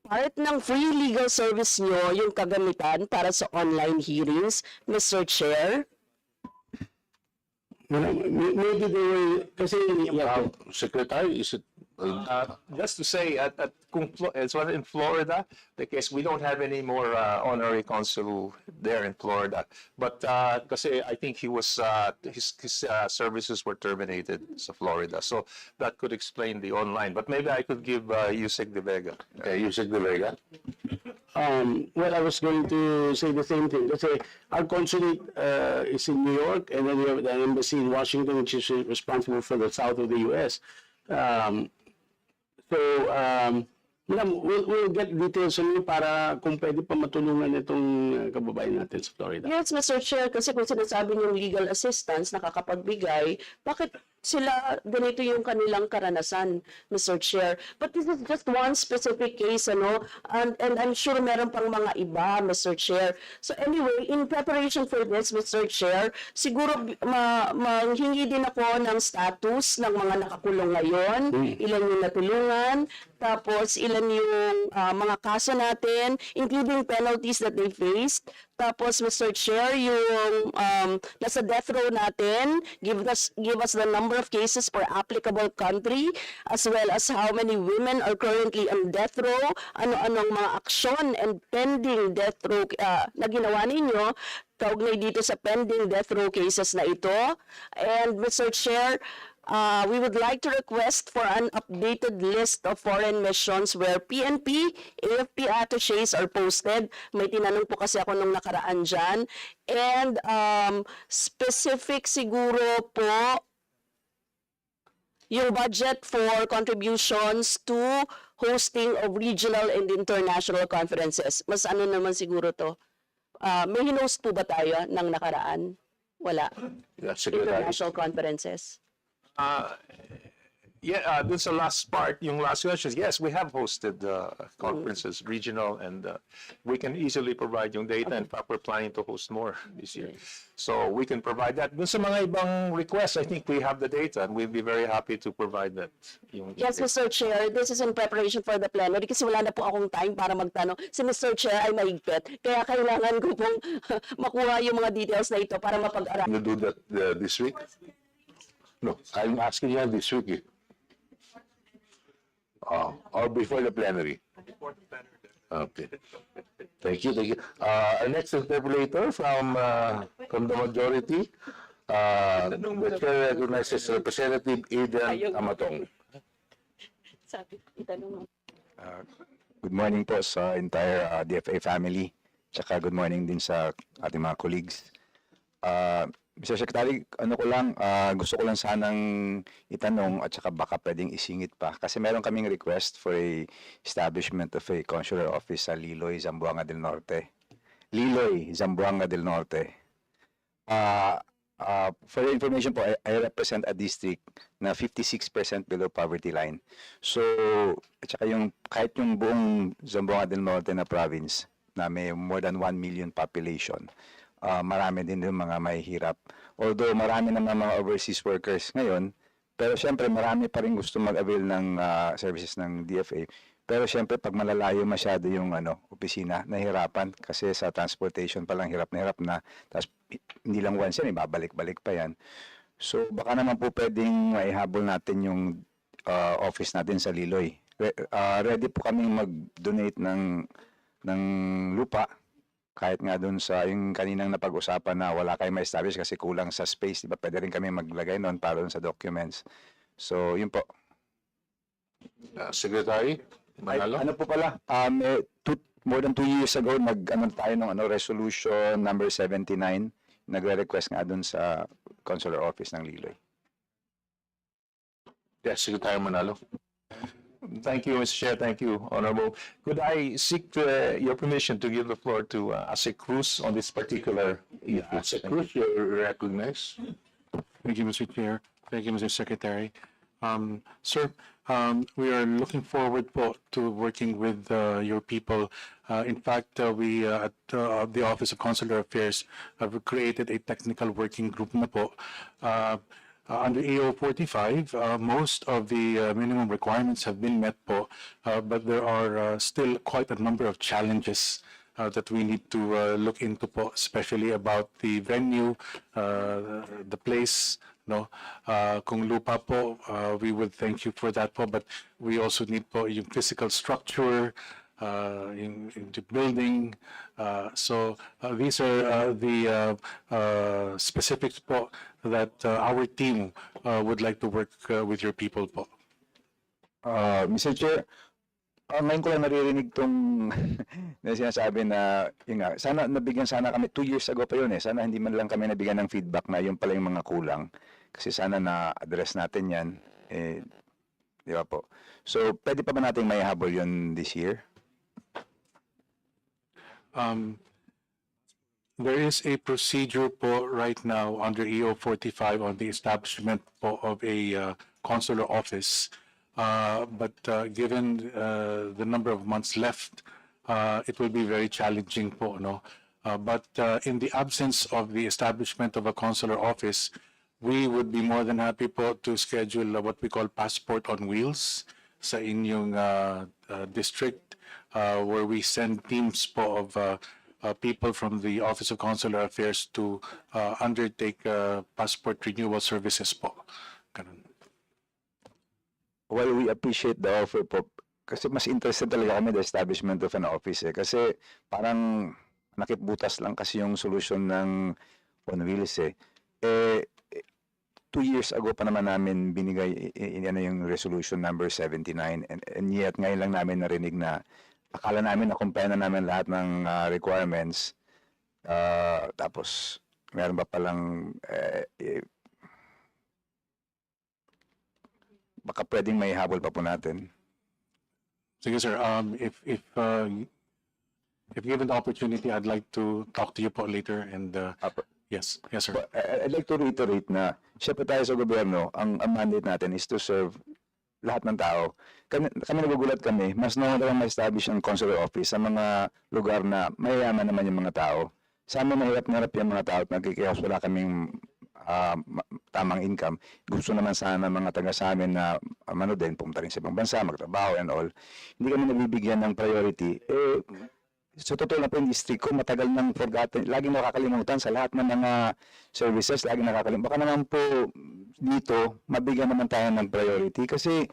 part ng free legal service nyo yung kagamitan para sa online hearings, Mr. Chair? maybe they will, kasi, Secretary, is it Just to say, it's in Florida, the case, we don't have any more honorary consul there in Florida. But kasi I think he was his services were terminated sa Florida, so that could explain the online. But maybe I could give Yusek De Vega. Yusek De Vega? Well, I was going to say the same thing. Kasi our consulate is in New York, and then we have the embassy in Washington, which is responsible for the south of the U.S. We'll get details on you para kung pwede pa matulungan itong kababayan natin sa Florida. Yes, Mr. Chair, kasi kung sinasabi niyong legal assistance nakakapagbigay, bakit sila ganito yung kanilang karanasan, Mr. Chair? But this is just one specific case, ano? And I'm sure meron pang mga iba, Mr. Chair. So anyway, in preparation for this, Mr. Chair, siguro manghingi din ako ng status ng mga nakakulong ngayon, ilan yung natulungan, tapos ilan yung mga kaso natin, including penalties that they faced. Tapos, Mr. Chair, yung nasa death row natin, give us the number of cases per applicable country, as well as how many women are currently on death row, ano-anong mga aksyon and pending death row na ginawa ninyo, kaugnay dito sa pending death row cases na ito. And, Mr. Chair, we would like to request for an updated list of foreign missions where PNP, AFP attaches are posted. May tinanong po kasi ako nung nakaraan dyan. And specific siguro po yung budget for contributions to hosting of regional and international conferences. Mas ano naman siguro to? May hinost po ba tayo ng nakaraan? Wala. International conferences. Dun sa last part, yung last question, yes, we have hosted conferences, regional, and we can easily provide yung data. In fact, we're planning to host more this year. So we can provide that. Dun sa mga ibang requests, I think we have the data, and we'll be very happy to provide that. Yes, Mr. Chair, this is in preparation for the plenary kasi wala na po akong time para magtanong. Si Mr. Chair ay mahigpit. Kaya kailangan ko pong makuha yung mga details na ito para mapag-aralan. You do that this week? No, I'm asking you this week. Or before the plenary? Before the plenary. Okay. Thank you. Our next interpolator from the majority, the chair recognizes Representative Adrian Amatong. Good morning po sa entire DFA family. Tsaka good morning din sa ating mga colleagues. Mr. Secretary, gusto ko lang sanang itanong at saka baka pwedeng isingit pa. Kasi meron kaming request for a establishment of a consular office sa Liloy, Zamboanga del Norte. Liloy, Zamboanga del Norte. For your information po, I represent a district na 56% below poverty line. So, at saka kahit yung buong Zamboanga del Norte na province na may more than 1 million population, marami din yung mga mahihirap. Although marami naman mga overseas workers ngayon, pero siyempre marami pa rin gusto mag-avail ng services ng DFA. Pero siyempre, pag malalayo masyado yung opisina, nahihirapan kasi sa transportation pa lang hirap na. Tapos hindi lang once yan, ibabalik-balik pa yan. So baka naman po pwedeng maihabol natin yung office natin sa Liloy. Ready po kaming mag-donate ng lupa kahit nga doon sa yung kaninang napag-usapan na wala kayong ma-establish kasi kulang sa space, di ba? Pwede rin kami maglagay noon para doon sa documents. So, yun po. Secretary Manalo? Ano po pala, more than 2 years ago, tayo ng resolution number 79, nagre-request nga doon sa consular office ng Liloy. Yes, Secretary Manalo. Thank you, Mr. Chair. Thank you, Honorable. Could I seek your permission to give the floor to Ase Cruz on this particular issue? Ase Cruz, you're recognized. Thank you, Mr. Chair. Thank you, Mr. Secretary. Sir, we are looking forward to working with your people. In fact, we at the Office of Consular Affairs have created a technical working group na po. Under AO 45, most of the minimum requirements have been met po, but there are still quite a number of challenges that we need to look into po, especially about the venue, the place, no? Kung lupa po, we would thank you for that po, but we also need po yung physical structure, in the building. So these are the specifics po that our team would like to work with your people po. Mr. Chair, ngayon ko lang naririnig tong na sinasabi na, sana nabigyan sana kami, 2 years ago pa yun sana hindi man lang kami nabigyan ng feedback na yun pala yung mga kulang. Kasi sana na-address natin yan, di ba po? So, pwede pa ba nating maihabol yun this year? There is a procedure po right now under EO 45 on the establishment po of a consular office. But given the number of months left, it will be very challenging po, no? But in the absence of the establishment of a consular office, we would be more than happy po to schedule what we call passport on wheels sa inyong district, where we send teams po of people from the Office of Consular Affairs to undertake passport renewal services po. Ganun. Well, we appreciate the offer po. Kasi mas interested talaga kami the establishment of an office kasi parang nakipbutas lang kasi yung solution ng on wheels 2 years ago pa naman namin binigay yung resolution number 79 and yet ngayon lang namin narinig na akala namin na comply na namin lahat ng requirements tapos meron ba palang baka pwedeng may habol pa po natin. Sige sir, if given the opportunity, I'd like to talk to you po later and yes sir. I'd like to reiterate na syempre tayo sa gobyerno, ang mandate natin is to serve lahat ng tao. Kami nagugulat kami, mas naman ma-establish ang consular office sa mga lugar na mayayaman naman yung mga tao. Sa amin mahirap yung mga tao at nagkikiyos wala kaming tamang income. Gusto naman sana mga taga sa amin na din, pumunta rin sa ibang bansa, magtrabaho and all. Hindi kami nabibigyan ng priority. Sa totoo na po yung district ko, matagal nang forgotten. Laging nakakalimutan sa lahat ng mga services, laging nakakalimutan. Baka naman po dito, mabigyan naman tayo ng priority. Kasi,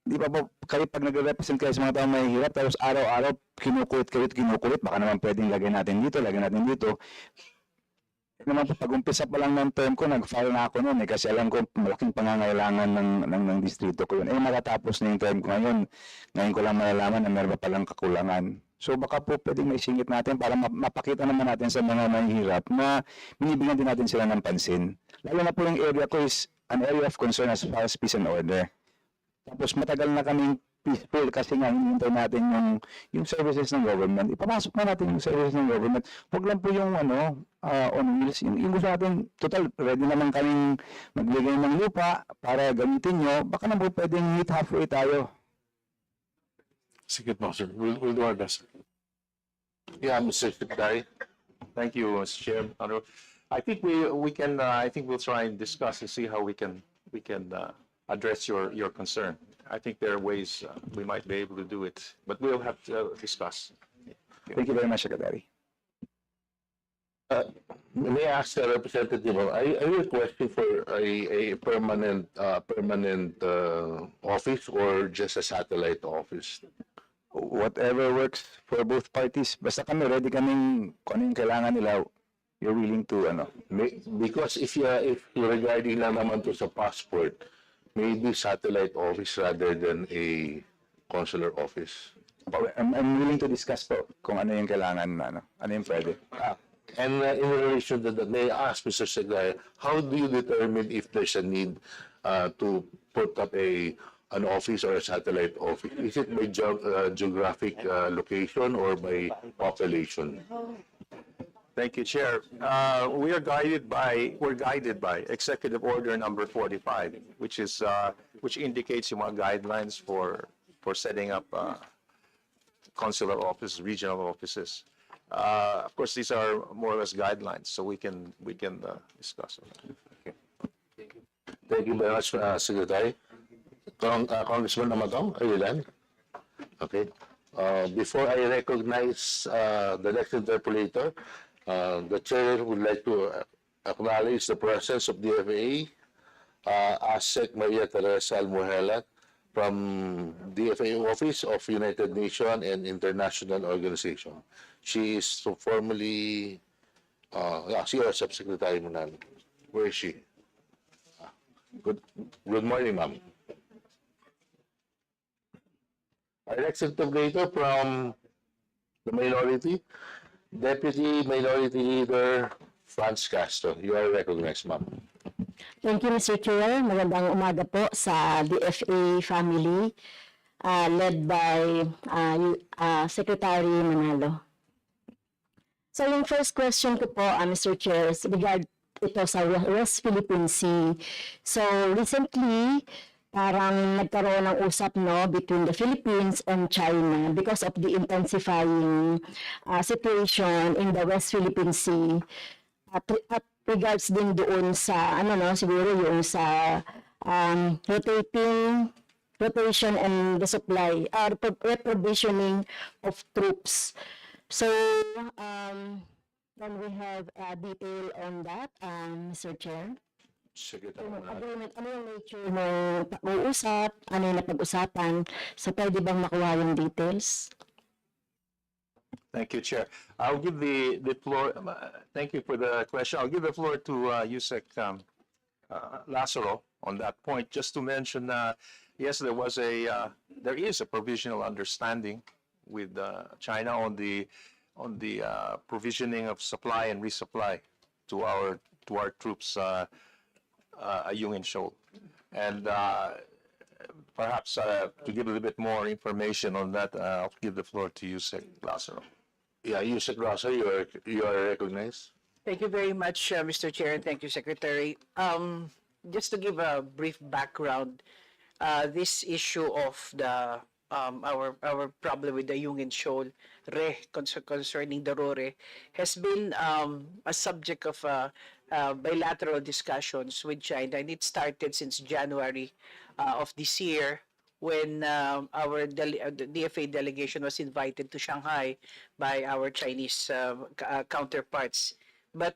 di ba po, kayo pag nagre-represent kayo sa mga taong mahihirap, tapos araw-araw, kinukulit, baka naman pwedeng lagay natin dito. Naman po, pag-umpisa pa lang ng term ko, nag-file na ako noon kasi alam ko malaking pangangailangan ng distrito ko yun. Matatapos na yung term ko ngayon. Ngayon ko lang malalaman na meron pa palang kakulangan. So baka po pwedeng maisingit natin para mapakita naman natin sa mga mahihirap na binibigyan din natin sila ng pansin. Lalo na po yung area ko is an area of concern as far as peace and order. Tapos matagal na kaming peaceful kasi nga hinihintay natin yung services ng government. Ipapasok na natin yung services ng government. Huwag lang po yung on wheels. Yung gusto natin, total, ready naman kaming magbigay ng lupa para gamitin nyo. Baka na po pwedeng meet halfway tayo. Sige po, sir. We'll do our best. Yeah, Mr. Secretary. Thank you, Mr. Chair. I think we can. I think we'll try and discuss and see how we can address your concern. I think there are ways we might be able to do it, but we'll have to discuss. Thank you very much, Secretary. May I ask the representative, are you requesting for a permanent office or just a satellite office? Whatever works for both parties. Basta kami, ready kaming kung ano yung kailangan nila. You're willing to, ano. Because if regarding lang naman to sa passport, maybe satellite office rather than a consular office. I'm willing to discuss po kung ano yung kailangan, ano yung pwede. And in relation to that, may I ask, Mr. Secretary, how do you determine if there's a need to put up an office or a satellite office? Is it by geographic location or by population? Thank you, Chair. We're guided by Executive Order number 45, which indicates yung mga guidelines for setting up consular offices, regional offices. Of course, these are more or less guidelines, so we can discuss them. Okay. Thank you very much, Secretary. Congressman Amatong, are you done? Okay. Before I recognize the next interpolator, the chair would like to acknowledge the presence of DFA, ASEC Maria Teresa Almuhelat from DFA Office of United Nations and International Organization. She is formerly, she is Subsecretary Manalo. Where is she? Good morning, ma'am. Our next interpolator from the minority, Deputy Minority Leader Franz Castro. You are recognized, ma'am. Thank you, Mr. Chair. Magandang umaga po sa DFA family led by Secretary Manalo. So yung first question ko po, Mr. Chair, regard ito sa West Philippine Sea. So recently, parang nagkaroon ng usap between the Philippines and China because of the intensifying situation in the West Philippine Sea. At regards din doon sa siguro yung sa rotation and the supply reprovisioning of troops. So can we have detail on that, Mr. Chair? Agreement, ano yung nature ng pag-uusap, ano yung napag-usapan, so pwede bang makuha yung details? Thank you, Chair. I'll give the floor, thank you for the question. I'll give the floor to Yusek Lazaro on that point, just to mention, yes, there is a provisional understanding with China on the provisioning of supply and resupply to our troops, Ayungin Shoal. And perhaps to give a little bit more information on that, I'll give the floor to Yusek Lazaro. Yeah, Yusek Lazaro, you are recognized. Thank you very much, Mr. Chair, and thank you, Secretary. Just to give a brief background, this issue of the our problem with the Ayungin Shoal, concerning the RORE, has been a subject of bilateral discussions with China, and it started since January of this year when our DFA delegation was invited to Shanghai by our Chinese counterparts. But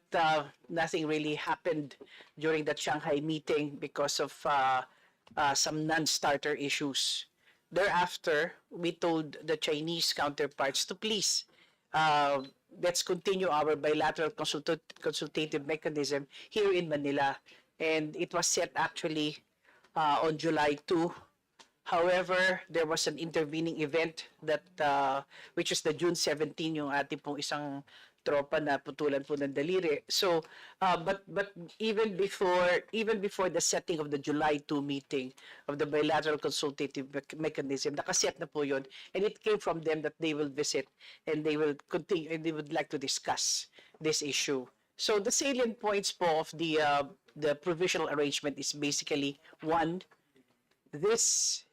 nothing really happened during that Shanghai meeting because of some non-starter issues. Thereafter, we told the Chinese counterparts to please, let's continue our bilateral consultative mechanism here in Manila. And it was set actually on July 2. However, there was an intervening event that which is the June 17, yung ating pong isang tropa na putulan po ng daliri. So, but even before the setting of the July 2 meeting of the bilateral consultative mechanism, nakaset na po yun, and it came from them that they will visit and they will continue and they would like to discuss this issue. So the salient points po of the provisional arrangement is basically, one, this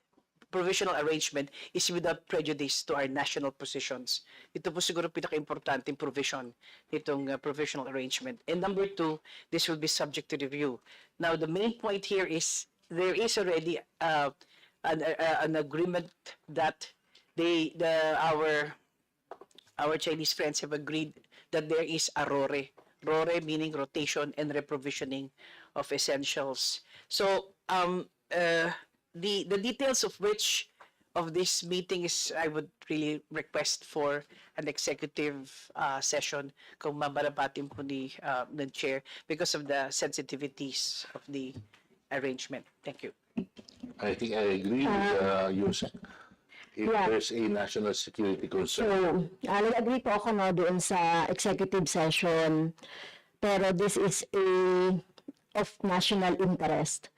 provisional arrangement is without prejudice to our national positions. Ito po siguro pinaka-importanting provision nitong provisional arrangement. And number two, this will be subject to review. Now, the main point here is there is already an agreement that our Chinese friends have agreed that there is a RORE. RORE meaning rotation and reprovisioning of essentials. So the details of which of this meeting is, I would really request for an executive session kung mabarapatin po ng chair because of the sensitivities of the arrangement. Thank you. I think I agree with Yusek. If there's a national security concern. So, nag-agree po ako no doon sa executive session, pero this is of national interest.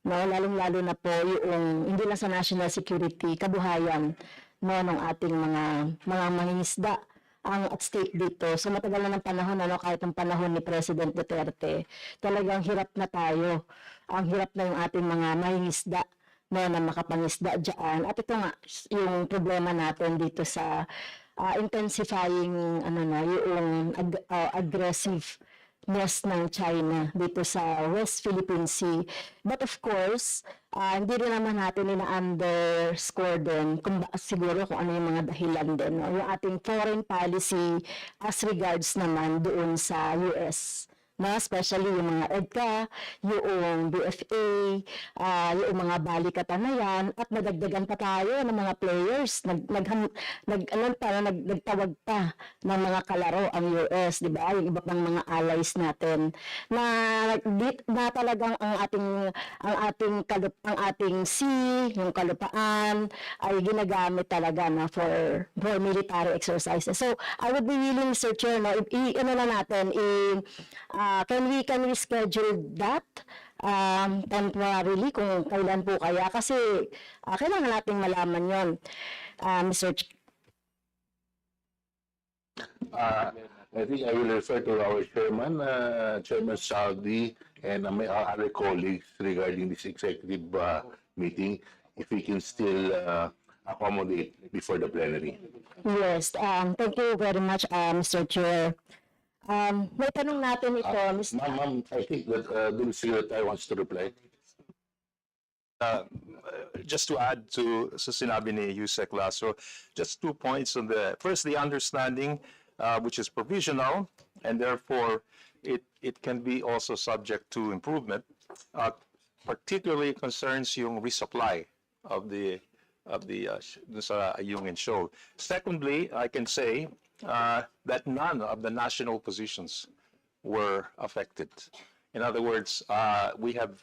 No, lalong-lalo na po yung hindi lang sa national security, kabuhayan no ng ating mga mangingisda ang at stake dito. So matagal na ng panahon kahit ng panahon ni President Duterte, talagang hirap na tayo. Ang hirap na yung ating mga mangingisda no na makapangisda diyan. At ito nga yung problema natin dito sa intensifying yung aggressiveness ng China dito sa West Philippine Sea. But of course, hindi rin naman natin ina-underscore din siguro kung ano yung mga dahilan din. No? Yung ating foreign policy as regards naman doon sa US. No, especially yung mga EDCA, yung BFA, yung mga balikatan na yan, at nadagdagan pa tayo ng mga players, nagtawag pa ng mga kalaro ang US, di ba? Yung iba pang mga allies natin na talagang ang ating sea, yung kalupaan ay ginagamit talaga na for military exercises. So I would be willing, Sir Chair, no, can we schedule that temporarily kung kailan po kaya kasi kailangan nating malaman yon, Mr. I think I will refer to our chairman, Chairman Saudi, and my other colleagues regarding this executive meeting, if we can still accommodate before the plenary. Yes, thank you very much, Mr. Chair. May tanong natin ito, Mr. Ma'am, I think that the secretary wants to reply. Just to add to sa sinabi ni Yusek Lasso, just 2 points on first, the understanding, which is provisional, and therefore it can be also subject to improvement, particularly concerns yung resupply of the sa Ayungin Shoal. Secondly, I can say that none of the national positions were affected. In other words, we have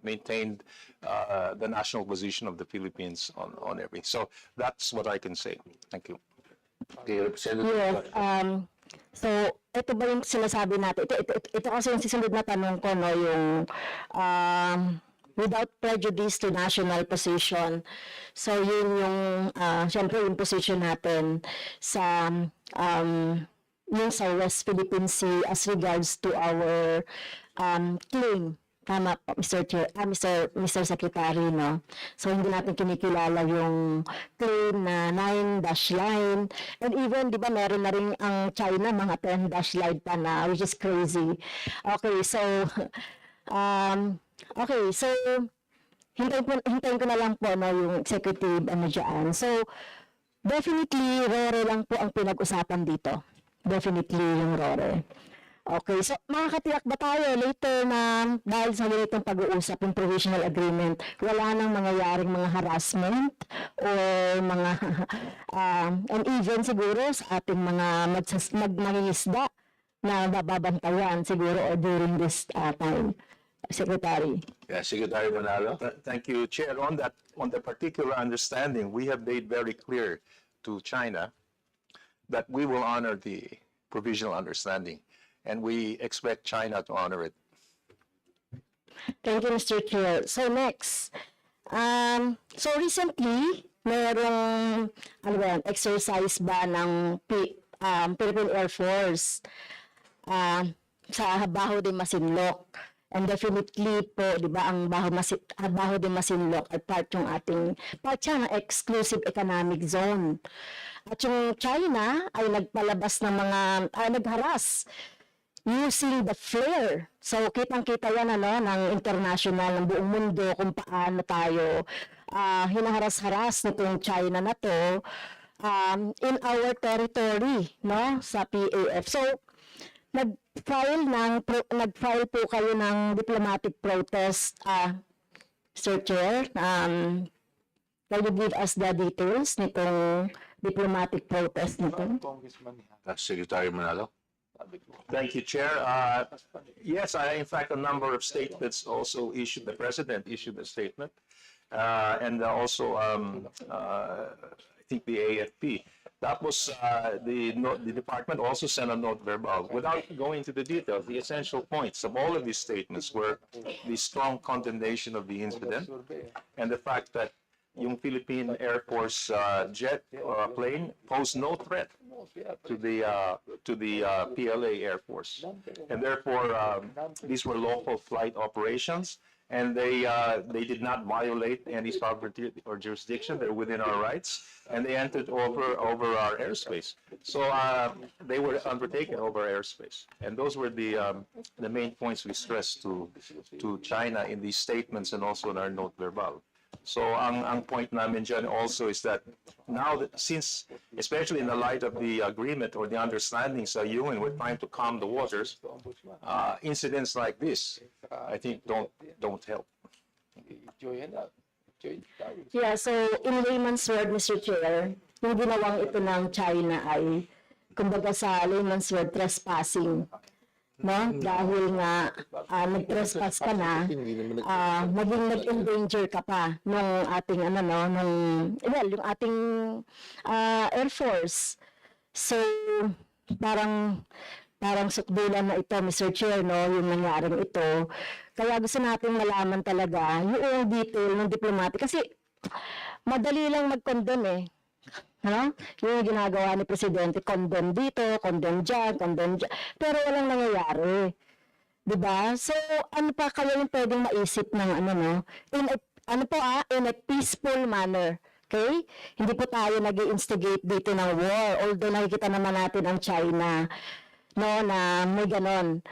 maintained the national position of the Philippines on everything. So that's what I can say. Thank you. Okay, Representative. Yes, so ito ba yung sinasabi natin? Ito kasi yung susunod na tanong ko, no, yung without prejudice to national position. So yun yung, syempre yung position natin sa yung sa West Philippine Sea as regards to our claim. Tama po, Mr. Chair, Mr. Secretary, no? So, hindi natin kinikilala yung claim na 9-dash line. And even, di ba, meron na rin ang China, mga 10-dash line pa na, which is crazy. Okay, so, hintayin ko na lang po, no, yung executive, dyan. So, definitely, RORE lang po ang pinag-usapan dito. Definitely yung RORE. Okay, so makakatiyak ba tayo later na dahil sa ganitong pag-uusap yung provisional agreement, wala nang mangyayaring mga harassment or mga and even siguro sa ating mga mangingisda na babantayan siguro or during this time, Secretary? Yeah, Secretary Manalo. Thank you, Chair. On the particular understanding, we have made very clear to China that we will honor the provisional understanding, and we expect China to honor it. Thank you, Mr. Chair. So next, so recently, mayroong exercise ba ng Philippine Air Force sa Baho de Masinloc. And definitely po, di ba, ang Baho de Masinloc ay part siya ng exclusive economic zone. At yung China ay nagpalabas ng nagharas using the flare. So, kitang-kita yan, ng international, ng buong mundo, kung paano tayo hinaharas-haras nitong China na to in our territory, no, sa PAF. So, nag-file po kayo ng diplomatic protest, Sir Chair. Can you give us the details nitong diplomatic protest nito? Secretary Manalo. Thank you, Chair. Yes, in fact, a number of statements also issued, the President issued a statement. And also, I think the AFP. That was, the department also sent a note verbal. Without going into the details, the essential points of all of these statements were the strong condemnation of the incident and the fact that yung Philippine Air Force jet plane posed no threat to the PLA Air Force, and therefore these were lawful flight operations, and they did not violate any sovereignty or jurisdiction. They're within our rights, and they entered over our airspace. So they were undertaken over our airspace, and those were the main points we stressed to China in these statements and also in our note verbal. So ang point namin dyan also is that now that since, especially in the light of the agreement or the understanding sa UN, we're trying to calm the waters, incidents like this, I think don't help. Yeah, so in layman's word, Mr. Chair, yung ginawang ito ng China ay, kumbaga sa layman's word, trespassing. No? Dahil nga nag-trespass ka na, maging nag-endanger ka pa nung ating yung ating Air Force. So parang sukdulan na ito, Mr. Chair, no, yung nangyaring ito. Kaya gusto nating malaman talaga yung detail ng diplomatic kasi madali lang mag-condemn eh. No? Yung ginagawa ni Presidente, condemn dito, condemn dyan, pero walang nangyayari. Diba? So, ano pa kayo yung pwedeng maisip ng in a peaceful manner. Okay? Hindi po tayo nag-i-instigate dito ng war, although nakikita naman natin ang China, no, na may ganon.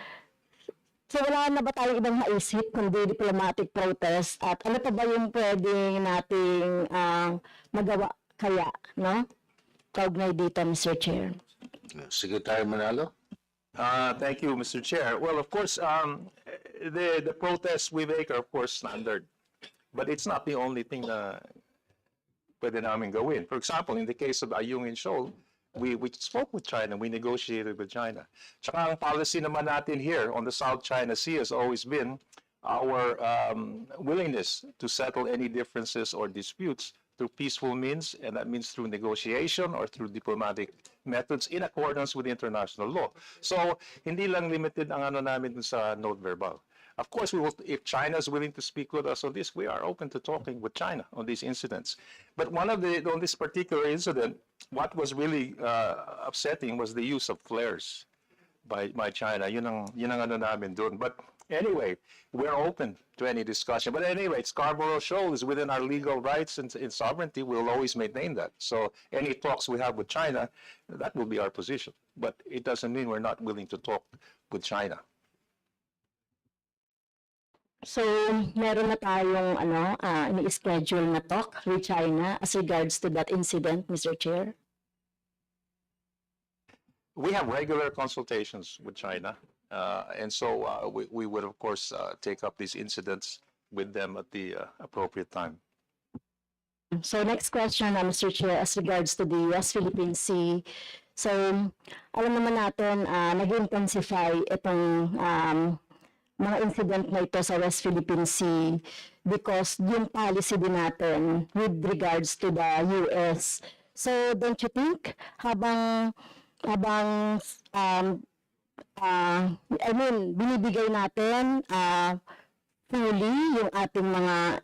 So, wala na ba tayong ibang maisip kundi diplomatic protest at ano pa ba yung pwedeng nating magawa kaya, no? Kaugnay dito, Mr. Chair. Secretary Manalo. Thank you, Mr. Chair. Well, of course, the protests we make are, of course, standard. But it's not the only thing na pwede namin gawin. For example, in the case of Ayung and Shoal, we spoke with China, we negotiated with China. Tsaka ang policy naman natin here on the South China Sea has always been our willingness to settle any differences or disputes through peaceful means, and that means through negotiation or through diplomatic methods in accordance with international law. So, hindi lang limited ang namin sa note verbal. Of course, we will, if China is willing to speak with us on this, we are open to talking with China on these incidents. But on this particular incident, what was really upsetting was the use of flares by China. Yun ang namin dun. But anyway, we're open to any discussion. But anyway, Scarborough Shoal is within our legal rights and in sovereignty. We'll always maintain that. So any talks we have with China, that will be our position. But it doesn't mean we're not willing to talk with China. So, meron na tayong ini-schedule na talk with China as regards to that incident, Mr. Chair? We have regular consultations with China. And so we would, of course, take up these incidents with them at the appropriate time. So next question, Mr. Chair, as regards to the West Philippine Sea. So, alam naman natin, nag-intensify itong mga incident na ito sa West Philippine Sea because yung policy din natin with regards to the US. So, don't you think, habang binibigay natin fully yung ating mga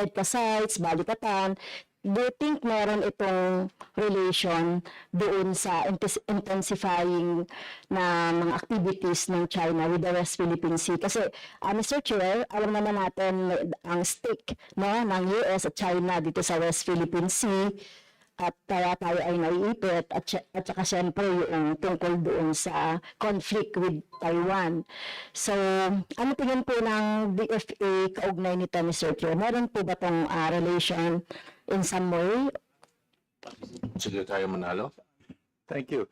EDCA sites, balikatan, do you think meron itong relation doon sa intensifying na mga activities ng China with the West Philippine Sea? Kasi, Mr. Chair, alam naman natin ang stake, no, ng US at China dito sa West Philippine Sea. at kaya tayo ay naiipit at saka siyempre yung tungkol doon sa conflict with Taiwan. So, ano tingin po ng DFA kaugnay nito, Mr. Chair? Meron po ba tong relation in some way? Secretary Manalo. Thank you.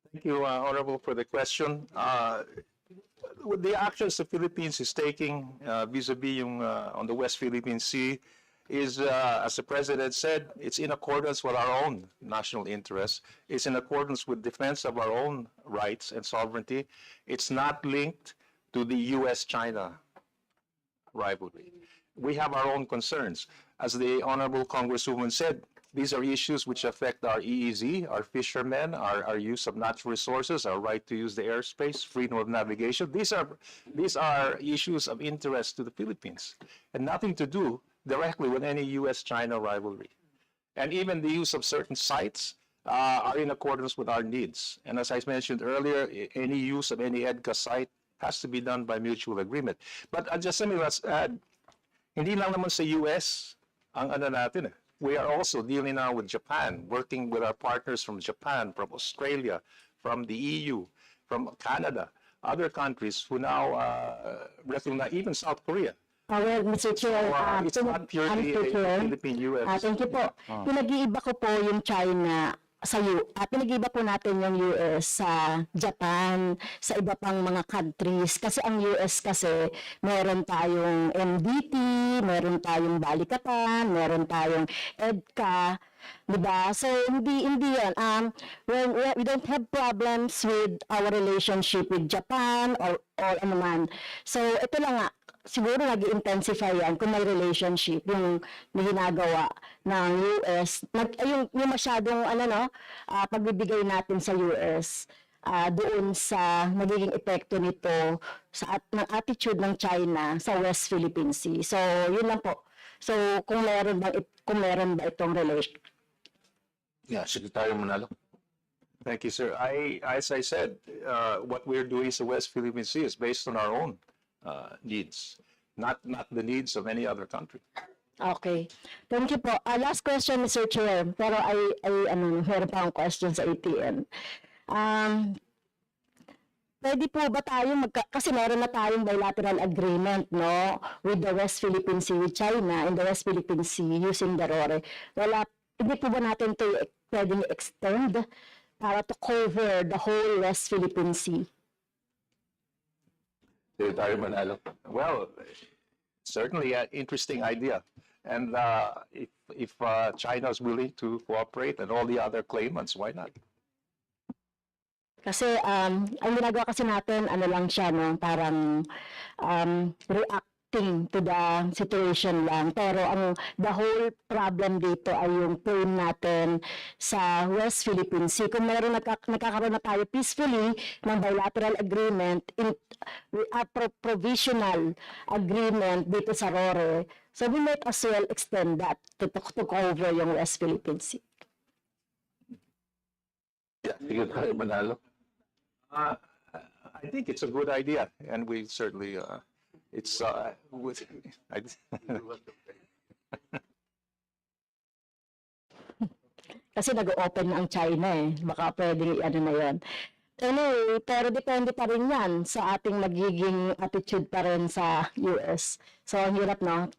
Thank you, Honorable, for the question. With the actions the Philippines is taking vis-a-vis yung on the West Philippine Sea is, as the President said, it's in accordance with our own national interests. It's in accordance with defense of our own rights and sovereignty. It's not linked to the U.S.-China rivalry. We have our own concerns. As the Honorable Congresswoman said, these are issues which affect our EEZ, our fishermen, our use of natural resources, our right to use the airspace, freedom of navigation. These are issues of interest to the Philippines and nothing to do directly with any U.S.-China rivalry. And even the use of certain sites are in accordance with our needs. And as I mentioned earlier, any use of any EDCA site has to be done by mutual agreement. But just let me add, hindi lang naman sa US ang ano natin eh. We are also dealing now with Japan, working with our partners from Japan, from Australia, from the EU, from Canada, other countries who now recognize, even South Korea. Well, Mr. Chair, It's not purely a Philippine-US. thank you po. Pinag-iiba ko po yung China pinag-iba po natin yung US sa Japan, sa iba pang mga countries. Kasi ang US kasi, meron tayong MDT, meron tayong Balikatan, meron tayong EDCA, diba? So, hindi yan. We don't have problems with our relationship with Japan or ano man. So, ito lang nga, siguro nag-intensify yan kung may relationship yung ginagawa ng US, yung masyadong pagbibigay natin sa US doon sa magiging epekto nito ng attitude ng China sa West Philippine Sea. So, yun lang po. So, kung meron ba itong relation? Yeah, Secretary Manalo. Thank you, sir. As I said, what we're doing sa West Philippine Sea is based on our own needs, not the needs of any other country. Okay. Thank you po. Last question, Mr. Chair. Pero meron pa akong question sa ATM. Pwede po ba tayo kasi meron na tayong bilateral agreement, no, with the West Philippine Sea, with China in the West Philippine Sea using the RORE. Hindi po ba natin ito pwedeng extend para to cover the whole West Philippine Sea? Secretary Manalo. Well, certainly an interesting idea. And if China is willing to cooperate and all the other claimants, why not? Kasi ang ginagawa kasi natin, lang siya, no, parang reacting to the situation lang. Pero the whole problem dito ay yung claim natin sa West Philippine Sea. Kung meron nagkakaroon na tayo peacefully ng bilateral agreement, provisional agreement dito sa RORE, so we might as well extend that to cover yung West Philippine Sea. Yeah, Secretary Manalo. I think it's a good idea, and we certainly it's Kasi nag-open ang China baka pwedeng na yan. Anyway, pero depende pa rin yan sa ating magiging attitude pa rin sa US. So, ang hirap, no,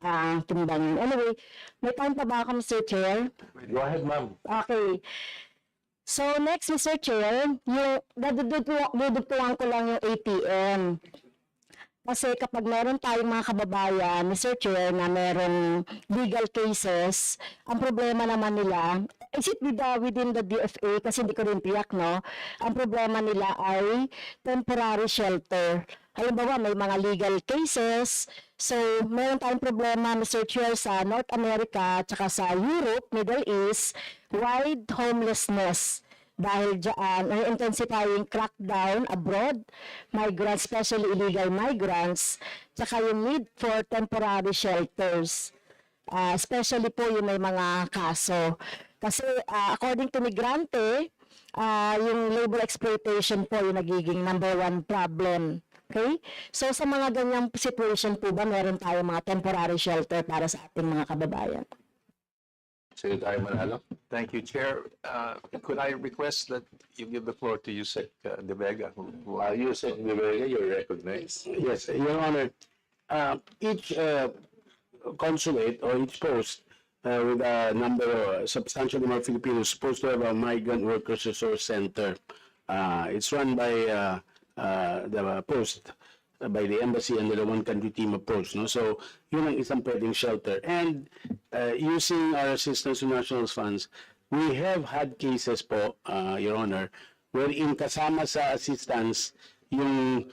timbangin. Anyway, may time pa ba ako, Mr. Chair? Go ahead, ma'am. Okay. So, next, Mr. Chair, yung dudutuan ko lang yung ATM. Kasi kapag meron tayong mga kababayan, Mr. Chair, na merong legal cases, ang problema naman nila, is it within the DFA, kasi hindi ko rin tiyak, no? Ang problema nila ay temporary shelter. Halimbawa, may mga legal cases, so meron tayong problema, Mr. Chair, sa North America, tsaka sa Europe, Middle East, wide homelessness. Dahil dyan, ang intensifying crackdown abroad, migrants, especially illegal migrants, tsaka yung need for temporary shelters. Especially po yung may mga kaso. Kasi according to Migrante, yung labor exploitation po yung nagiging #1 problem. Okay? So sa mga ganyang situation po ba, meron tayong mga temporary shelter para sa ating mga kababayan? Secretary Manalo. Thank you, Chair. Could I request that you give the floor to Yusek De Vega? Yusek De Vega, you're recognized. Yes, Your Honor, each consulate or each post with a number, substantially more Filipinos, supposed to have a migrant workers resource center. It's run by the post, by the embassy under the one country team approach. No? So, yun ang isang pwedeng shelter. And using our assistance to national funds, we have had cases po, Your Honor, wherein kasama sa assistance, yung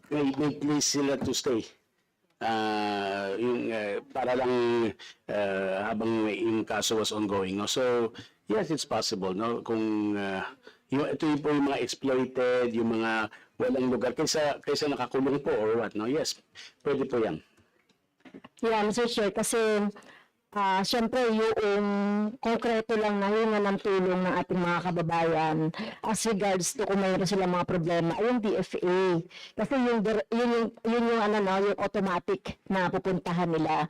may place sila to stay. Para lang habang yung kaso was ongoing. No? So, yes, it's possible. No? Kung ito yung po yung mga exploited, yung mga walang lugar, kaysa nakakulong po or what. No? Yes, pwede po yan. Yeah, Mr. Chair, kasi siyempre yung konkreto lang na hinga ng tulong ng ating mga kababayan as regards to kung mayroon silang mga problema ay yung DFA. Kasi yun yung automatic na pupuntahan nila.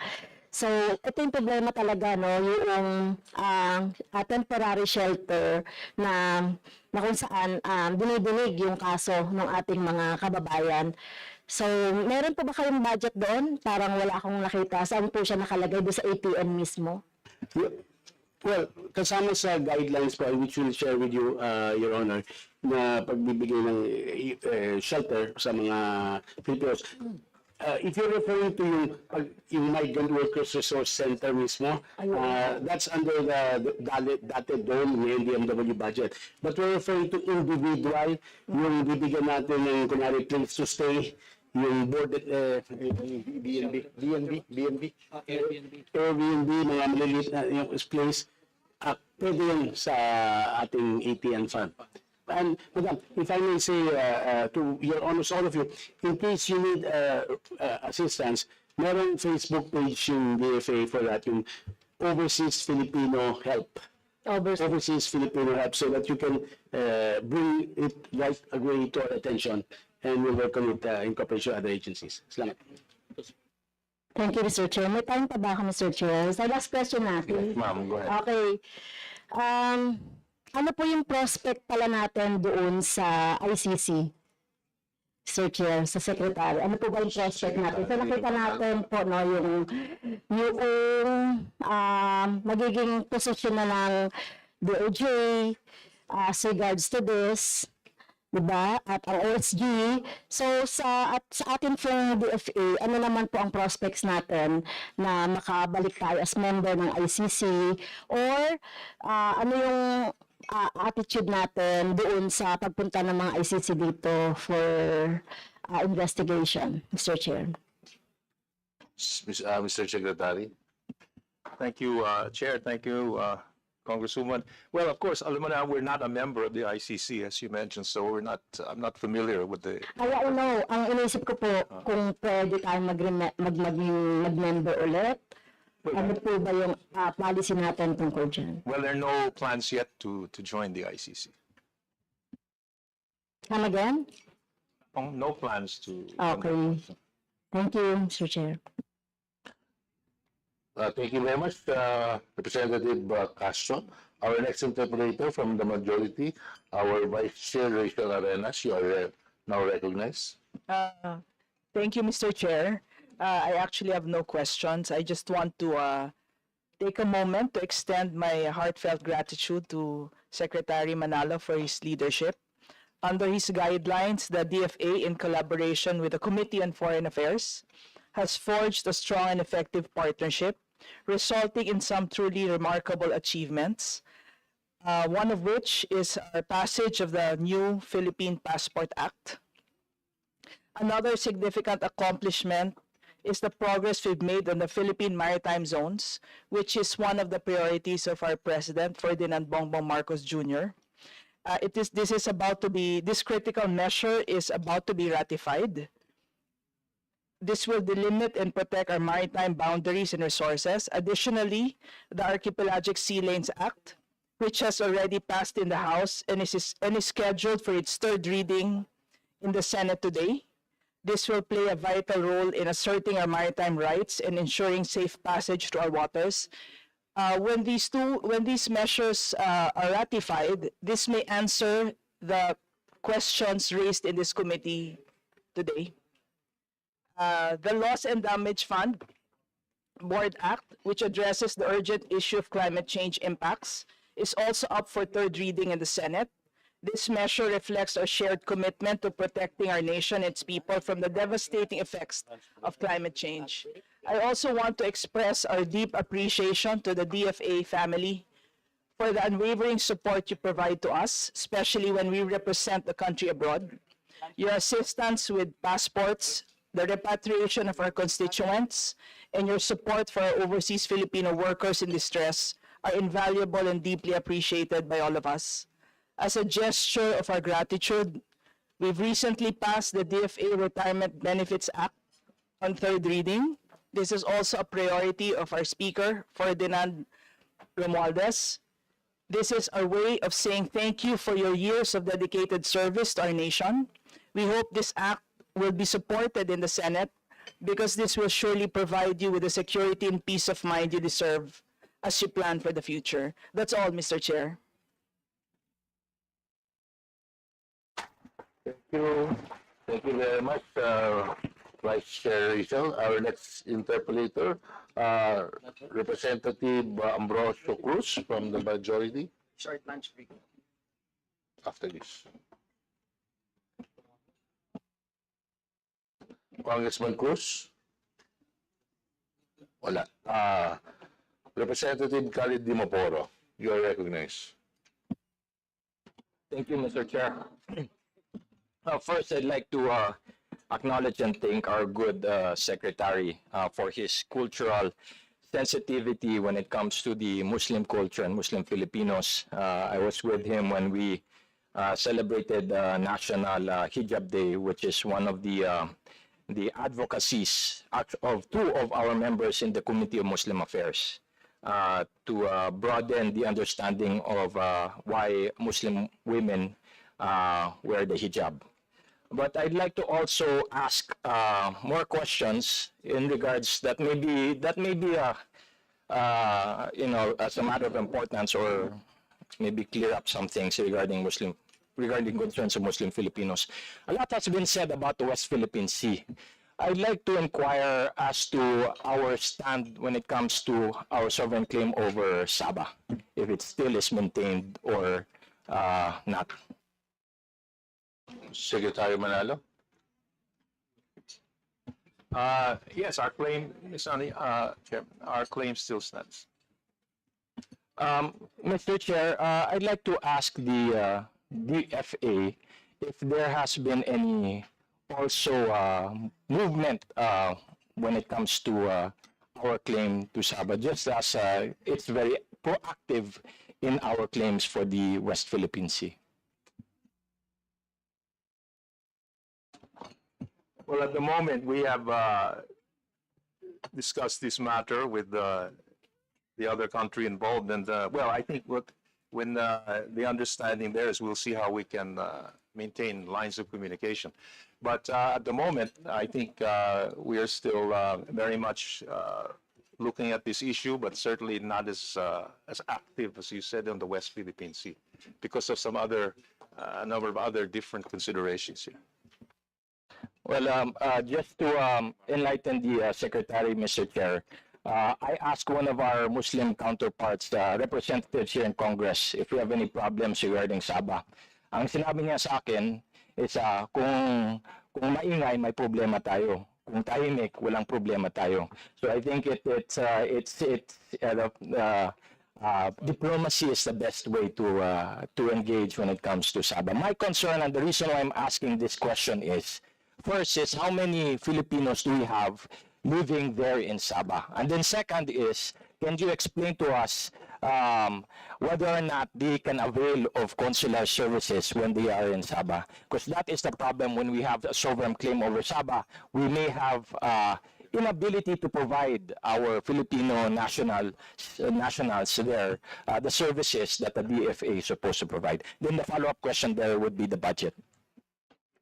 So, ito yung problema talaga, no, yung temporary shelter na kung saan dinidinig yung kaso ng ating mga kababayan. So, meron pa ba kayong budget doon? Parang wala akong nakita. Saan po siya nakalagay doon sa ATM mismo? Well, kasama sa guidelines po, which we'll share with you, Your Honor, na pagbibigay ng shelter sa mga Filipinos. If you're referring to yung Migrant Workers Resource Center mismo, that's under the dotted dome ng NDMW budget. But we're referring to individual, yung bibigyan natin ng kunwari place to stay, yung boarded Airbnb, mga maliliit na yung place, pwede yun sa ating ATM fund. And Madam, if I may say to Your Honors, all of you, in case you need assistance, merong Facebook page yung DFA for that, yung Overseas Filipino Help. Overseas Filipino Help, so that you can bring it right away to our attention, and we'll work on it in cooperation with other agencies. Salamat. Thank you, Mr. Chair. May time pa ba ako, Mr. Chair? Sa last question natin. Yes, ma'am, go ahead. Okay. Ano po yung prospect pala natin doon sa ICC? Mr. Chair, sa Secretary. Ano po ba yung prospect natin? So nakita natin po, no, yung magiging posisyon na ng DOJ as regards to this, diba? At ang OSG. So sa atin pong DFA, ano naman po ang prospects natin na makabalik tayo as member ng ICC, or ano yung attitude natin doon sa pagpunta ng mga ICC dito for investigation, Mr. Chair? Mr. Secretary. Thank you, Chair. Thank you, Congresswoman. Well, of course, alam mo na, we're not a member of the ICC, as you mentioned, so I'm not familiar with the... Kaya ang inisip ko po, kung pwede tayong mag-member ulit, ano po ba yung policy natin tungkol dyan? Well, there are no plans yet to join the ICC. Come again? No plans to... Okay. Thank you, Mr. Chair. Thank you very much, Representative Castro. Our next interpolator from the majority, our Vice Chair Rachel Arenas, you are now recognized. Thank you, Mr. Chair. I actually have no questions. I just want to take a moment to extend my heartfelt gratitude to Secretary Manalo for his leadership. Under his guidelines, the DFA, in collaboration with the Committee on Foreign Affairs, has forged a strong and effective partnership, resulting in some truly remarkable achievements, one of which is our passage of the new Philippine Passport Act. Another significant accomplishment is the progress we've made on the Philippine Maritime Zones, which is one of the priorities of our President, Ferdinand Bongbong Marcos Jr. This critical measure is about to be ratified. This will delimit and protect our maritime boundaries and resources. Additionally, the Archipelagic Sea Lanes Act, which has already passed in the House and is scheduled for its third reading in the Senate today. This will play a vital role in asserting our maritime rights and ensuring safe passage to our waters. when these measures are ratified, this may answer the questions raised in this committee today. The Loss and Damage Fund Board Act, which addresses the urgent issue of climate change impacts, is also up for third reading in the Senate. This measure reflects our shared commitment to protecting our nation and its people from the devastating effects of climate change. I also want to express our deep appreciation to the DFA family for the unwavering support you provide to us, especially when we represent the country abroad. Your assistance with passports, the repatriation of our constituents, and your support for our overseas Filipino workers in distress are invaluable and deeply appreciated by all of us. As a gesture of our gratitude, we've recently passed the DFA Retirement Benefits Act on third reading. This is also a priority of our Speaker, Ferdinand Romualdez. This is our way of saying thank you for your years of dedicated service to our nation. We hope this act will be supported in the Senate because this will surely provide you with the security and peace of mind you deserve as you plan for the future. That's all, Mr. Chair. Thank you. Thank you very much, Vice Chair Rizal. Our next interpolator, Representative Ambrosio Cruz from the majority. Short lunch break. After this. Congressman Cruz? Wala. Representative Khalid Dimoporo, you are recognized. Thank you, Mr. Chair. First, I'd like to acknowledge and thank our good secretary for his cultural sensitivity when it comes to the Muslim culture and Muslim Filipinos. I was with him when we celebrated National Hijab Day, which is one of the advocacies of two of our members in the Committee of Muslim Affairs to broaden the understanding of why Muslim women wear the hijab. But I'd like to also ask more questions in regards that may be as a matter of importance, or maybe clear up some things regarding concerns of Muslim Filipinos. A lot has been said about the West Philippine Sea. I'd like to inquire as to our stand when it comes to our sovereign claim over Sabah, if it still is maintained or not. Secretary Manalo? Yes, our claim, Ms. Ani, Chair, our claim still stands. Mr. Chair, I'd like to ask the DFA if there has been any also movement when it comes to our claim to Sabah, just as it's very proactive in our claims for the West Philippine Sea. Well, at the moment, we have discussed this matter with the other country involved, and well, I think when the understanding there is, we'll see how we can maintain lines of communication. But at the moment, I think we are still very much looking at this issue, but certainly not as active as you said on the West Philippine Sea, because of some other a number of other different considerations here. Well, just to enlighten the Secretary, Mr. Chair, I asked one of our Muslim counterparts, representatives here in Congress, if we have any problems regarding Sabah. Ang sinabi niya sa akin is kung maingay, may problema tayo. Kung tahimik, walang problema tayo. So I think diplomacy is the best way to engage when it comes to Sabah. My concern, and the reason why I'm asking this question is, first is, how many Filipinos do we have living there in Sabah? And then second is, can you explain to us whether or not they can avail of consular services when they are in Sabah? Because that is the problem when we have a sovereign claim over Sabah. We may have inability to provide our Filipino nationals there the services that the DFA is supposed to provide. Then the follow-up question there would be the budget.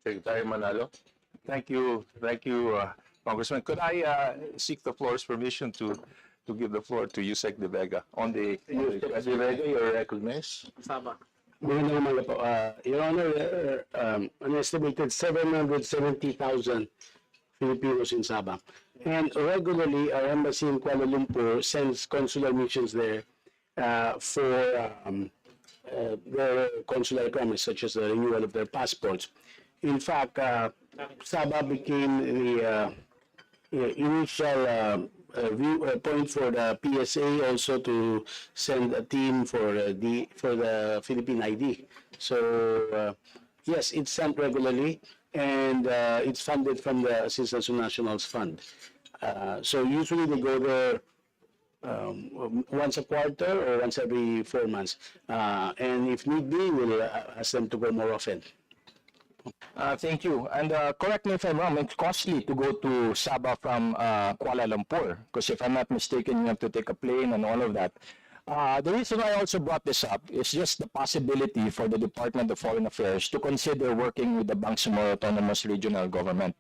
Secretary Manalo? Thank you, Congressman. Could I seek the floor's permission to to give the floor to Yusek De Vega on the. Yusek De Vega, you're recognized. Saba. Magandang umaga po. Your Honor, an estimated 770,000 Filipinos in Sabah. And regularly, our embassy in Kuala Lumpur sends consular missions there for their consular requirements, such as the renewal of their passports. In fact, Sabah became the initial point for the PSA also to send a team for the Philippine ID. So yes, it's sent regularly, and it's funded from the Assistance to Nationals Fund. So usually they go there once a quarter or once every 4 months, and if need be, we'll ask them to go more often. Thank you. And correct me if I'm wrong, it's costly to go to Sabah from Kuala Lumpur, because if I'm not mistaken, you have to take a plane and all of that. The reason why I also brought this up is just the possibility for the Department of Foreign Affairs to consider working with the Bangsamoro Autonomous Regional Government.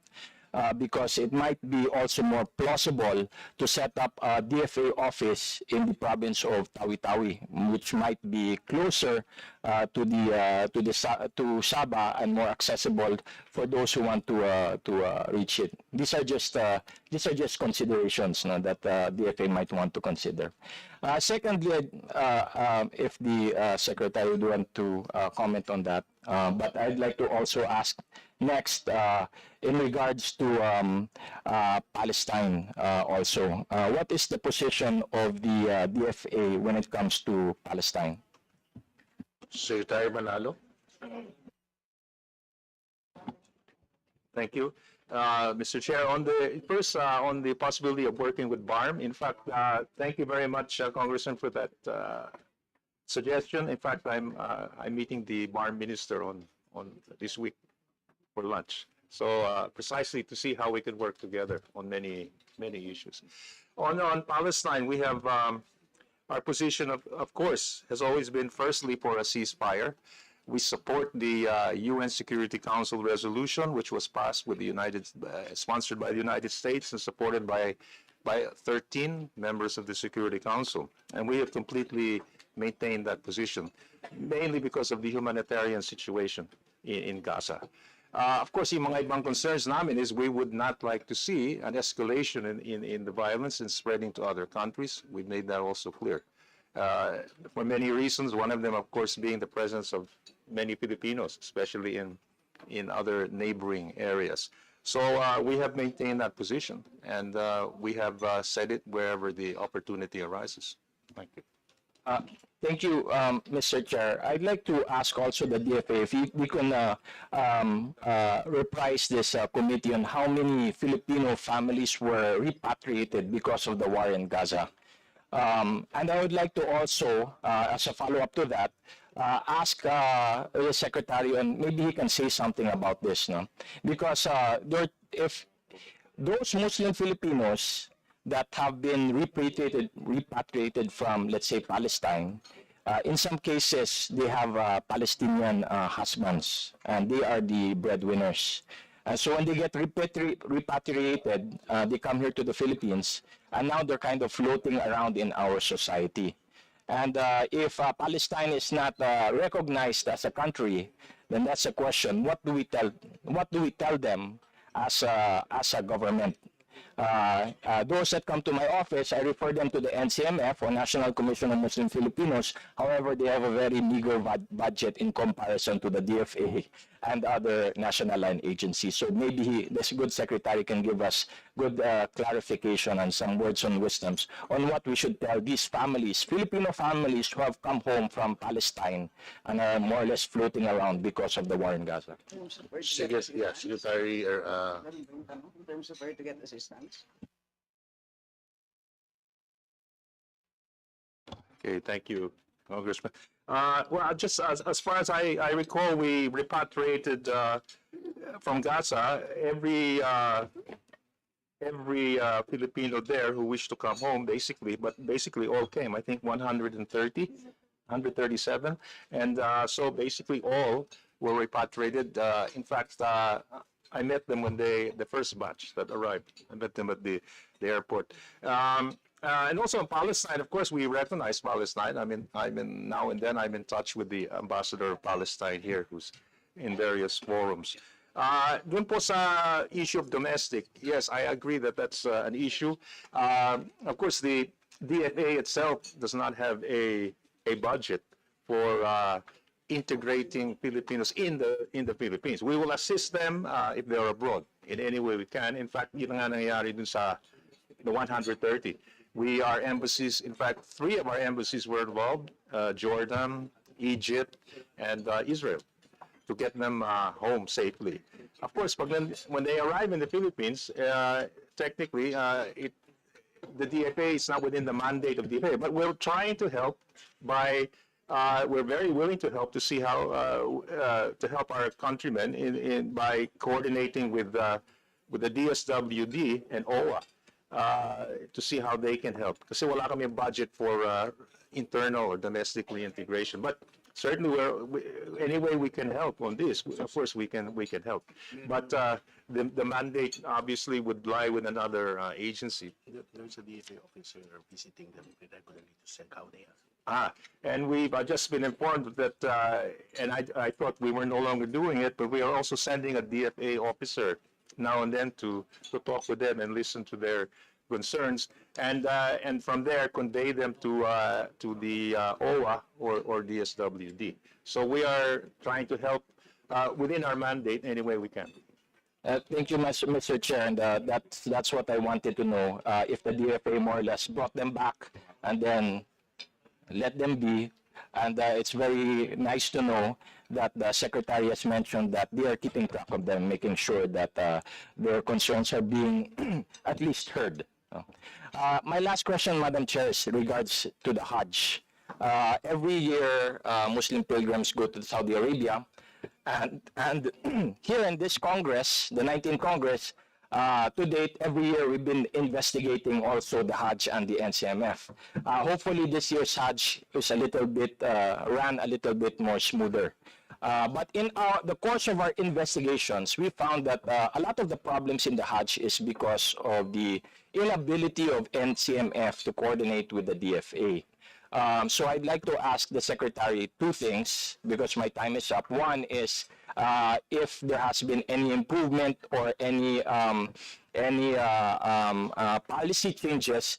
Because it might be also more plausible to set up a DFA office in the province of Tawi-Tawi, which might be closer to Sabah and more accessible for those who want to reach it. These are just considerations that DFA might want to consider. Secondly, if the Secretary would want to comment on that, but I'd like to also ask next, in regards to Palestine also, what is the position of the DFA when it comes to Palestine? Secretary Manalo. Thank you. Mr. Chair, on the possibility of working with BARM, in fact, thank you very much, Congressman, for that suggestion. In fact, I'm meeting the BARM minister on this week for lunch. So precisely to see how we can work together on many issues. On Palestine, we have our position, of course, has always been firstly for a ceasefire. We support the UN Security Council resolution, which was passed with sponsored by the United States and supported by 13 members of the Security Council. And we have completely maintained that position, mainly because of the humanitarian situation in Gaza. Of course, yung mga ibang concerns namin is we would not like to see an escalation in the violence and spreading to other countries. We've made that also clear. For many reasons, one of them, of course, being the presence of many Filipinos, especially in other neighboring areas. So we have maintained that position, and we have said it wherever the opportunity arises. Thank you. Thank you, Mr. Chair. I'd like to ask also the DFA if we can reprise this committee on how many Filipino families were repatriated because of the war in Gaza. And I would like to also, as a follow-up to that, ask the Secretary, and maybe he can say something about this, no? Because if those Muslim Filipinos that have been repatriated from, let's say, Palestine, in some cases, they have Palestinian husbands, and they are the breadwinners. So when they get repatriated, they come here to the Philippines, and now they're kind of floating around in our society. And if Palestine is not recognized as a country, then that's a question. What do we tell them as a government? Those that come to my office, I refer them to the NCMF, or National Commission on Muslim Filipinos. However, they have a very meager budget in comparison to the DFA and other national line agencies. So maybe this good secretary can give us good clarification and some words on wisdoms on what we should tell these families, Filipino families who have come home from Palestine and are more or less floating around because of the war in Gaza. Secretary, in terms of where to get assistance. Okay, thank you, Congressman. Well, just as far as I recall, we repatriated from Gaza every Filipino there who wished to come home, basically all came. I think 137, and so basically all were repatriated. In fact, I met them when the first batch that arrived. I met them at the airport. And also in Palestine, of course, we recognize Palestine. Now and then I'm in touch with the ambassador of Palestine here, who's in various forums. Dun po sa issue of domestic, yes, I agree that that's an issue. Of course, the DFA itself does not have a budget for integrating Filipinos in the Philippines. We will assist them if they're abroad in any way we can. In fact, yun nga nangyayari dun sa the 130. Our embassies, in fact, 3 of our embassies were involved, Jordan, Egypt, and Israel, to get them home safely. Of course, when they arrive in the Philippines, technically, the DFA is not within the mandate of DFA, but we're trying to help by, we're very willing to help to see how, to help our countrymen by coordinating with the DSWD and OWA to see how they can help. Kasi wala kami budget for internal or domestic reintegration, but certainly any way we can help on this, of course we can help. But the mandate obviously would lie with another agency. There's a DFA officer visiting them regularly to check how they are. And we've just been informed that, and I thought we were no longer doing it, but we are also sending a DFA officer now and then to talk with them and listen to their concerns, and from there convey them to the OWA or DSWD. So we are trying to help within our mandate any way we can. Thank you, Mr. Chair, and that's what I wanted to know. If the DFA more or less brought them back and then let them be, and it's very nice to know that the Secretary has mentioned that they are keeping track of them, making sure that their concerns are being at least heard. My last question, Madam Chair, is regards to the Hajj. Every year, Muslim pilgrims go to Saudi Arabia, and here in this Congress, the 19th Congress, to date, every year we've been investigating also the Hajj and the NCMF. Hopefully this year's Hajj is ran a little bit more smoother. But in the course of our investigations, we found that a lot of the problems in the Hajj is because of the inability of NCMF to coordinate with the DFA. So I'd like to ask the Secretary 2 things, because my time is up. One is if there has been any improvement or any policy changes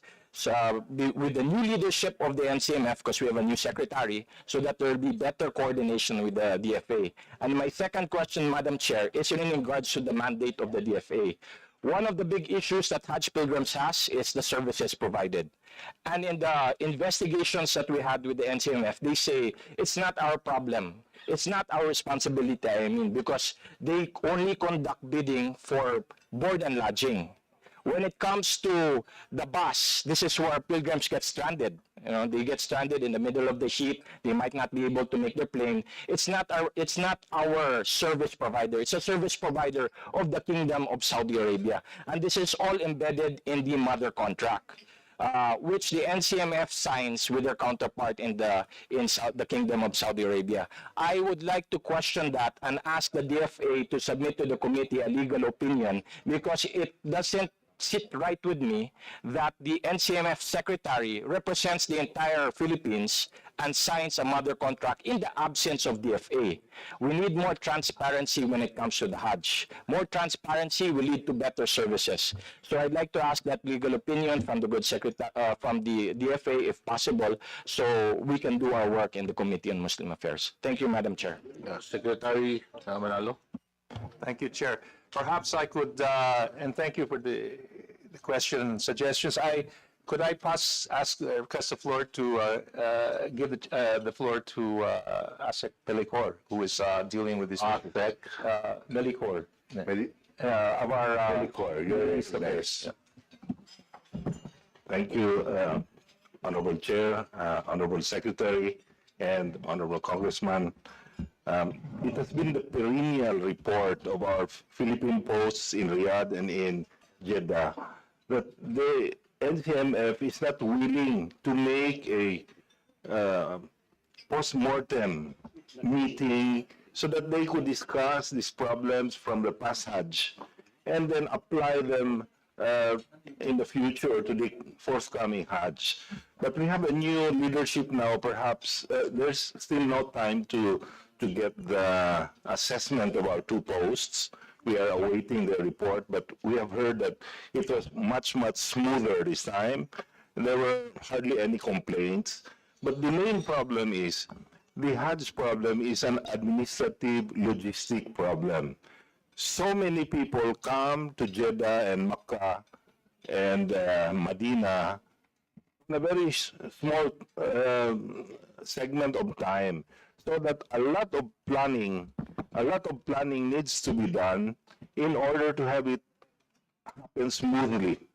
with the new leadership of the NCMF, because we have a new secretary, so that there will be better coordination with the DFA. And my second question, Madam Chair, is in regards to the mandate of the DFA. One of the big issues that Hajj pilgrims has is the services provided. And in the investigations that we had with the NCMF, they say it's not our problem. It's not our responsibility, because they only conduct bidding for board and lodging. When it comes to the bus, this is where pilgrims get stranded. They get stranded in the middle of the heat. They might not be able to make their plane. It's not our service provider. It's a service provider of the Kingdom of Saudi Arabia. And this is all embedded in the mother contract, which the NCMF signs with their counterpart in the Kingdom of Saudi Arabia. I would like to question that and ask the DFA to submit to the committee a legal opinion, because it doesn't sit right with me that the NCMF secretary represents the entire Philippines and signs a mother contract in the absence of DFA. We need more transparency when it comes to the Hajj. More transparency will lead to better services. So I'd like to ask that legal opinion from the good secretary, from the DFA, if possible, so we can do our work in the Committee on Muslim Affairs. Thank you, Madam Chair. Secretary Manalo. Thank you, Chair. Perhaps I could, and thank you for the question and suggestions. Could I request the floor to give the floor to Asek Pelicor, who is dealing with this. Melicor. Of our Pelicor, Thank you, Honorable Chair, Honorable Secretary, and Honorable Congressman. It has been the perennial report of our Philippine posts in Riyadh and in Jeddah that the NCMF is not willing to make a post-mortem meeting so that they could discuss these problems from the past Hajj and then apply them in the future to the forthcoming Hajj. But we have a new leadership now. Perhaps there's still no time to get the assessment of our two posts. We are awaiting the report, but we have heard that it was much, much smoother this time. There were hardly any complaints. But the main problem is, the Hajj problem is an administrative logistic problem. So many people come to Jeddah and Makkah and Medina in a very small segment of time, so that a lot of planning needs to be done in order to have it happen smoothly.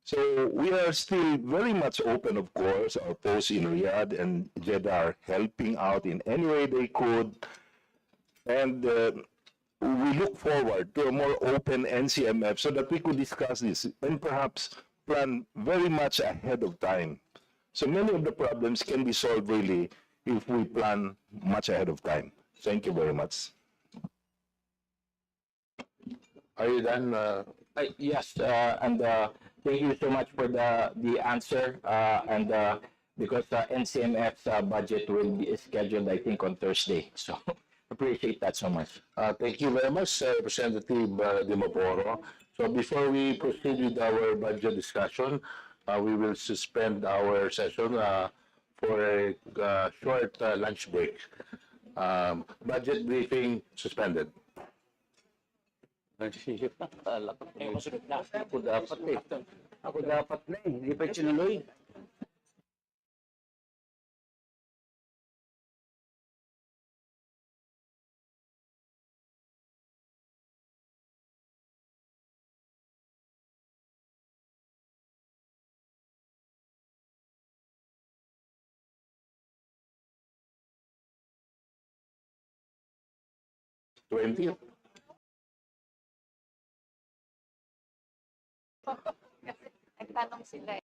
So we are still very much open, of course. Our posts in Riyadh and Jeddah are helping out in any way they could. And we look forward to a more open NCMF so that we could discuss this and perhaps plan very much ahead of time. So many of the problems can be solved really if we plan much ahead of time. Thank you very much. Are you done? Yes, and thank you so much for the answer. Because NCMF's budget will be scheduled, I think, on Thursday. So appreciate that so much. Thank you very much, Representative Dimaporo. So before we proceed with our budget discussion, we will suspend our session for a short lunch break. Budget briefing suspended. Ako dapat na eh. Hindi pa sinuloy. Nagtanong sila eh.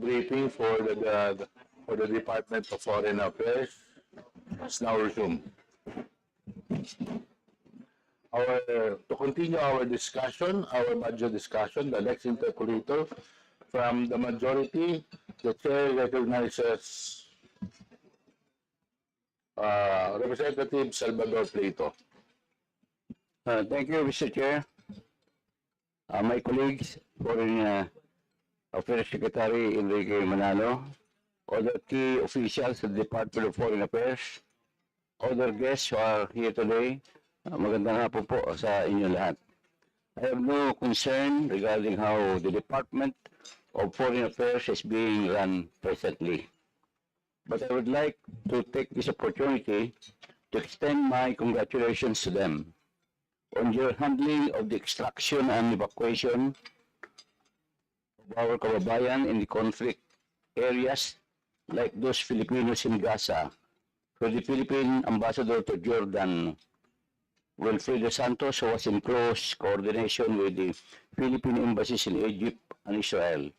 briefing for the Department of Foreign Affairs is now resumed. To continue our discussion, our budget discussion, the next interpolator from the majority, the chair recognizes Representative Salvador Plato. Thank you, Mr. Chair. My colleagues, Foreign Affairs Secretary Enrique Manalo, other key officials of the Department of Foreign Affairs, other guests who are here today, magandang hapon po sa inyo lahat. I have no concern regarding how the Department of Foreign Affairs is being run presently. But I would like to take this opportunity to extend my congratulations to them on your handling of the extraction and evacuation of our kababayan in the conflict areas like those Filipinos in Gaza, where the Philippine Ambassador to Jordan, Wilfredo Santos, was in close coordination with the Philippine embassies in Egypt and Israel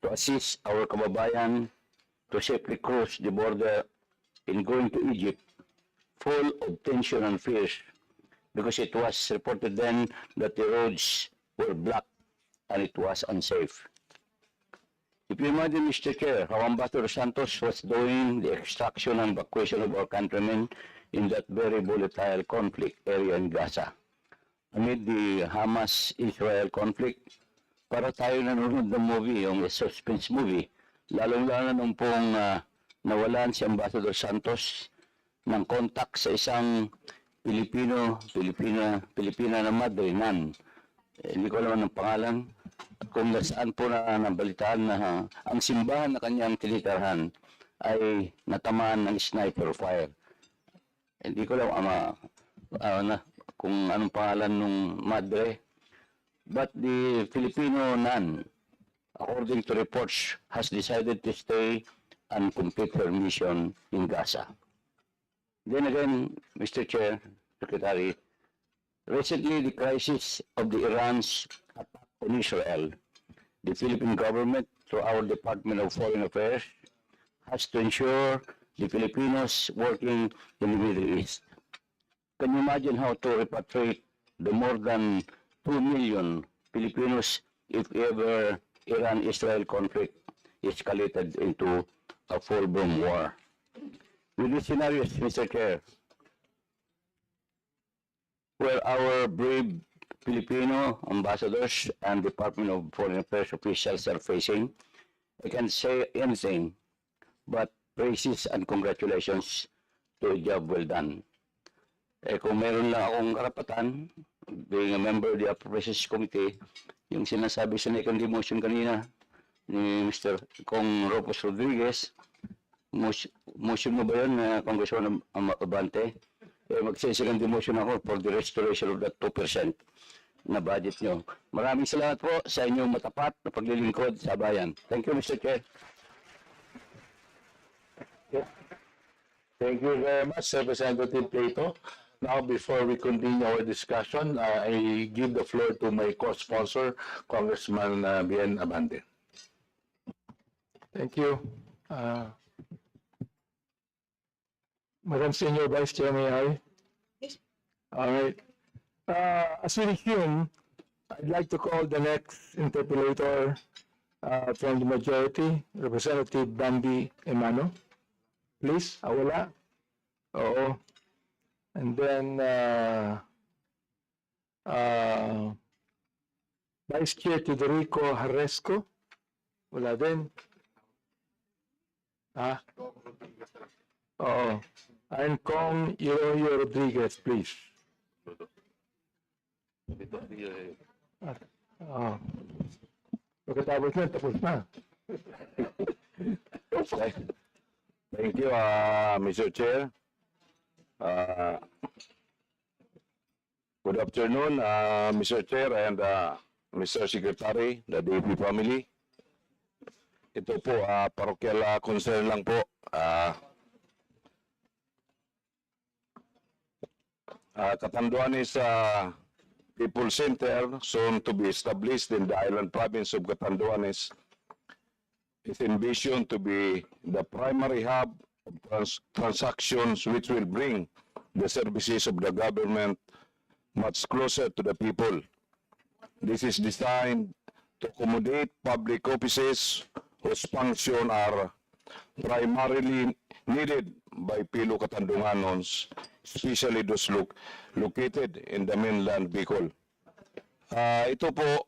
to assist our kababayan to safely cross the border in going to Egypt, full of tension and fears, because it was reported then that the roads were blocked and it was unsafe. If you imagine, Mr. Chair, how Ambassador Santos was doing the extraction and evacuation of our countrymen in that very volatile conflict area in Gaza, amid the Hamas-Israel conflict, para tayo nanonood ng movie, yung suspense movie, lalong-lalo nung pong nawalan si Ambassador Santos ng contact sa isang Pilipina na madrinan. Hindi ko alam ang pangalan. Kung nasaan po na nabalitaan na ang simbahan na kanyang tinitirhan ay natamaan ng sniper fire. Hindi ko alam kung anong pangalan ng madre. But the Filipino nun, according to reports, has decided to stay and complete her mission in Gaza. Then again, Mr. Chair, Secretary, recently the crisis of the Iran's attack on Israel, the Philippine government, through our Department of Foreign Affairs, has to ensure the Filipinos working in the Middle East. Can you imagine how to repatriate the more than 2 million Filipinos if ever Iran-Israel conflict escalated into a full-blown war? With these scenarios, Mr. Chair, where our brave Filipino ambassadors and Department of Foreign Affairs officials are facing, I can't say anything but praises and congratulations to a job well done. Kung meron lang akong karapatan, being a member of the Appropriations Committee, yung sinasabi sa second motion kanina ni Mr. Kong Ropos Rodriguez, motion mo ba yun, Congressman Abante? Magse-second motion ako for the restoration of that 2% na budget nyo. Maraming salamat po sa inyong matapat na paglilingkod sa bayan. Thank you, Mr. Chair. Thank you very much, Representative Plato. Now, before we continue our discussion, I give the floor to my co-sponsor, Congressman Bien Abante. Thank you. Madam Senior Vice Chair, may I? All right. As we resume, I'd like to call the next interpolator from the majority, Representative Bambi Emano. Please, wala? Oo. And then, Vice Chair Federico Harresco. Wala din. Oo. And Kong Iroyo Rodriguez, please. Pagkatapos na, tapos na. Thank you, Mr. Chair. Good afternoon, Mr. Chair and Mr. Secretary, the DP family. Ito po, parokyal concern lang po. Catanduanes People Center, soon to be established in the island province of Catanduanes, is envisioned to be the primary hub of transactions which will bring the services of the government much closer to the people. This is designed to accommodate public offices whose function are primarily needed by fellow Katandunganons, especially those located in the mainland Bicol. Ito po,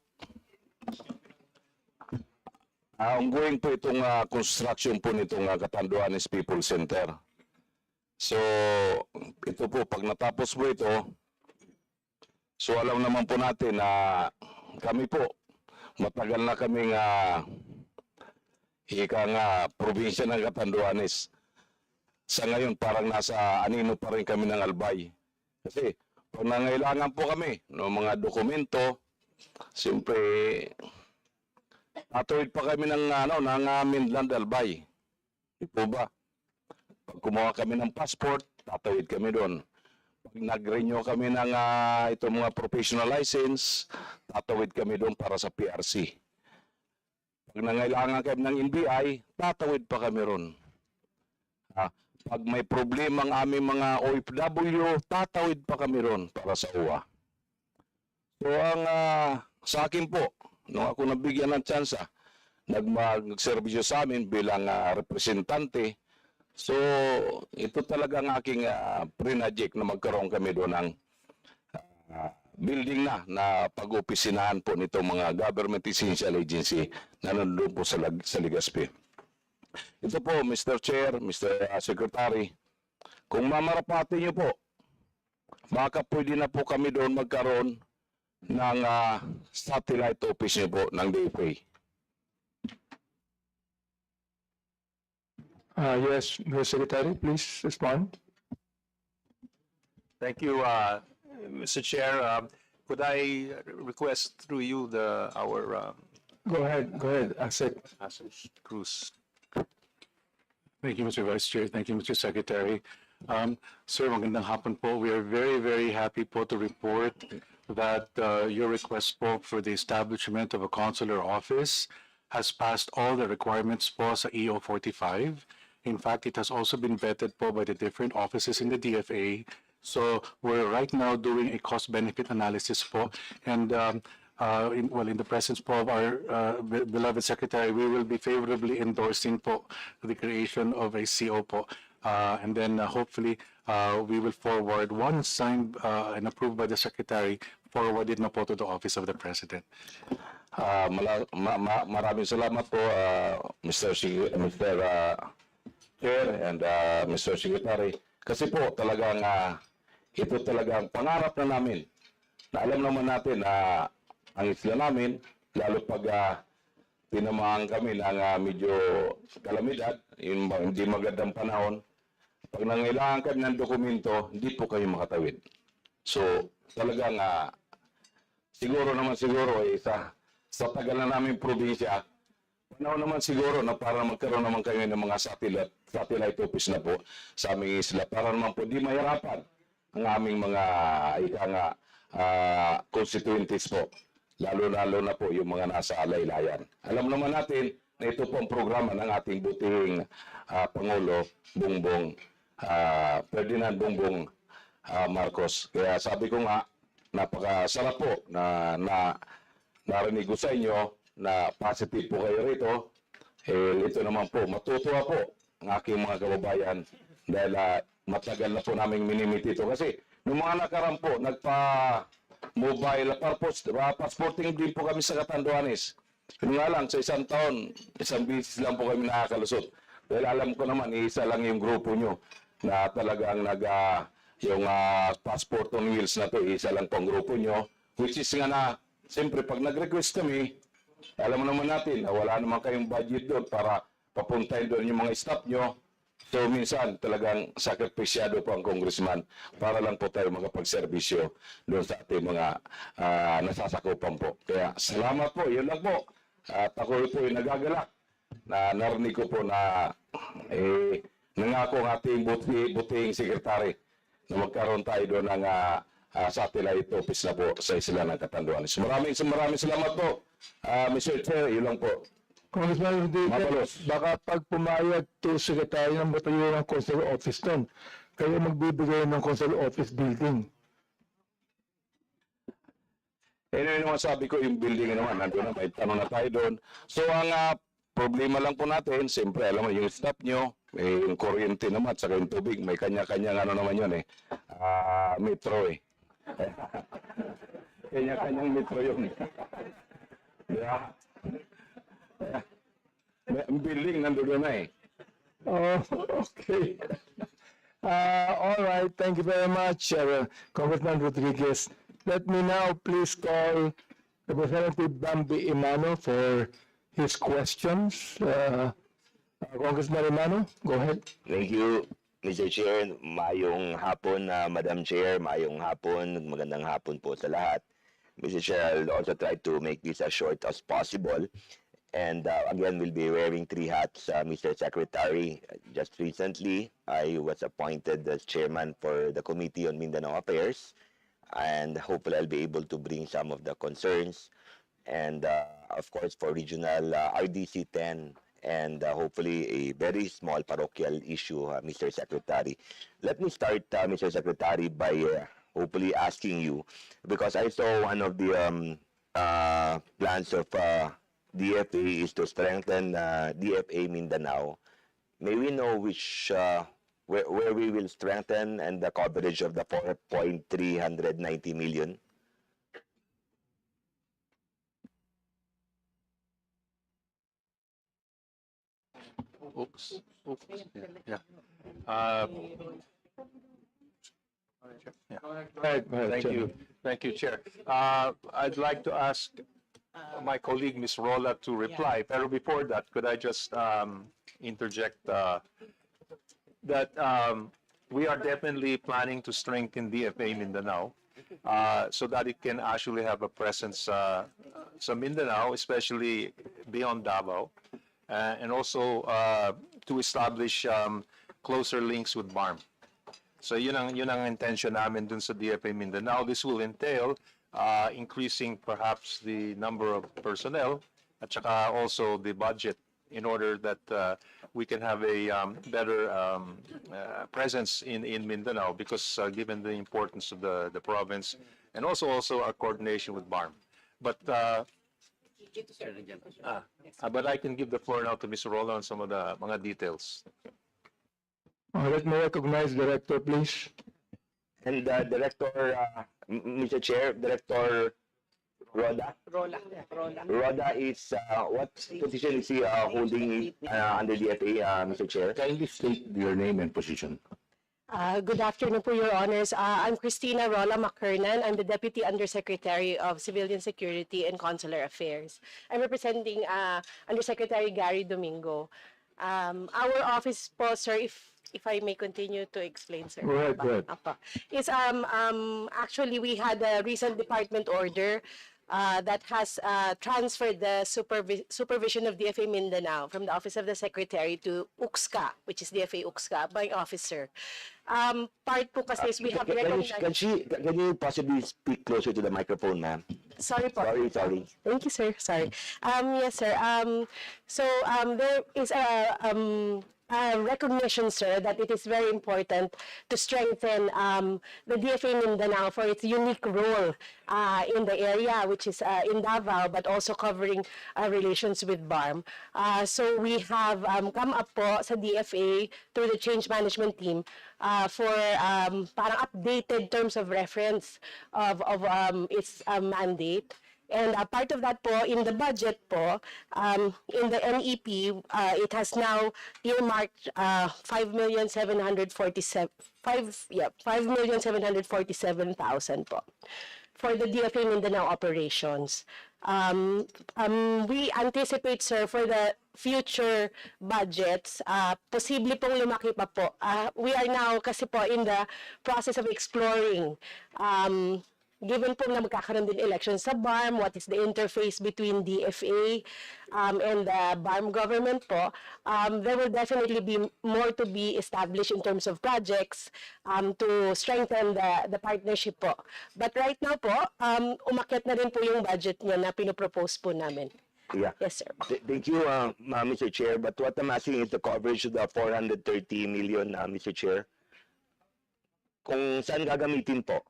ongoing po itong construction po nitong Catanduanes People Center. So, ito po, pag natapos po ito, so alam naman po natin na kami po, matagal na kaming probinsya ng Catanduanes. Sa ngayon, parang nasa anino pa rin kami ng Albay. Kasi, pag nangailangan po kami ng mga dokumento, siyempre, tatawid pa kami ng mainland Albay. Di po ba? Pag kumuha kami ng passport, tatawid kami doon. Pag nag-renew kami ng itong mga professional license, tatawid kami doon para sa PRC. Pag nangailangan kami ng NBI, tatawid pa kami ron. Pag may problema ang aming mga OFW, tatawid pa kami ron para sa UWA. So ang sa akin po, nung ako nabigyan ng tsansa, nagserbisyo sa amin bilang representante, so ito talaga ang aking prinaject na magkaroon kami doon ng building na pag-opisinahan po nito mga government essential agency na nandun po sa Legazpi. Ito po, Mr. Chair, Mr. Secretary, kung mamarapati niyo po, baka pwede na po kami doon magkaroon ng satellite office niyo po ng DFA. Yes, Mr. Secretary, please respond. Thank you, Mr. Chair. Could I request through you our Go ahead, Asik Cruz? Thank you, Mr. Vice Chair. Thank you, Mr. Secretary. Sir, magandang hapon po. We are very, very happy po to report that your request po for the establishment of a consular office has passed all the requirements po sa EO 45. In fact, it has also been vetted po by the different offices in the DFA. So we're right now doing a cost-benefit analysis po, and in the presence po of our beloved Secretary, we will be favorably endorsing po the creation of a CO po. And then hopefully we will forward, once signed and approved by the Secretary, forwarded na po to the Office of the President. Maraming salamat po, Mr. Chair and Mr. Secretary. Kasi po talagang ito talagang pangarap na namin. Na alam naman natin na ang isla namin, lalo pag tinamaan kami ng medyo kalamidad, yung hindi magandang panahon, pag nangailangan kami ng dokumento, hindi po kayo makatawid. So talagang siguro sa tagal na namin probinsya, panahon naman siguro na para magkaroon naman kayo ng mga satellite office na po sa aming isla para naman po di mahirapan ang aming mga constituencies po. Lalo-lalo na po yung mga nasa alaylayan. Alam naman natin na ito po ang programa ng ating butihing Pangulo Ferdinand Bongbong Marcos. Kaya sabi ko nga, napakasarap po na narinig ko sa inyo na positive po kayo rito. Ito naman po, matutuwa po ang aking mga kababayan dahil matagal na po naming minimit ito. Kasi nung mga nakaraan po, mobile passporting din po kami sa Catanduanes. Yun nga lang, sa isang taon, isang bisis lang po kami nakakalusot. Dahil alam ko naman, isa lang yung grupo nyo na talagang yung passport on wheels na to, isa lang po ang grupo nyo. Which is nga na, siyempre, pag nag-request kami, alam naman natin na wala naman kayong budget doon para papuntahin doon yung mga staff nyo. So minsan talagang sakripisyado po ang congressman para lang po tayo makapagserbisyo doon sa ating mga nasasakupan po. Kaya salamat po, yun lang po. At ako po yung nagagalak na narinig ko po na nangako ang ating butihing sekretary na magkaroon tayo doon ng satellite office na po sa isla ng Catanduanes. Maraming salamat po, Mr. Chair, yun lang po. Congressman Rodriguez, baka pag pumayag to secretary ng batalyon ng consular office nun, kayo magbibigay ng consular office building. Yun naman sabi ko, yung building naman, nandun na, may tanong na tayo doon. So ang problema lang po natin, siyempre, alam mo, yung staff nyo, may yung kuryente naman, at saka yung tubig, may kanya-kanyang ano naman yun metro Kanya-kanyang metro yun Yeah. Ang building, nandun na Oh, okay. All right. Thank you very much, Congressman Rodriguez. Let me now please call Representative Bambi Imano for his questions. Congressman Imano, go ahead. Thank you, Mr. Chair. Mayong hapon, Madam Chair. Mayong hapon. Magandang hapon po sa lahat. Mr. Chair, I'll also try to make this as short as possible. And again, we'll be wearing 3 hats, Mr. Secretary. Just recently, I was appointed as chairman for the Committee on Mindanao Affairs. And hopefully, I'll be able to bring some of the concerns. And of course, for regional RDC 10, and hopefully a very small parochial issue, Mr. Secretary. Let me start, Mr. Secretary, by hopefully asking you, because I saw one of the plans of DFA is to strengthen DFA Mindanao. May we know which where we will strengthen and the coverage of the 4.390 million? Oops. Yeah. Thank you, Chair. I'd like to ask my colleague, Ms. Rolla, to reply. Pero before that, could I just interject that we are definitely planning to strengthen DFA Mindanao so that it can actually have a presence sa Mindanao, especially beyond Davao, and also to establish closer links with BARM. So yun ang intention namin dun sa DFA Mindanao. This will entail increasing perhaps the number of personnel at saka also the budget in order that we can have a better presence in Mindanao, because given the importance of the province and also our coordination with BARM. But I can give the floor now to Mr. Rolla on some of the mga details. Let me recognize Director, please. And Director, Mr. Chair, Director Roda. Roda is, what position is he holding under DFA, Mr. Chair? Kindly state your name and position. Good afternoon po, Your Honors. I'm Christina Rolla McKernan. I'm the Deputy Undersecretary of Civilian Security and Consular Affairs. I'm representing Undersecretary Gary Domingo. Our office po, sir, if I may continue to explain, sir. Go ahead. Is actually we had a recent department order that has transferred the supervision of DFA Mindanao from the Office of the Secretary to UXCA, which is DFA UXCA, by officer. Part po kasi is we have recognized... Can you possibly speak closer to the microphone, ma'am? Sorry po. Sorry. Thank you, sir. Sorry. Yes, sir. So there is a recognition, sir, that it is very important to strengthen the DFA Mindanao for its unique role in the area, which is in Davao, but also covering relations with BARM. So we have come up po sa DFA through the change management team for parang updated terms of reference of its mandate. And part of that po, in the budget po, in the NEP, it has now earmarked 5,747,000 po for the DFA Mindanao operations. We anticipate, sir, for the future budgets, posible pong lumaki pa po. We are now kasi po in the process of exploring given po na magkakaroon din elections sa BARM, what is the interface between DFA and the BARM government po, there will definitely be more to be established in terms of projects to strengthen the partnership po. But right now po, umakyat na rin po yung budget niya na pinopropose po namin. Yeah. Yes, sir. Thank you, Mr. Chair. But what I'm asking is the coverage of the 430 million, Mr. Chair. Kung saan gagamitin po?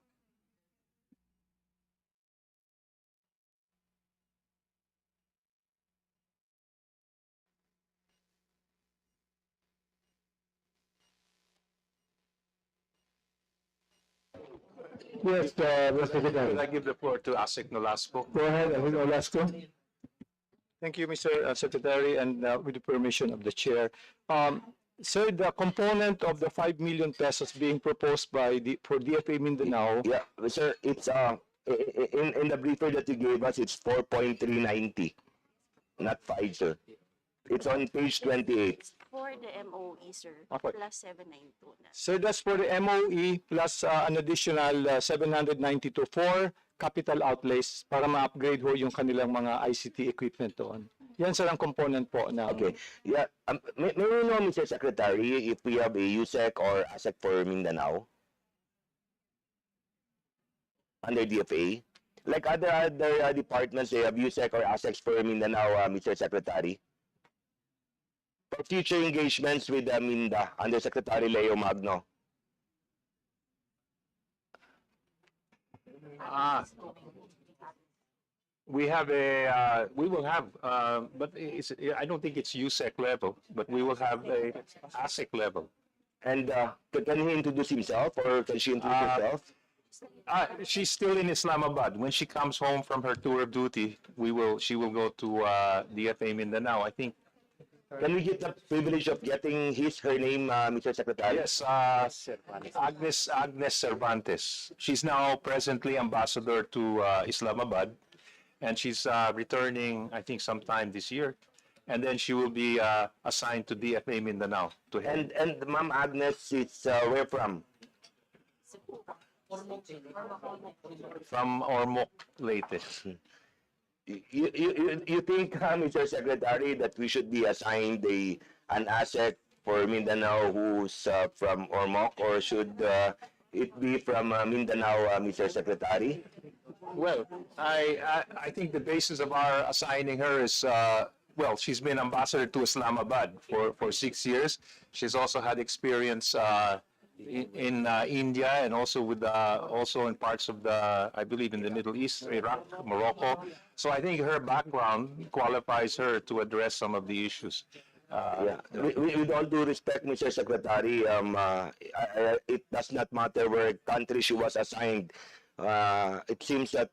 Yes, Mr. Secretary. Could I give the floor to ASEC Nolasco? Go ahead, Olasco. Thank you, Mr. Secretary, and with the permission of the Chair. Sir, the component of the 5 million pesos being proposed for DFA Mindanao. Yeah, sir, it's in the briefer that you gave us, it's 4.390, not 5, sir. It's on page 28. For the MOE, sir, Okay. plus 792 na. Sir, that's for the MOE plus an additional 792 for capital outlays para ma-upgrade ho yung kanilang mga ICT equipment doon. Yan sir ang component po na. Okay. Yeah. May we know, Mr. Secretary, if we have a USEC or ASEC for Mindanao under DFA? Like other departments, they have USEC or ASECs for Mindanao, Mr. Secretary? For future engagements with MINDA under Secretary Leo Magno. We have we will have, but I don't think it's USEC level, but we will have a ASEC level. And can he introduce himself or can she introduce herself? She's still in Islamabad. When she comes home from her tour of duty, she will go to DFA Mindanao. I think. Can we get the privilege of getting her name, Mr. Secretary? Yes, Agnes Cervantes. She's now presently ambassador to Islamabad, and she's returning, I think, sometime this year. And then she will be assigned to DFA Mindanao to head. And Ma'am Agnes is where from? From Ormoc, Leyte. You think, Mr. Secretary, that we should be assigned an ASEC for Mindanao who's from Ormoc, or should it be from Mindanao, Mr. Secretary? Well, I think the basis of our assigning her is, well, she's been ambassador to Islamabad for 6 years. She's also had experience in India and also with also in parts of I believe in the Middle East, Iraq, Morocco. So I think her background qualifies her to address some of the issues. Yeah. With all due respect, Mr. Secretary, it does not matter where country she was assigned. It seems that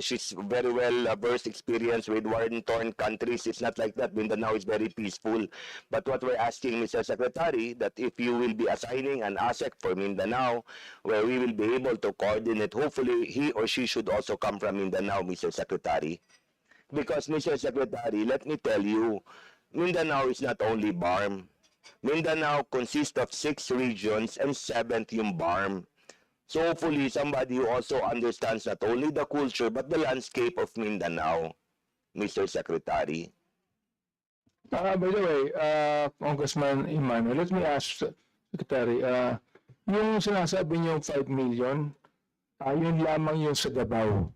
she's very well versed experience with war-torn countries. It's not like that. Mindanao is very peaceful. But what we're asking, Mr. Secretary, that if you will be assigning an ASEC for Mindanao, where we will be able to coordinate, hopefully he or she should also come from Mindanao, Mr. Secretary. Because, Mr. Secretary, let me tell you, Mindanao is not only BARM. Mindanao consists of 6 regions and 7th yung BARM. So hopefully somebody who also understands not only the culture but the landscape of Mindanao, Mr. Secretary. By the way, Congressman Emmanuel, let me ask, Secretary, yung sinasabi niyong 5 million, yun lamang yung sa Davao.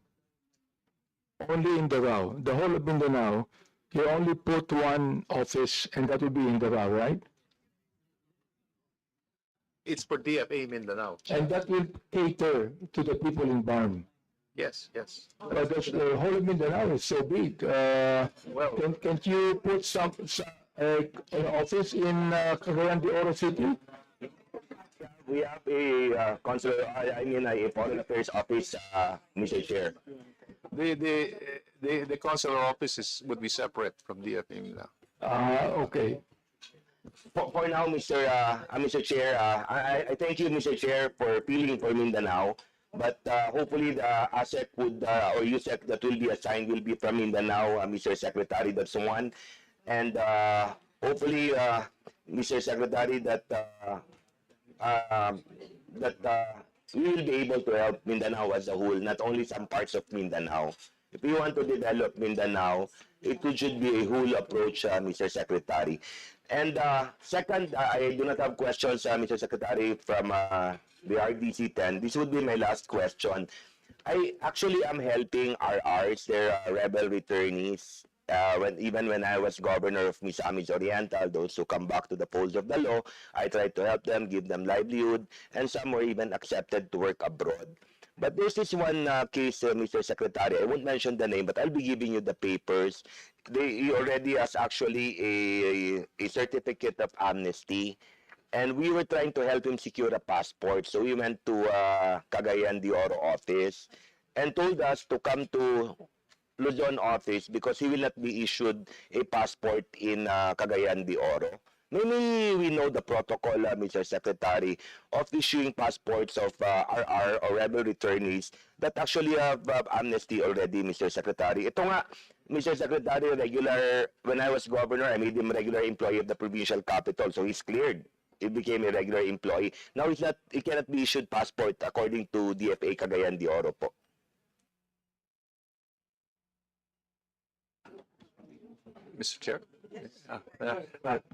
Only in Davao. The whole of Mindanao, you only put one office and that will be in Davao, right? It's for DFA Mindanao. And that will cater to the people in BARM. Yes, yes. But the whole of Mindanao is so big. Can't you put an office in Cagayan de Oro City? We have a a foreign affairs office, Mr. Chair. The consular office would be separate from DFA Mindanao. Okay. For now, Mr. Chair, I thank you, Mr. Chair, for appealing for Mindanao. But hopefully the ASEC or USEC that will be assigned will be from Mindanao, Mr. Secretary. That's one. And hopefully, Mr. Secretary, that we will be able to help Mindanao as a whole, not only some parts of Mindanao. If we want to develop Mindanao, it should be a whole approach, Mr. Secretary. And second, I do not have questions, Mr. Secretary, from the RDC 10. This would be my last question. I actually am helping RRs, they're rebel returnees. Even when I was governor of Misamis Oriental, those who come back to the folds of the law, I tried to help them, give them livelihood, and some were even accepted to work abroad. But there's this one case, Mr. Secretary, I won't mention the name, but I'll be giving you the papers. He already has actually a certificate of amnesty, and we were trying to help him secure a passport. So we went to Cagayan de Oro office and told us to come to Luzon office because he will not be issued a passport in Cagayan de Oro. Maybe we know the protocol, Mr. Secretary, of issuing passports of RR or rebel returnees that actually have amnesty already, Mr. Secretary. Ito nga, Mr. Secretary, when I was governor, I made him regular employee of the provincial capital, so he's cleared. He became a regular employee. Now he cannot be issued passport according to DFA Cagayan de Oro po. Mr. Chair.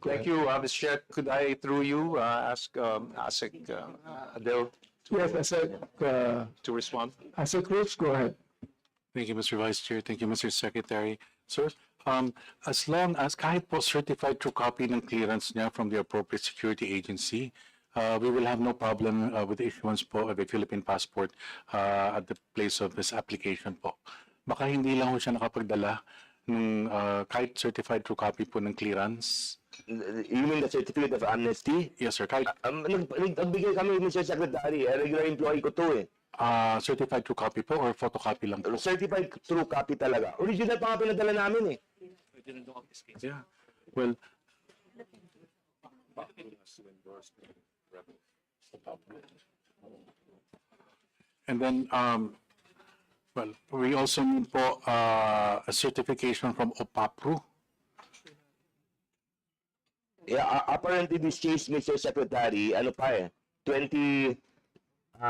Thank you, Mr. Chair. Could I, through you, ask Adele Yes, to respond? Asek Cruz, go ahead. Thank you, Mr. Vice Chair. Thank you, Mr. Secretary. Sir, as long as kahit po certified true copy ng clearance niya from the appropriate security agency, we will have no problem with the issuance po of a Philippine passport at the place of his application po. Baka hindi lang po siya nakapagdala ng kahit certified true copy po ng clearance. You mean the certificate of amnesty? Yes, sir. Kahit nagbigay kami, Mr. Secretary, regular employee ko to eh. Certified true copy po or photocopy lang po? Certified true copy talaga. Original pa nga pinadala namin eh. Yeah. Well, and then, well, we also need po a certification from OPAPRU. Yeah, apparently this case, Mr. Secretary, ano pa eh, 2003.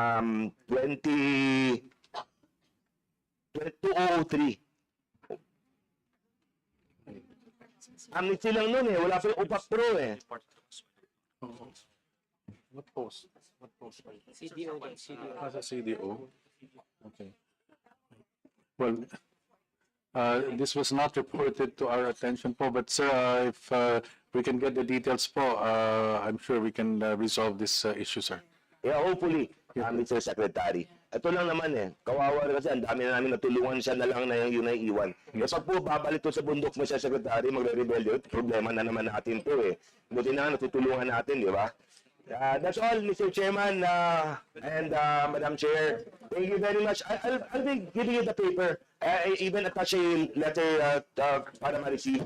Amnesty lang nun eh, wala pa yung UPAC Pro eh. What post? What post? CDO. CDO. Okay. Well, this was not reported to our attention po, but sir, if we can get the details po, I'm sure we can resolve this issue, sir. Yeah, hopefully, Mr. Secretary. Ito lang naman eh, kawawa na kasi ang dami na namin natulungan, siya na lang na yung naiiwan. Yes. Kapag po babalik to sa bundok mo, Mr. Secretary, magre-rebelde, problema na naman natin to eh. Buti na natutulungan natin, di ba? That's all, Mr. Chairman and Madam Chair. Thank you very much. I'll be giving you the paper. Even attach a letter para ma-receive.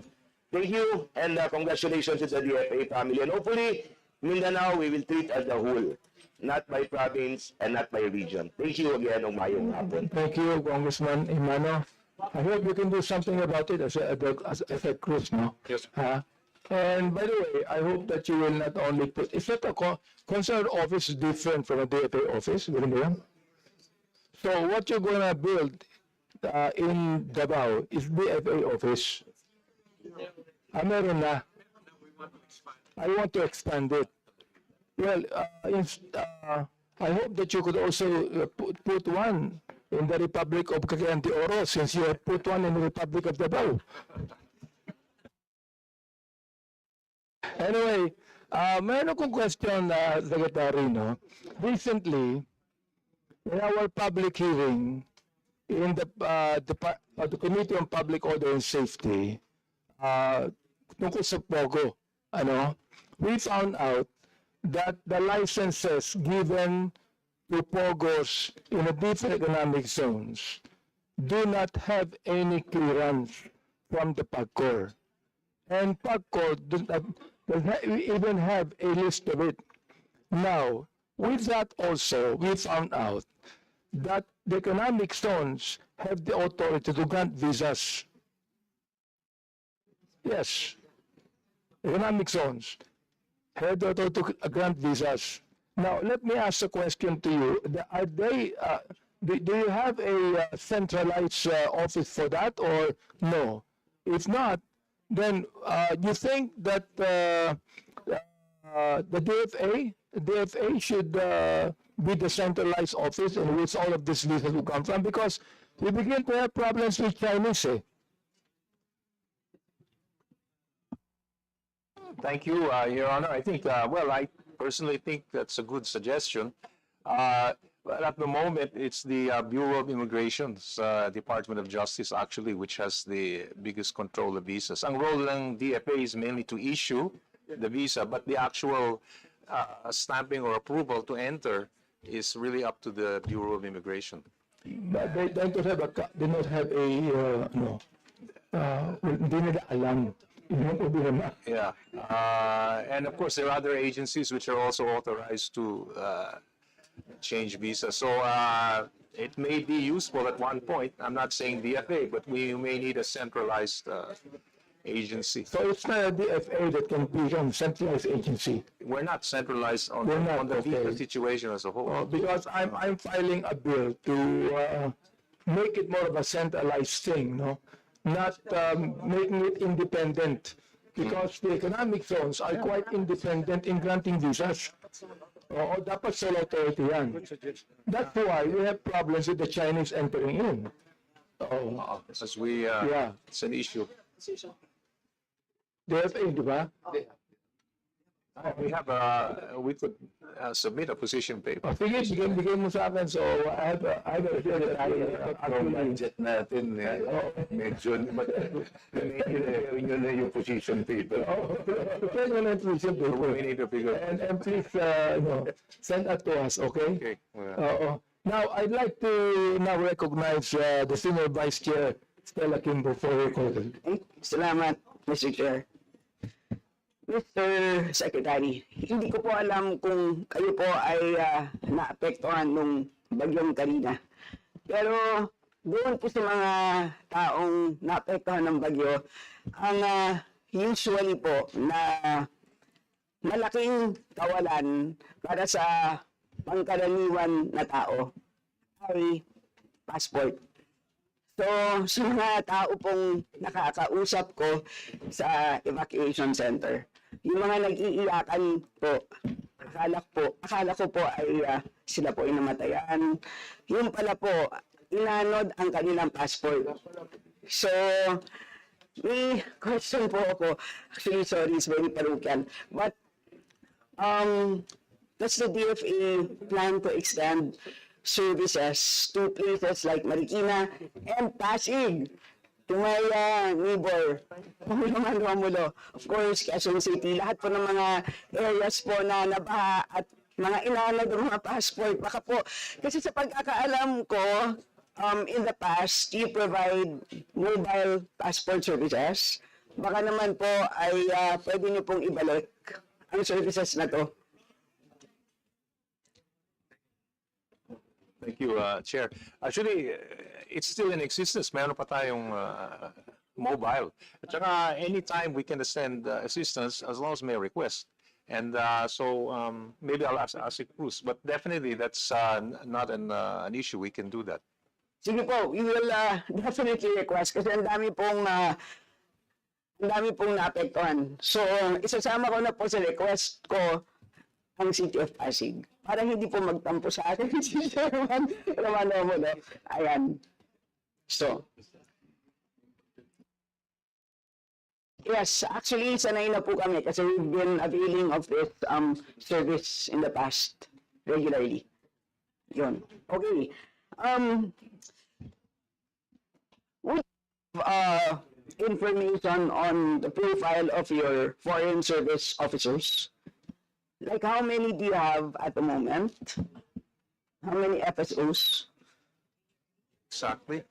Thank you and congratulations to the DFA family. And hopefully, Mindanao, we will treat as a whole, not by province and not by region. Thank you again, umayong hapon. Thank you, Congressman Imano. I hope you can do something about it as a Cruz, no? Yes. And by the way, I hope that you will not only put, is that a concerned office different from a DFA office? So what you're going to build in Davao is DFA office. Meron na. I want to expand it. Well, I hope that you could also put one in the Republic of Cagayan de Oro, since you have put one in the Republic of Davao. Anyway, meron akong question, Secretary, no? Recently, in our public hearing, in the Committee on Public Order and Safety, tungkol sa POGO, we found out that the licenses given to POGOs in the different economic zones do not have any clearance from the PAGCOR. And PAGCOR does not even have a list of it. Now, with that also, we found out that the economic zones have the authority to grant visas. Yes, economic zones have the authority to grant visas. Now, let me ask a question to you. Are they, do you have a centralized office for that or no? If not, then you think that the DFA should be the centralized office in which all of these visas will come from? Because we begin to have problems with Chinese, eh? Thank you, Your Honor. I think, well, I personally think that's a good suggestion. But at the moment, it's the Bureau of Immigration's Department of Justice, actually, which has the biggest control of visas. Ang role ng DFA is mainly to issue the visa, but the actual stamping or approval to enter is really up to the Bureau of Immigration. But they don't have a hindi nila alam. Yun ang problema. Yeah. And of course, there are other agencies which are also authorized to change visa. So it may be useful at one point. I'm not saying DFA, but we may need a centralized agency. So it's not a DFA that can become centralized agency. We're not centralized on, We're not, on the visa okay. situation as a whole. Because I'm filing a bill to make it more of a centralized thing, no? Not making it independent. Because the economic zones are quite independent in granting visas. O dapat sole authority yan. That's why we have problems with the Chinese entering in. As we, it's an issue. DFA, di ba? We have we could submit a position paper. Sige, bigay mo sa akin. So I have a Ang budget natin, medyo, yun na yung position paper. Pwede mo na yung position paper. We need to figure. And please, send that to us, okay? Okay. Now, I'd like to now recognize the Senior Vice Chair, Stella Kimbo, for her comment. Salamat, Mr. Chair. Mr. Secretary, hindi ko po alam kung kayo po ay naapektuhan nung bagyong Karina. Pero doon po sa mga taong naapektuhan ng bagyo, ang usually po na malaking kawalan para sa pangkaraniwan na tao ay passport. So, sa mga tao pong nakakausap ko sa evacuation center, yung mga nag-iiyakan po, akala ko po ay sila po ay namatayan. Yung pala po, inanod ang kanilang passport. So, may question po ako. Actually, sorry, it's very parochial. But, does the DFA plan to extend services to places like Marikina and Pasig, to my neighbor, Romulo. Of course, Quezon City, lahat po ng mga areas po na nabaha at mga inanod ng mga passport. Baka po, kasi sa pagkakaalam ko, in the past, you provide mobile passport services. Baka naman po ay pwede niyo pong ibalik ang services na to. Thank you, Chair. Actually, it's still in existence. Meron pa tayong mobile. At saka, anytime we can send assistance as long as may request. And so maybe I'll ask Cruz, but definitely that's not an issue. We can do that. Sige po, we will definitely request kasi ang dami pong naapektuhan. So, isasama ko na po sa request ko ang City of Pasig para hindi po magtampo sa akin si Chairman Romulo. Ayan. So, yes, actually, sanay na po kami kasi we've been availing of this service in the past regularly. Yun. Okay. We have information on the profile of your foreign service officers. Like how many do you have at the moment? How many FSOs? Exactly.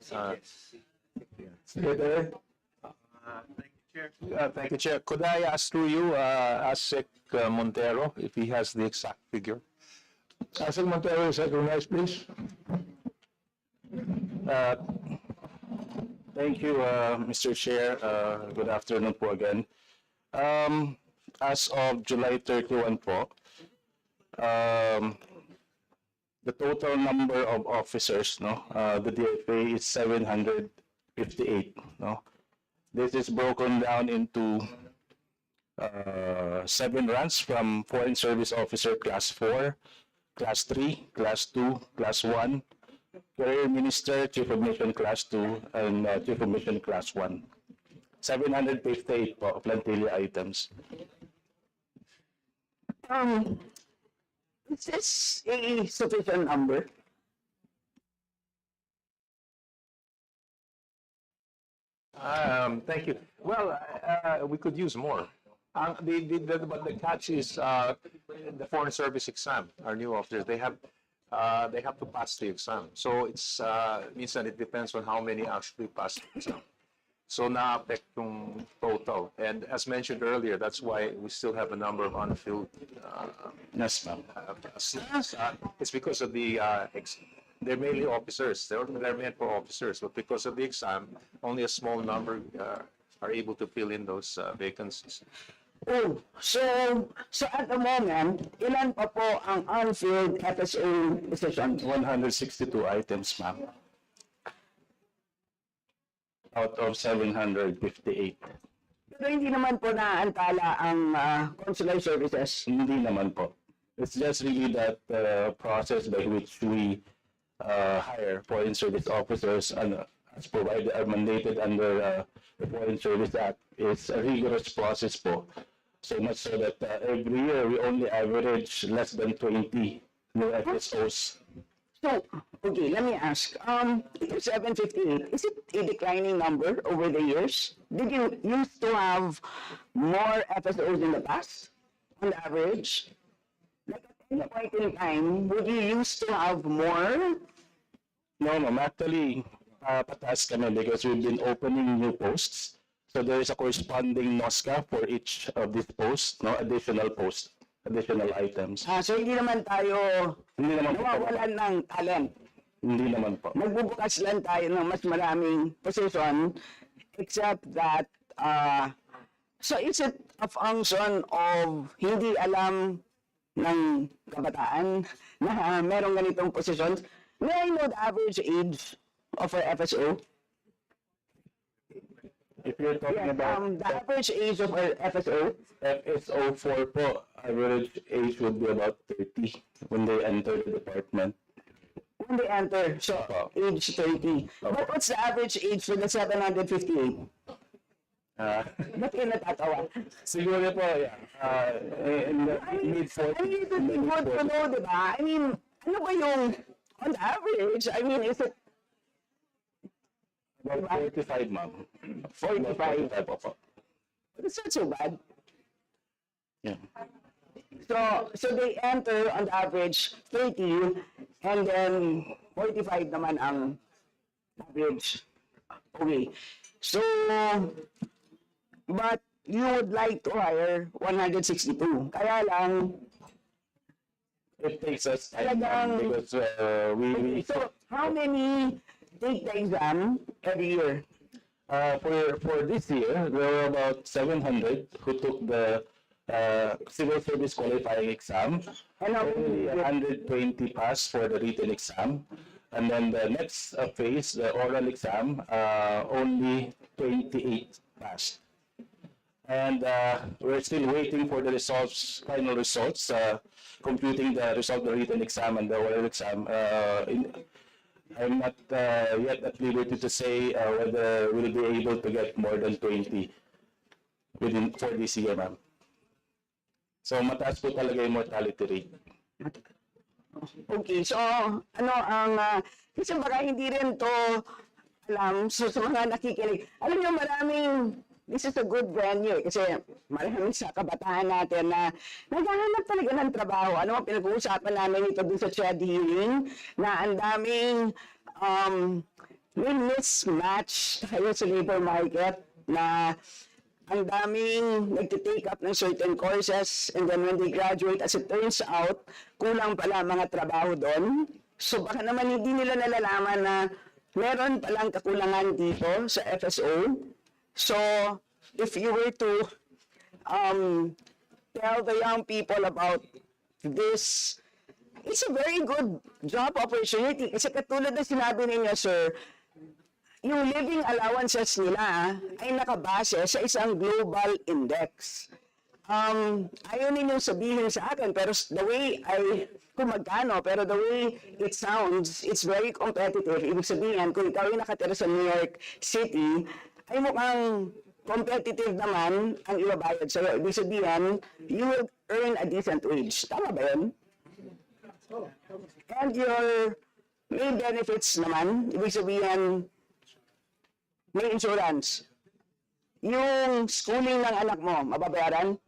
Thank you, Chair. Could I ask through you, ASEC Montero, if he has the exact figure? ASEC Montero is recognized, please. Thank you, Mr. Chair. Good afternoon po again. As of July 31 po, the total number of officers, the DFA is 758. This is broken down into 7 ranks from Foreign Service Officer Class 4, Class 3, Class 2, Class 1, Career Minister, Chief of Mission Class 2, and Chief of Mission Class 1. 758 po, plantilla items. Is this a sufficient number? Thank you. Well, we could use more. But the catch is the Foreign Service exam. Our new officers, they have to pass the exam. So it's means that it depends on how many actually pass the exam. So na-affect yung total. And as mentioned earlier, that's why we still have a number of unfilled Yes, ma'am. seats. It's because of the they're mainly officers. They're meant for officers, but because of the exam, only a small number are able to fill in those vacancies. Oh, so at the moment, ilan pa po ang unfilled FSO positions? 162 items, ma'am. Out of 758. Pero hindi naman po naantala ang consular services. Hindi naman po. It's just really that process by which we hire foreign service officers and as provided are mandated under the Foreign Service Act. It's a rigorous process po. So much so that every year we only average less than 20 new FSOs. So, okay, let me ask. 758, is it a declining number over the years? Did you used to have more FSOs in the past, on average? Like at any point in time, would you used to have more? No, ma'am. Actually, pataas kami because we've been opening new posts. So there is a corresponding NOSCA for each of these posts, no additional posts, additional items. So hindi naman tayo nawawalan ng talent. Hindi naman po. Nagbubukas lang tayo ng mas maraming position, except that, so is it a function of hindi alam ng kabataan na merong ganitong positions? May I know the average age of our FSO? If you're talking about the average age of our FSO? FSO 4 po, average age would be about 30 when they enter the department. When they enter, so age 30. But what's the average age for the 758? Ba't kayo natatawa? Siguro po, in the mid-40s. I mean, it would be good to know, di ba? I mean, ano ba yung, on average, I mean, is it about 45, ma'am. 45? 45 po. It's not so bad. Yeah. So they enter on average 30 and then 45 naman ang average. Okay. So, but you would like to hire 162. Kaya lang, it takes us time because we so how many take the exam every year? For this year, there were about 700 who took the civil service qualifying exam. And only 120 passed for the written exam. And then the next phase, the oral exam, only 28 passed. And we're still waiting for the results, final results, computing the result of the written exam and the oral exam. I'm not yet at liberty to say whether we'll be able to get more than 20 for this year, ma'am. So mataas po talaga yung mortality rate. Okay, so ano ang kasi baka hindi rin to alam so, sa mga nakikinig. Alam niyo maraming this is a good venue kasi maraming sa kabataan natin na naghahanap talaga ng trabaho. Ano ang pinag-uusapan namin ito dun sa CHED hearing na ang daming may mismatch tayo sa labor market na ang daming nagtitake up ng certain courses and then when they graduate, as it turns out, kulang pala mga trabaho doon. So baka naman hindi nila nalalaman na meron palang kakulangan dito sa FSO. So if you were to tell the young people about this, it's a very good job opportunity. Kasi katulad na sinabi ninyo, sir, yung living allowances nila ay nakabase sa isang global index. ayaw ninyong sabihin sa akin, pero the way kung magkano, pero the way it sounds, it's very competitive. Ibig sabihin, kung ikaw ay nakatira sa New York City, ay mukhang competitive naman ang ibabayad sa'yo. Ibig sabihin, you will earn a decent wage. Tama ba yun? And your may benefits naman, ibig sabihin, may insurance. Yung schooling ng anak mo, mababayaran?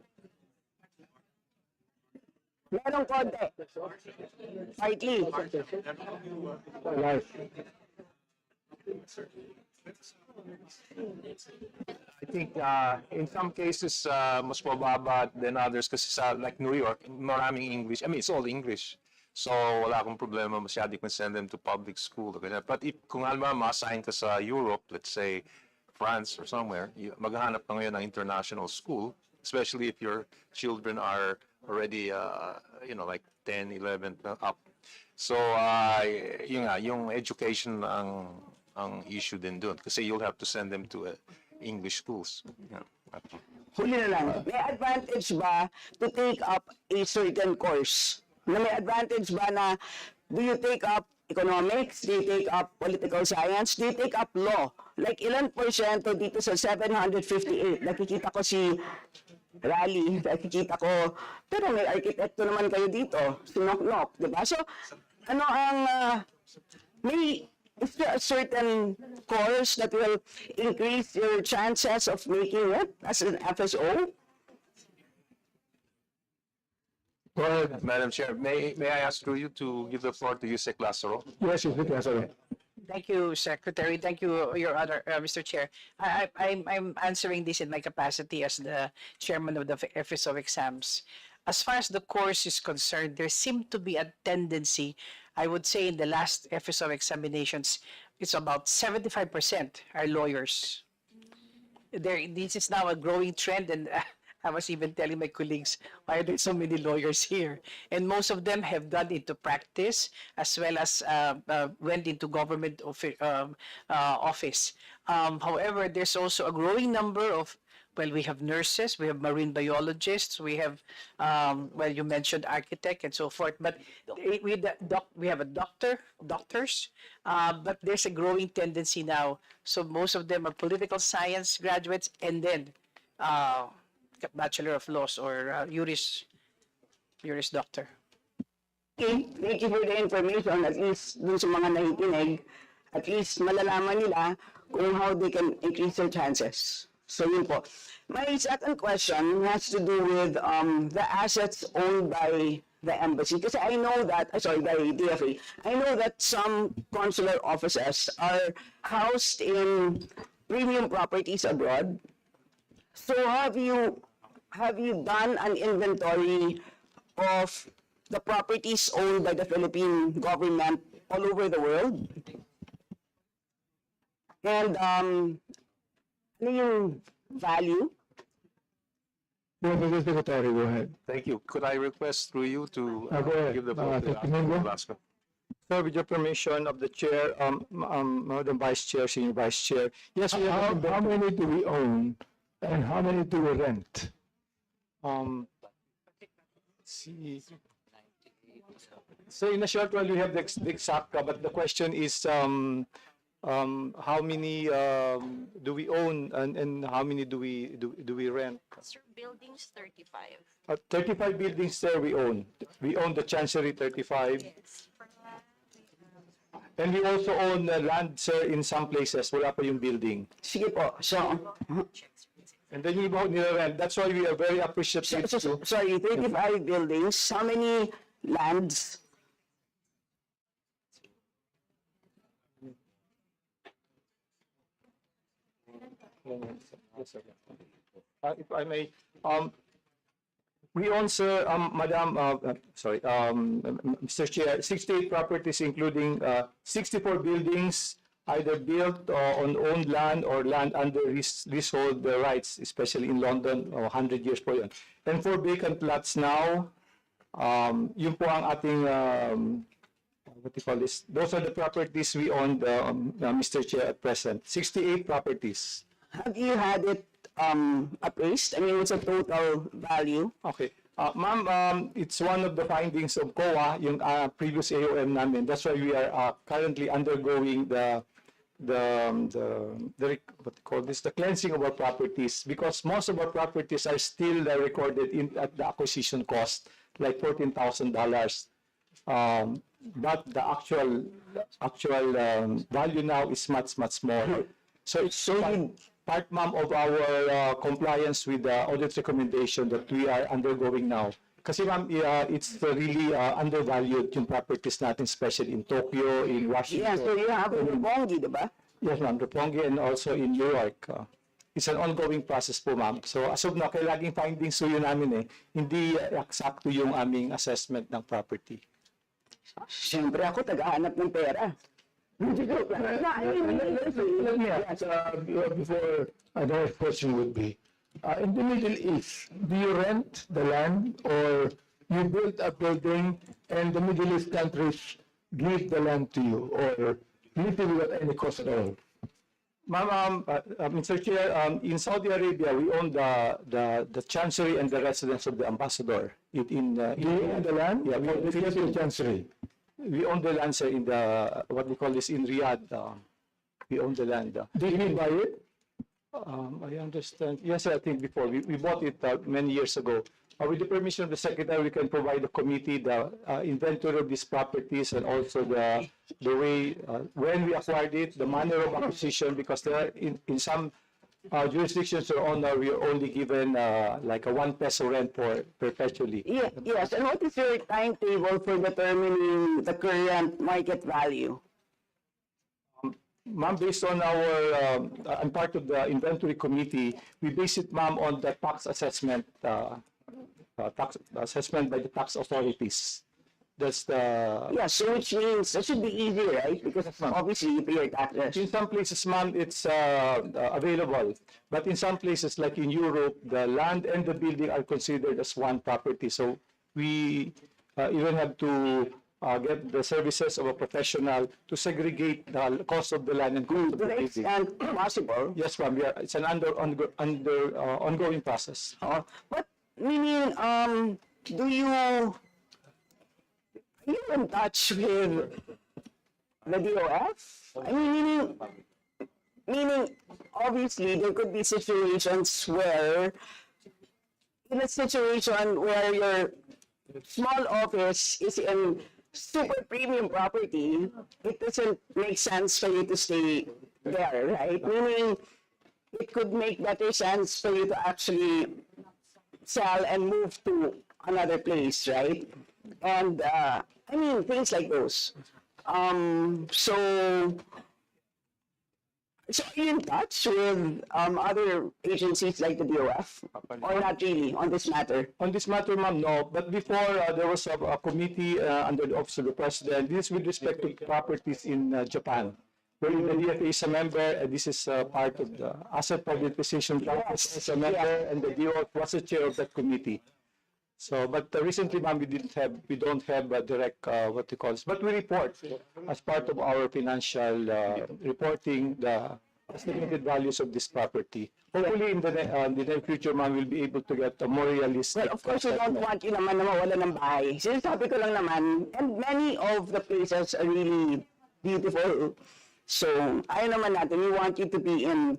Merong konti. Partly. I think in some cases, mas mababa than others kasi sa like New York, maraming English. I mean, it's all English. So, wala akong problema masyado kung send them to public school. But if, kung alam mo, ma-assign ka sa Europe, let's say, France or somewhere, maghahanap ka ngayon ng international school, especially if your children are already, like 10, 11 up. So, yung education ang issue din doon. Kasi you'll have to send them to English schools. Yeah. Huli na lang, may advantage ba to take up a certain course? Na may advantage ba na, do you take up economics? Do you take up political science? Do you take up law? Like ilan porsyento dito sa 758? Nakikita ko si Rally, nakikita ko, pero may arkitekto naman kayo dito, si Knock-Knock, di ba? So, ano ang, is there a certain course that will increase your chances of making it as an FSO? Go ahead, Madam Chair. May I ask you to give the floor to Yusek Lazaro? Yes, Yusek Lazaro. Thank you, Secretary. Thank you, Your Honor, Mr. Chair. I'm answering this in my capacity as the chairman of the FSO exams. As far as the course is concerned, there seemed to be a tendency, I would say in the last FSO examinations, it's about 75% are lawyers. This is now a growing trend, and I was even telling my colleagues, why are there so many lawyers here? And most of them have done into practice as well as went into government office. However, there's also a growing number of, well, we have nurses, we have marine biologists, we have, well, you mentioned architect and so forth, but we have doctors, but there's a growing tendency now. So most of them are political science graduates and then Bachelor of Laws or Juris Doctor. Okay, thank you for the information. At least dun sa mga nakikinig, at least malalaman nila kung how they can increase their chances. So yun po. My second question has to do with the assets owned by the embassy. Kasi I know that, by DFA, I know that some consular offices are housed in premium properties abroad. So have you done an inventory of the properties owned by the Philippine government all over the world? And ano yung value? Mr. Secretary, go ahead. Thank you. Could I request through you to Go ahead. give the floor to Member. Velasco? Sir, with your permission of the chair, Madam Vice Chair, Senior Vice Chair. Yes, we have. How many do we own and how many do we rent? Let's see. So in a short while, we have the exact, but the question is, how many do we own and how many do we rent? Sir, buildings 35. 35 buildings, sir, we own. We own the Chancery 35. Yes. And we also own land, sir, in some places. Wala pa yung building. Sige po. So, and then you about nila-rent. That's why we are very appreciative. Sorry, 35 buildings. How many lands? If I may, we own, sir, Mr. Chair, 68 properties, including 64 buildings, either built on owned land or land under leasehold rights, especially in London, 100 years po yun. And 4 vacant lots now, yun po ang ating, what do you call this? Those are the properties we own, Mr. Chair, at present. 68 properties. Have you had it appraised? I mean, what's the total value? Okay. Ma'am, it's one of the findings of COA, yung previous AOM namin. That's why we are currently undergoing the what you call this, the cleansing of our properties, because most of our properties are still recorded at the acquisition cost, like $14,000. But the actual value now is much more. So it's part, ma'am, of our compliance with the audit recommendation that we are undergoing now. Kasi ma'am, it's really undervalued yung properties natin, especially in Tokyo, in Washington. Yeah, so you have Roppongi, di ba? Yes, ma'am, Roppongi, and also in New York. It's an ongoing process po, ma'am. So as of now, kaya laging findings po yun namin hindi eksakto yung aming assessment ng property. Siyempre ako, tagahanap ng pera. Let me ask, before another question would be, in the Middle East, do you rent the land or you build a building and the Middle East countries give the land to you, or literally without any cost at all? Ma'am, Mr. Chair, in Saudi Arabia, we own the chancery and the residence of the ambassador. Do you own the land? Yeah, the Philippine chancery. We own the land, sir, in the, what we call this, in Riyadh. We own the land. Did you buy it? I understand. Yes, sir, I think before. We bought it many years ago. With the permission of the Secretary, we can provide the committee the inventory of these properties and also the way, when we acquired it, the manner of acquisition, because there are in some jurisdictions, Your Honor, we are only given like a 1 peso rent for perpetually. Yeah, yes, and what is your timetable for determining the current market value? Ma'am, based on our, I'm part of the inventory committee, we base it, ma'am, on the tax assessment, tax assessment by the tax authorities. That's the... Yeah, so which means that should be easy, right? Because obviously you pay your taxes. In some places, ma'am, it's available. But in some places, like in Europe, the land and the building are considered as one property. So we even have to get the services of a professional to segregate the cost of the land and cost of the building. To the extent possible. Yes, ma'am. It's an ongoing process. But meaning, do you... Are you in touch with the DOF? I mean, meaning, obviously, there could be situations where, in a situation where your small office is in super premium property, it doesn't make sense for you to stay there, right? Meaning, it could make better sense for you to actually sell and move to another place, right? And, I mean, things like those. So are you in touch with other agencies like the DOF? Or not really on this matter? On this matter, ma'am, no. But before, there was a committee under the Office of the President. This is with respect to properties in Japan, where the DFA is a member, and this is part of the Asset Privatization Practice as a member, and the DOF was the chair of that committee. So, but recently, ma'am, we don't have a direct, what you call this, but we report as part of our financial reporting the estimated values of this property. Hopefully, in the near future, ma'am, we'll be able to get a more realistic. Well, of course, we don't want you naman na mawala ng bahay. Sinasabi ko lang naman, and many of the places are really beautiful. So, ayaw naman natin, we want you to be in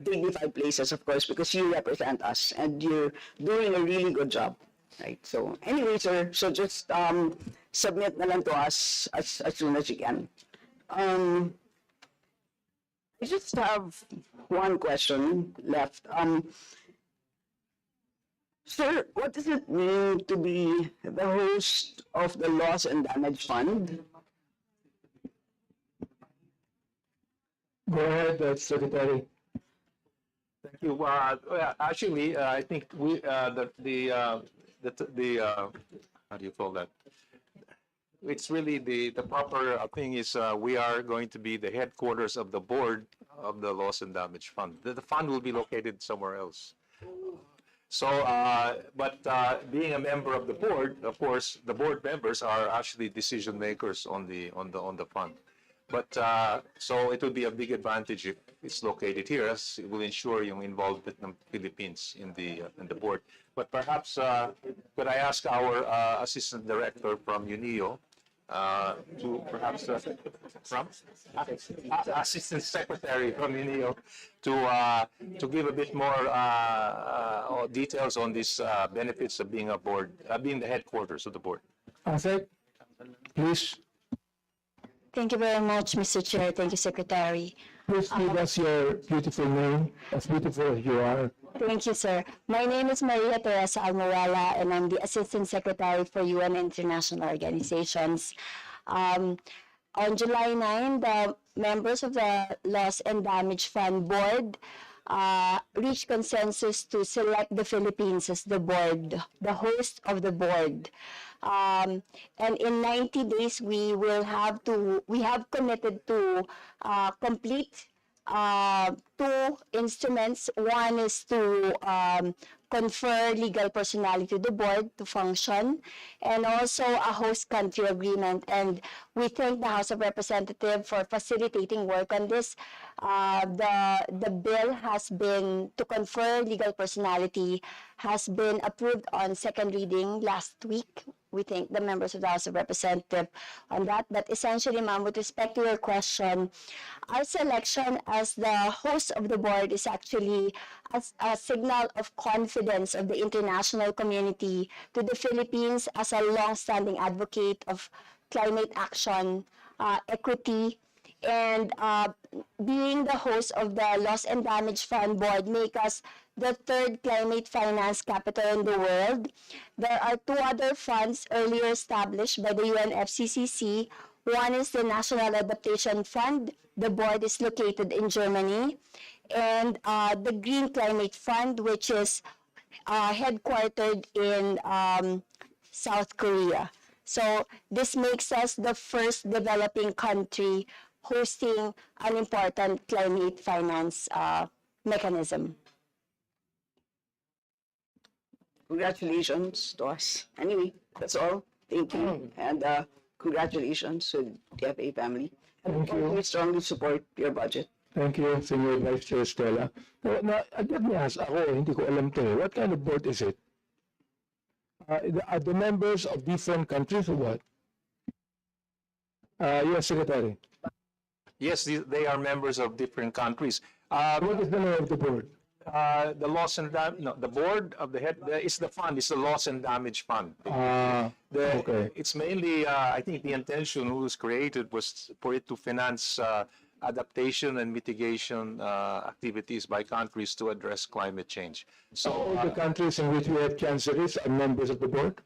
dignified places, of course, because you represent us, and you're doing a really good job. Right. So anyway, sir, so just submit na lang to us as soon as you can. I just have one question left. Sir, what does it mean to be the host of the Loss and Damage Fund? Go ahead, Secretary. Thank you. Actually, I think we how do you call that? It's really the proper thing is we are going to be the headquarters of the board of the Loss and Damage Fund. The fund will be located somewhere else. So, but being a member of the board, of course, the board members are actually decision makers on the fund. But, so it would be a big advantage if it's located here, as it will ensure yung involvement ng Philippines in the board. But perhaps, could I ask our Assistant Director from UNIO to perhaps, from Assistant Secretary from UNIO to give a bit more details on these benefits of being a board, being the headquarters of the board. Asek, please, Thank you very much, Mr. Chair. Thank you, Secretary. please give us your beautiful name, as beautiful as you are. Thank you, sir. My name is Maria Teresa Almoala, and I'm the Assistant Secretary for UN International Organizations. On July 9, the members of the Loss and Damage Fund Board reached consensus to select the Philippines as the board, the host of the board. And in 90 days, we have committed to complete two instruments. One is to confer legal personality to the board to function, and also a host country agreement. And we thank the House of Representatives for facilitating work on this. The bill has been, to confer legal personality, has been approved on second reading last week. We thank the members of the House of Representatives on that. But essentially, ma'am, with respect to your question, our selection as the host of the board is actually a signal of confidence of the international community to the Philippines as a long-standing advocate of climate action, equity, and being the host of the Loss and Damage Fund Board make us the third climate finance capital in the world. There are two other funds earlier established by the UNFCCC. One is the National Adaptation Fund. The board is located in Germany. And the Green Climate Fund, which is headquartered in South Korea. So this makes us the first developing country hosting an important climate finance mechanism. Congratulations to us. Anyway, that's all. Thank you. And congratulations to the FA family. And Thank you. we strongly support your budget. Thank you, Senior Vice Chair Stella. Let me ask, ako, hindi ko alam to. What kind of board is it? Are the members of different countries or what? Yes, Secretary. Yes, they are members of different countries. What is the name of the board? The loss and the board of the head is the fund. It's the Loss and Damage Fund. Okay. It's mainly, I think, the intention who was created was for it to finance adaptation and mitigation activities by countries to address climate change. So all the countries in which we have chancelleries are members of the board?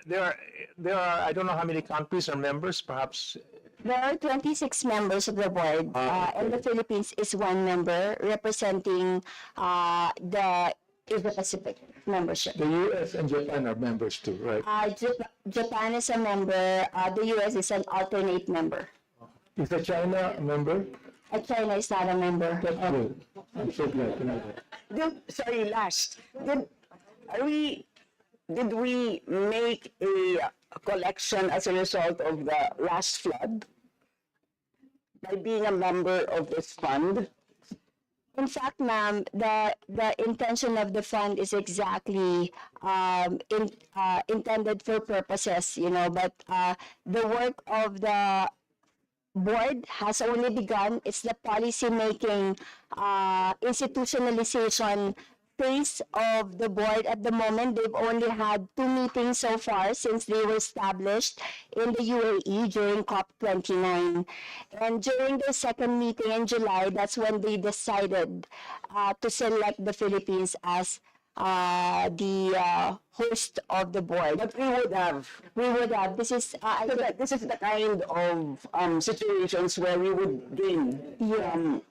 There are. I don't know how many countries are members. Perhaps. There are 26 members of the board, and the Philippines is one member representing the Asia-Pacific membership. The U.S. and Japan are members too, right? Japan is a member. The U.S. is an alternate member. Is China a member? China is not a member. That's good. I'm so glad to know that. Sorry, last. Did we make a collection as a result of the last flood by being a member of this fund? In fact, ma'am, the intention of the fund is exactly intended for purposes, but the work of the board has only begun. It's the policy-making institutionalization phase of the board at the moment. They've only had 2 meetings so far since they were established in the UAE during COP29. And during the second meeting in July, that's when they decided to select the Philippines as the host of the board. But we would have. This is this is the kind of situations where we would gain.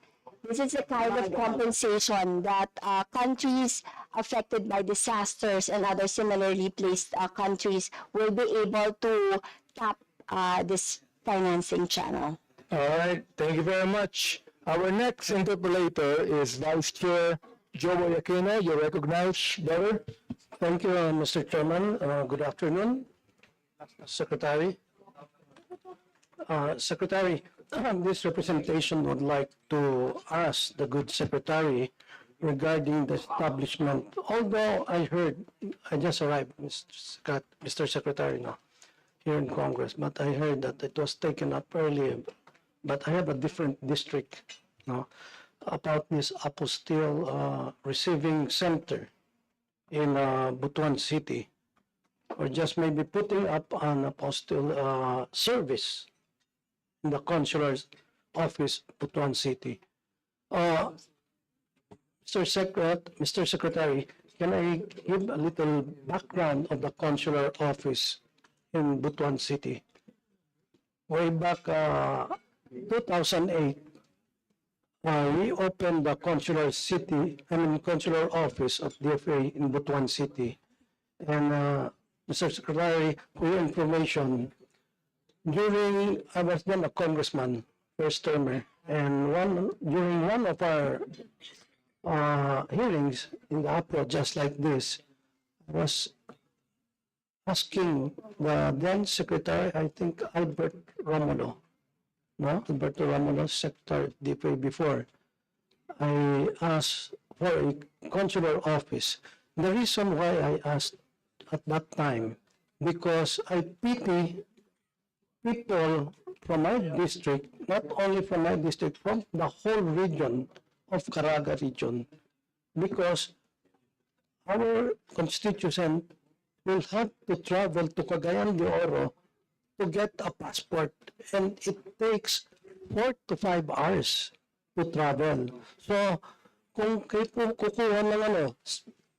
This is the kind of compensation that countries affected by disasters and other similarly placed countries will be able to tap this financing channel. All right, thank you very much. Our next interpolator is Vice Chair Joey Aquino. You're recognized, brother. Thank you, Mr. Chairman. Good afternoon, Secretary. Secretary, this representation would like to ask the good secretary regarding the establishment. Although I just arrived, Mr. Secretary, now here in Congress, but I heard that it was taken up earlier. But I have a different district, about this apostille receiving center in Butuan City, or just maybe putting up an apostille service in the consular office, Butuan City. Mr. Secretary, can I give a little background of the consular office in Butuan City? Way back 2008, we opened the consular office of DFA in Butuan City. And Mr. Secretary, for your information, I was then a congressman, first termer, and during one of our hearings in the APRO, just like this, I was asking the then Secretary, I think Alberto Romulo, Secretary of DFA before, I asked for a consular office. The reason why I asked at that time, because I pity people from my district, not only from my district, from the whole region of Caraga region, because our constituent will have to travel to Cagayan de Oro to get a passport, and it takes 4 to 5 hours to travel. So, kung kukuha ng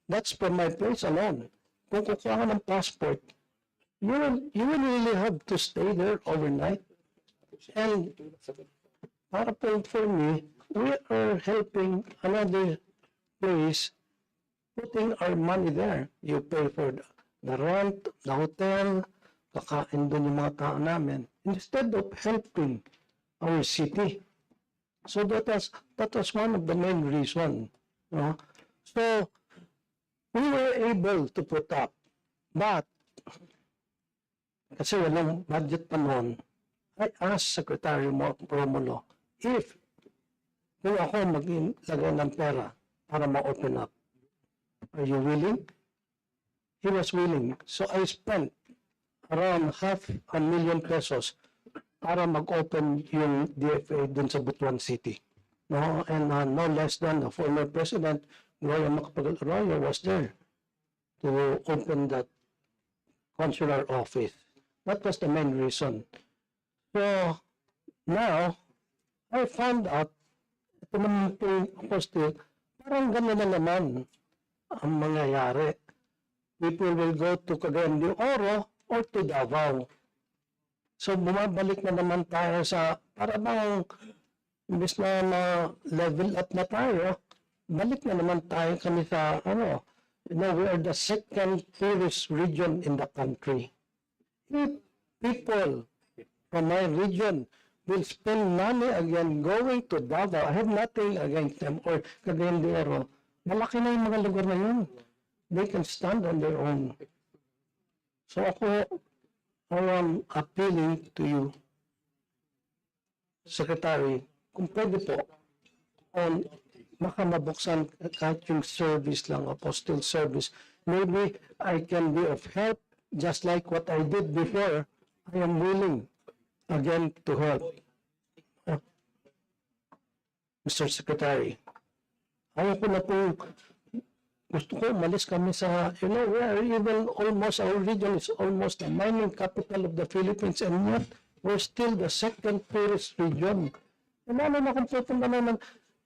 that's for my place alone. Kung kukuha ng passport, you will really have to stay there overnight. And para po for me, we are helping another place, putting our money there. You pay for the rent, the hotel, kakain doon yung mga tao namin, instead of helping our city. So that was one of the main reasons. So we were able to put up, but kasi walang budget pa noon, I asked Secretary Romulo if kung ako maglagay ng pera para ma-open up, are you willing? He was willing. So I spent around $500,000 pesos para mag-open yung DFA dun sa Butuan City. And no less than the former President, Gloria Macapagal-Arroyo, was there to open that consular office. That was the main reason. So now, I found out, ito naman itong apostille, parang gano'n na naman ang mangyayari. People will go to Cagayan de Oro or to Davao. So bumabalik na naman tayo sa, para bang, imbes na level up na tayo, balik na naman tayo kami sa, we are the second poorest region in the country. If people from my region will spend money again going to Davao, I have nothing against them, or Cagayan de Oro, malaki na yung mga lugar na yun. They can stand on their own. So ako, I am appealing to you, Secretary, kung pwede po, on makamabuksan kahit yung service lang, apostille service, maybe I can be of help, just like what I did before. I am willing again to help. Mr. Secretary, ayaw ko na pong gusto ko umalis kami sa, we are even almost, our region is almost the mining capital of the Philippines, and yet we're still the second poorest region. Ano na kung pupunta naman,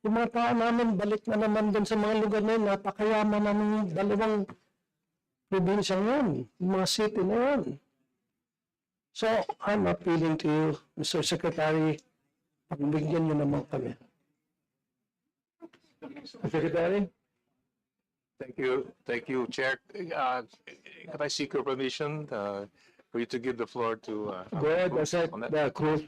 yung mga tao namin, balik na naman dun sa mga lugar na yun, napakayaman na ng dalawang probinsya yun, yung mga city na yun. So, I'm appealing to you, Mr. Secretary, pagbigyan nyo naman kami. Secretary? Thank you, Chair. Can I seek your permission for you to give the floor to? Go ahead, accept the crew.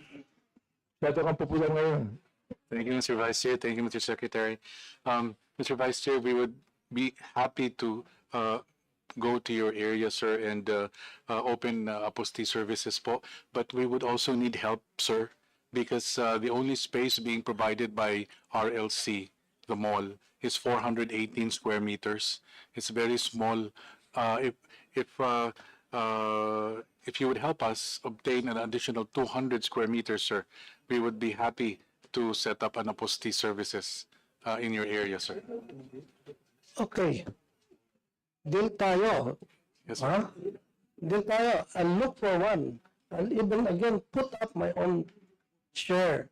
Pwede kang pupulan ngayon. Thank you, Mr. Vice Chair. Thank you, Mr. Secretary. Mr. Vice Chair, we would be happy to go to your area, sir, and open apostille services po. But we would also need help, sir, because the only space being provided by RLC, the mall, is 418 square meters. It's very small. If you would help us obtain an additional 200 square meters, sir, we would be happy to set up an apostille services in your area, sir. Okay. Deal tayo. Yes, sir. Deal tayo. I'll look for one. I'll even again put up my own share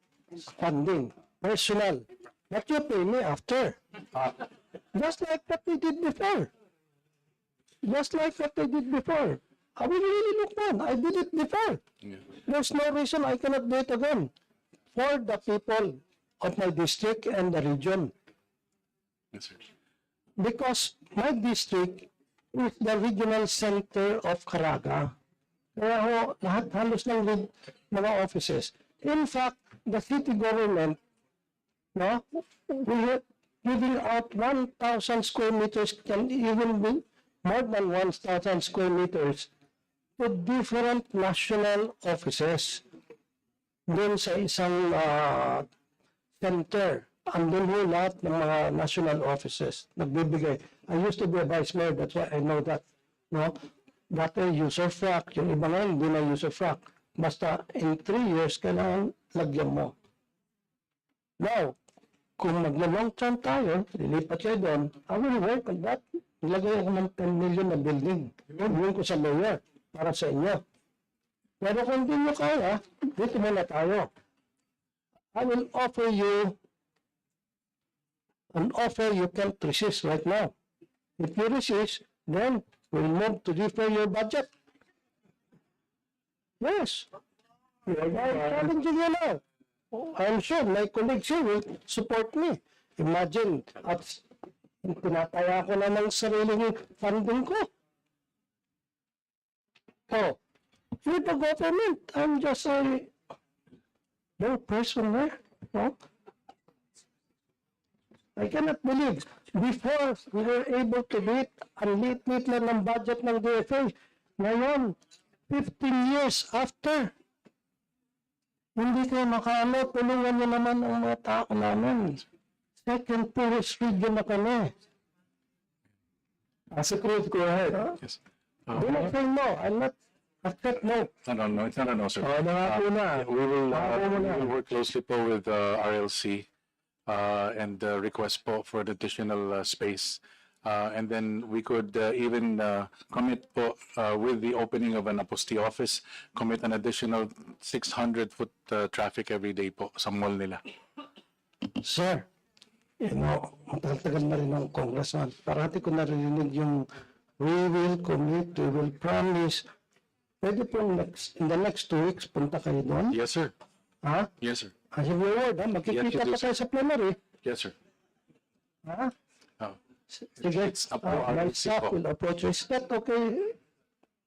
funding, personal. But you pay me after. Just like what they did before. Just like what they did before. I will really look one. I did it before. Yeah. There's no reason I cannot do it again. For the people of my district and the region. Yes, sir. Because my district is the regional center of Caraga. Kaya ho, lahat halos ng mga offices. In fact, the city government, no, we are giving out 1,000 square meters, can even be more than 1,000 square meters to different national offices. Doon sa isang center, andun ho lahat ng mga national offices nagbibigay. I used to be a vice mayor, that's why I know that. No? Dati user frac, yung iba ngayon hindi na user frac. Basta in 3 years, kailangan lagyan mo. Now, kung mag-long term tayo, lilipat kayo doon, I will work on that. Nilagay ako ng 10 million na building. Yun ko sa mayor, para sa inyo. Pero kung hindi nyo kaya, dito muna tayo. I will offer you an offer you can't resist right now. If you resist, then we'll move to defer your budget. Yes. I'm challenging you now. I'm sure my colleagues here will support me. Imagine, at tinataya ko na ng sariling funding ko. Oh, with the government, I'm just a no person there. No? I cannot believe, before we were able to meet, ang liit-liit lang ng budget ng DFA. Ngayon, 15 years after, hindi kayo makaano, tulungan nyo naman ang mga tao namin. Second poorest region na kami. Secretary, go ahead. Yes. Do not say no. I'll not accept no. No, it's not a no, sir. Nangako na. We will work closely po with RLC and request po for an additional space. And then we could even commit po with the opening of an apostille office, commit an additional 600-foot traffic every day po sa mall nila. Sir, you know, matagal na rin ng congressman. Parati ko narinig yung we will commit, we will promise. Pwede po in the next 2 weeks, punta kayo doon? Yes, sir. Ha? Yes, sir. As your word, ha? Magkikita pa tayo sa plenary. Yes, sir. Ha? Oh. Sige, my staff will approach you. Is that okay,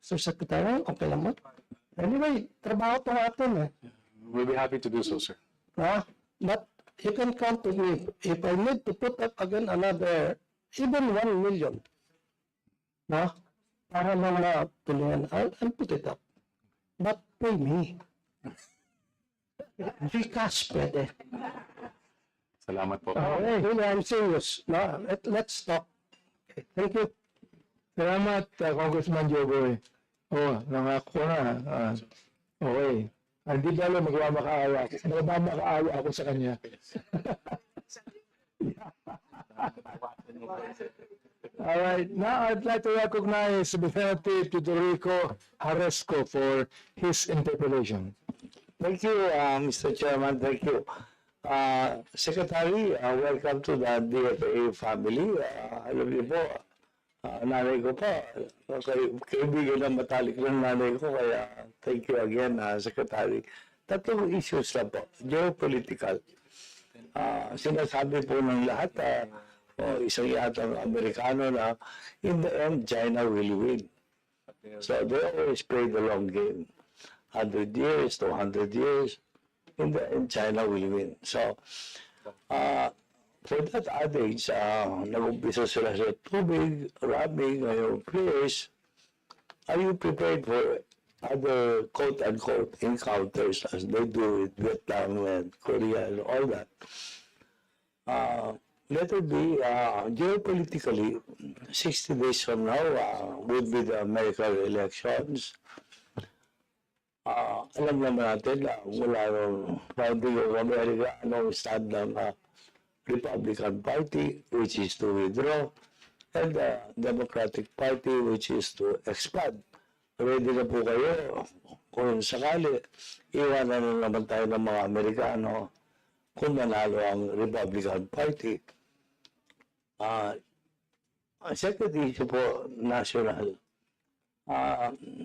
Sir Secretary? Okay lang mo? Anyway, trabaho to natin eh. We'll be happy to do so, sir. Ha? But you can count with me. If I need to put up again another, even 1 million, no? Para lang na tulungan, I'll put it up. But pay me. Because pwede. Salamat po. Okay, really, I'm serious. No, let's stop. Okay, thank you. Salamat, Congressman Joboy. Oh, nangako na. Okay. Hindi ba alam magmamakaawa ako? Magmamakaawa ako sa kanya. All right. Now, I'd like to recognize Representative Tudorico Haresco for his interpellation. Thank you, Mr. Chairman. Thank you. Secretary, welcome to the DFA family. Alam niyo po, nanay ko po, kaibigan ng matalik ng nanay ko, kaya thank you again, Secretary. Tatlong issues lang po, geopolitical. Sinasabi po ng lahat, isang yata ng Amerikano na in the end, China will win. So they always play the long game. 100 years, 200 years, in the end, China will win. So, for that adage, nag-umpisa sila sa tubig, rami, ngayon players. Are you prepared for other quote-unquote encounters as they do with Vietnam and Korea and all that? Let it be, geopolitically, 60 days from now would be the American elections. Alam naman natin na mula nung founding of America, anong stand ng Republican Party, which is to withdraw, and the Democratic Party, which is to expand. Ready na po kayo kung sakali, iwanan na naman tayo ng mga Amerikano kung manalo ang Republican Party. Second issue po, national.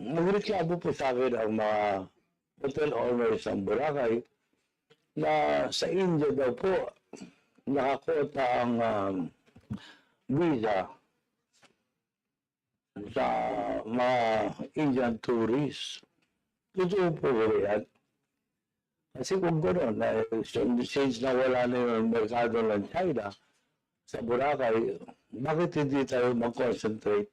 Nagreklamo po sa akin ang mga hotel owners ng Boracay na sa India daw po nakakota ang visa sa mga Indian tourists. Totoo po ba yan? Kasi kung gano'n, since na wala na yung merkado ng China sa Boracay, bakit hindi tayo mag-concentrate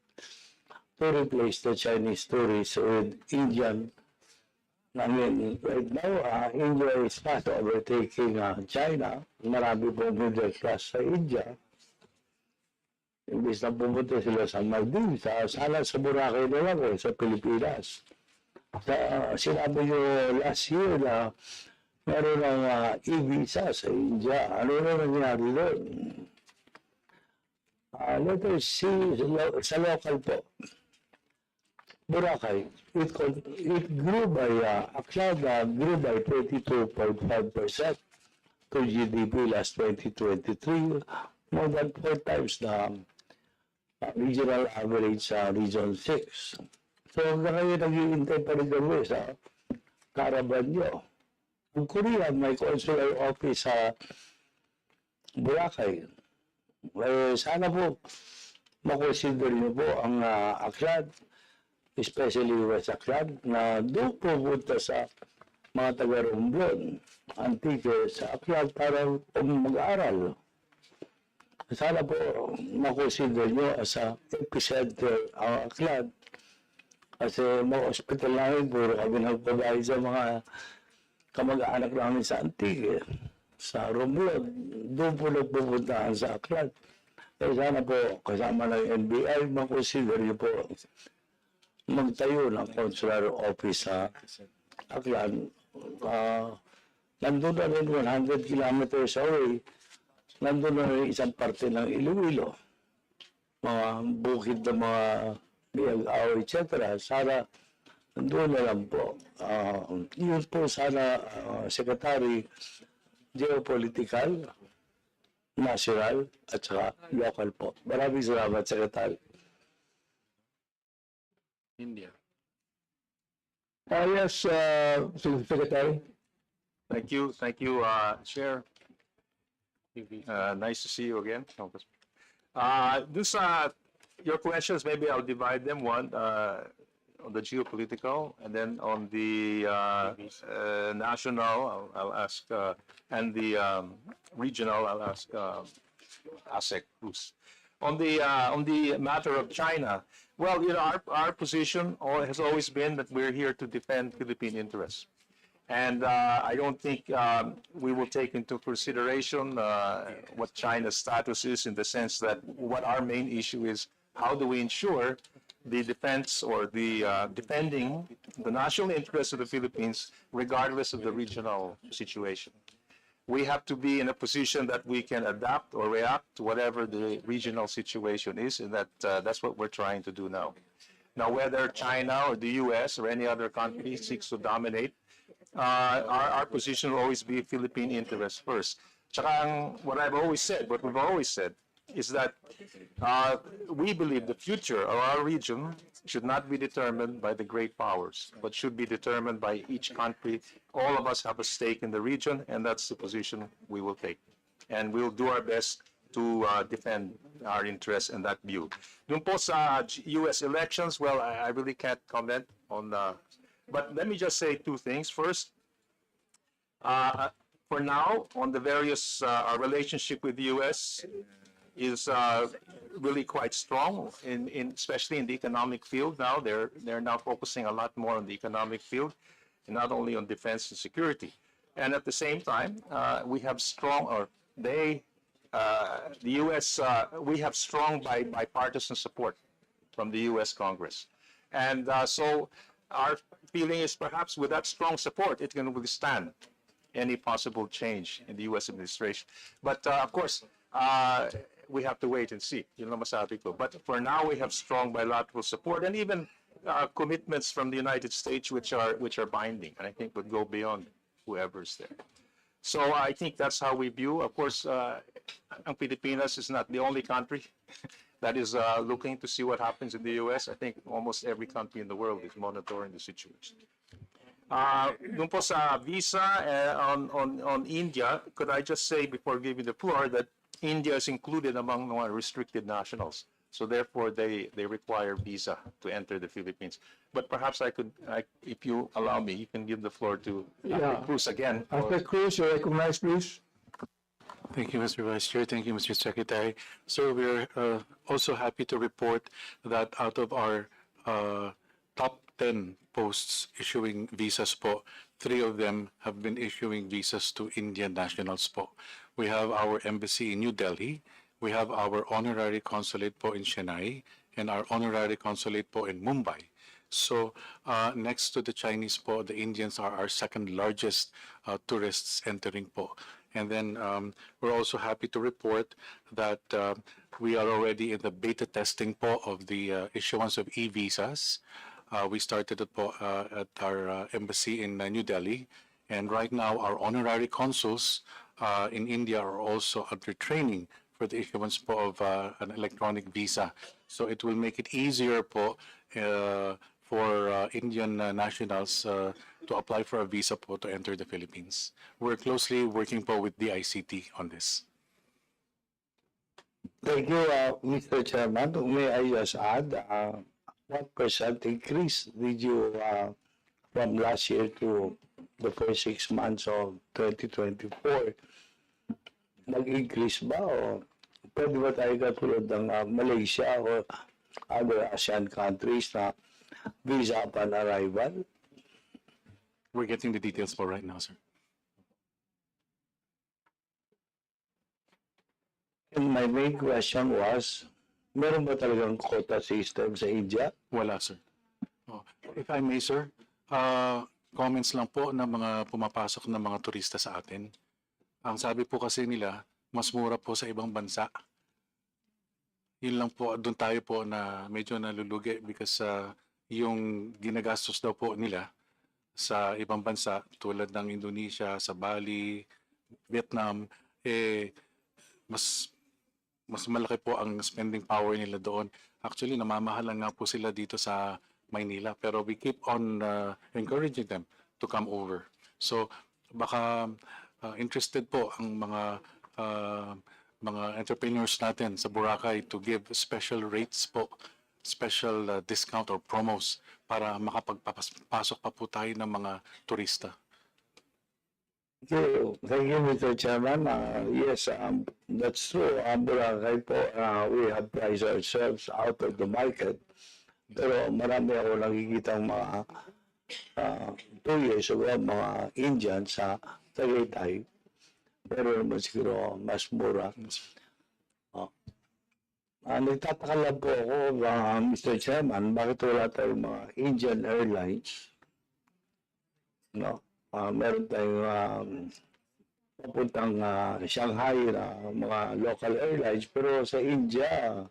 to replace the Chinese tourists with Indian? I mean, right now, India is fast overtaking China. Marami pong middle class sa India. Imbis na pumunta sila sa Maldives, sana sa Boracay na lang sa Pilipinas. Sinabi nyo last year na meron ng e-visa sa India. Ano na nangyari doon? Let us see sa local po. Boracay, it grew by, Aklada grew by 22.5% to GDP last 2023, more than 4 times the regional average sa Region 6. So, hanggang ngayon nag-iintay pa rin kami sa caravan nyo. Ang Korea, may consular office sa Boracay. Sana po, makonsider nyo po ang Aklad, especially West Aklan, na doon pupunta sa mga taga-Romblon, Antique, sa Aklan para mag-aaral. Sana po makonsider nyo as a epicenter ang Aklan. Kasi mga hospital namin, puro kami nagpabayad sa mga kamag-anak namin sa Antique, sa Romblon. Doon po nagpupuntahan sa Aklan. Kaya sana po, kasama ng NBI, makonsider nyo po magtayo ng consular office sa Aklan. Nandun na rin 100 kilometers away, nandun na rin isang parte ng Iloilo. Mga bukid ng mga Biag-Aw, etc. Sana nandun na lang po. Yun po sana, Secretary, geopolitical, national, at saka local po. Maraming salamat, Secretary. India. Yes, Secretary. Thank you, Chair. Nice to see you again. Your questions, maybe I'll divide them. One on the geopolitical, and then on the national, I'll ask, and the regional, I'll ask ASEC, Bruce. On the matter of China, well, our position has always been that we're here to defend Philippine interests. And I don't think we will take into consideration what China's status is, in the sense that what our main issue is, how do we ensure the defense or the defending the national interests of the Philippines, regardless of the regional situation. We have to be in a position that we can adapt or react to whatever the regional situation is, and that's what we're trying to do now. Now, whether China or the U.S. or any other country seeks to dominate, our position will always be Philippine interests first. Tsaka what we've always said, is that we believe the future of our region should not be determined by the great powers, but should be determined by each country. All of us have a stake in the region, and that's the position we will take. And we'll do our best to defend our interests in that view. Dun po sa U.S. elections, well, I really can't comment on but let me just say two things. First, For now, on the various, our relationship with the U.S. is really quite strong, especially in the economic field now. They're now focusing a lot more on the economic field, and not only on defense and security. And at the same time, we have strong, or they, the U.S., we have strong bipartisan support from the U.S. Congress. And so our feeling is perhaps with that strong support, it can withstand any possible change in the U.S. administration. But of course, we have to wait and see. Yun lang masabi ko. But for now, we have strong bilateral support and even commitments from the United States which are binding, and I think would go beyond whoever's there. So I think that's how we view. Of course, ang Pilipinas is not the only country that is looking to see what happens in the U.S. I think almost every country in the world is monitoring the situation. Dun po sa visa on India, could I just say before giving the floor that India is included among the restricted nationals. So therefore, they require visa to enter the Philippines. But perhaps if you allow me, you can give the floor to Cruz again. After Cruz, you recognize, please. Thank you, Mr. Vice Chair. Thank you, Mr. Secretary. So we're also happy to report that out of our top 10 posts issuing visas po, 3 of them have been issuing visas to Indian nationals po. We have our embassy in New Delhi. We have our honorary consulate po in Chennai and our honorary consulate po in Mumbai. So next to the Chinese po, the Indians are our second largest tourists entering po. And then we're also happy to report that we are already in the beta testing po of the issuance of e-visas. We started it po at our embassy in New Delhi. And right now, our honorary consuls in India are also under training for the issuance po of an electronic visa. So it will make it easier po for Indian nationals to apply for a visa po to enter the Philippines. We're closely working po with the ICT on this. Thank you, Mr. Chairman. May I just add, what percent increase did you from last year to the first 6 months of 2024? Nag-increase ba o pwede ba tayo katulad ng Malaysia or other ASEAN countries na visa upon arrival? We're getting the details for right now, sir. And my main question was, meron ba talagang quota system sa India? Wala, sir. Oh, if I may, sir, comments lang po ng mga pumapasok na mga turista sa atin. Ang sabi po kasi nila, mas mura po sa ibang bansa. Yun lang po, doon tayo po na medyo nalulugi because yung ginagastos daw po nila sa ibang bansa tulad ng Indonesia, sa Bali, Vietnam, mas malaki po ang spending power nila doon. Actually, namamahalan nga po sila dito sa Maynila, pero we keep on encouraging them to come over. So baka interested po ang mga entrepreneurs natin sa Boracay to give special rates po, special discount or promos para makapagpasok pa po tayo ng mga turista. Thank you, Mr. Chairman. Yes, that's true. Boracay po, we have priced ourselves out of the market. Pero marami ako nakikitang mga tourists o mga Indians sa Tagaytay. Pero naman siguro mas mura. Nagtataka lang po ako, Mr. Chairman, bakit wala tayong mga Indian Airlines? No? Meron tayong papuntang Shanghai na mga local airlines, pero sa India,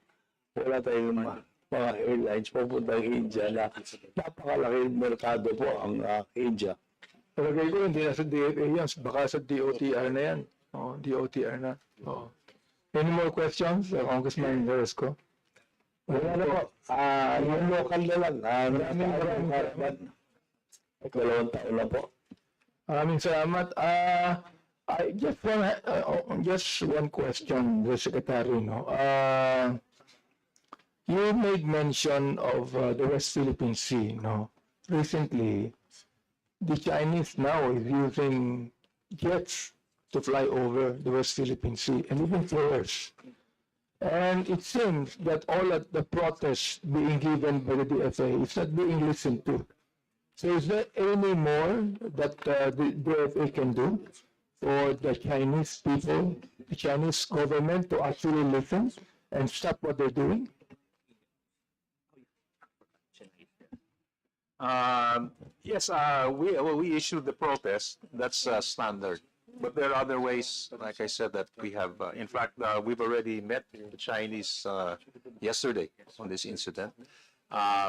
wala tayong mga airlines papuntang India na napakalaking merkado po ang India. Palagay ko hindi na sa DFA yan, baka sa DOTR na yan. DOTR na. Any more questions, Congressman Velasco? Wala na po. Yung local na lang. Dalawang taon na po. Maraming salamat. Just one question, the Secretary. No? You made mention of the West Philippine Sea. No? Recently, the Chinese now is using jets to fly over the West Philippine Sea and even flyers. And it seems that all of the protests being given by the DFA is not being listened to. So is there any more that the DFA can do for the Chinese people, the Chinese government to actually listen and stop what they're doing? Yes, we issued the protest. That's standard. But there are other ways, like I said, that we have. In fact, we've already met the Chinese yesterday on this incident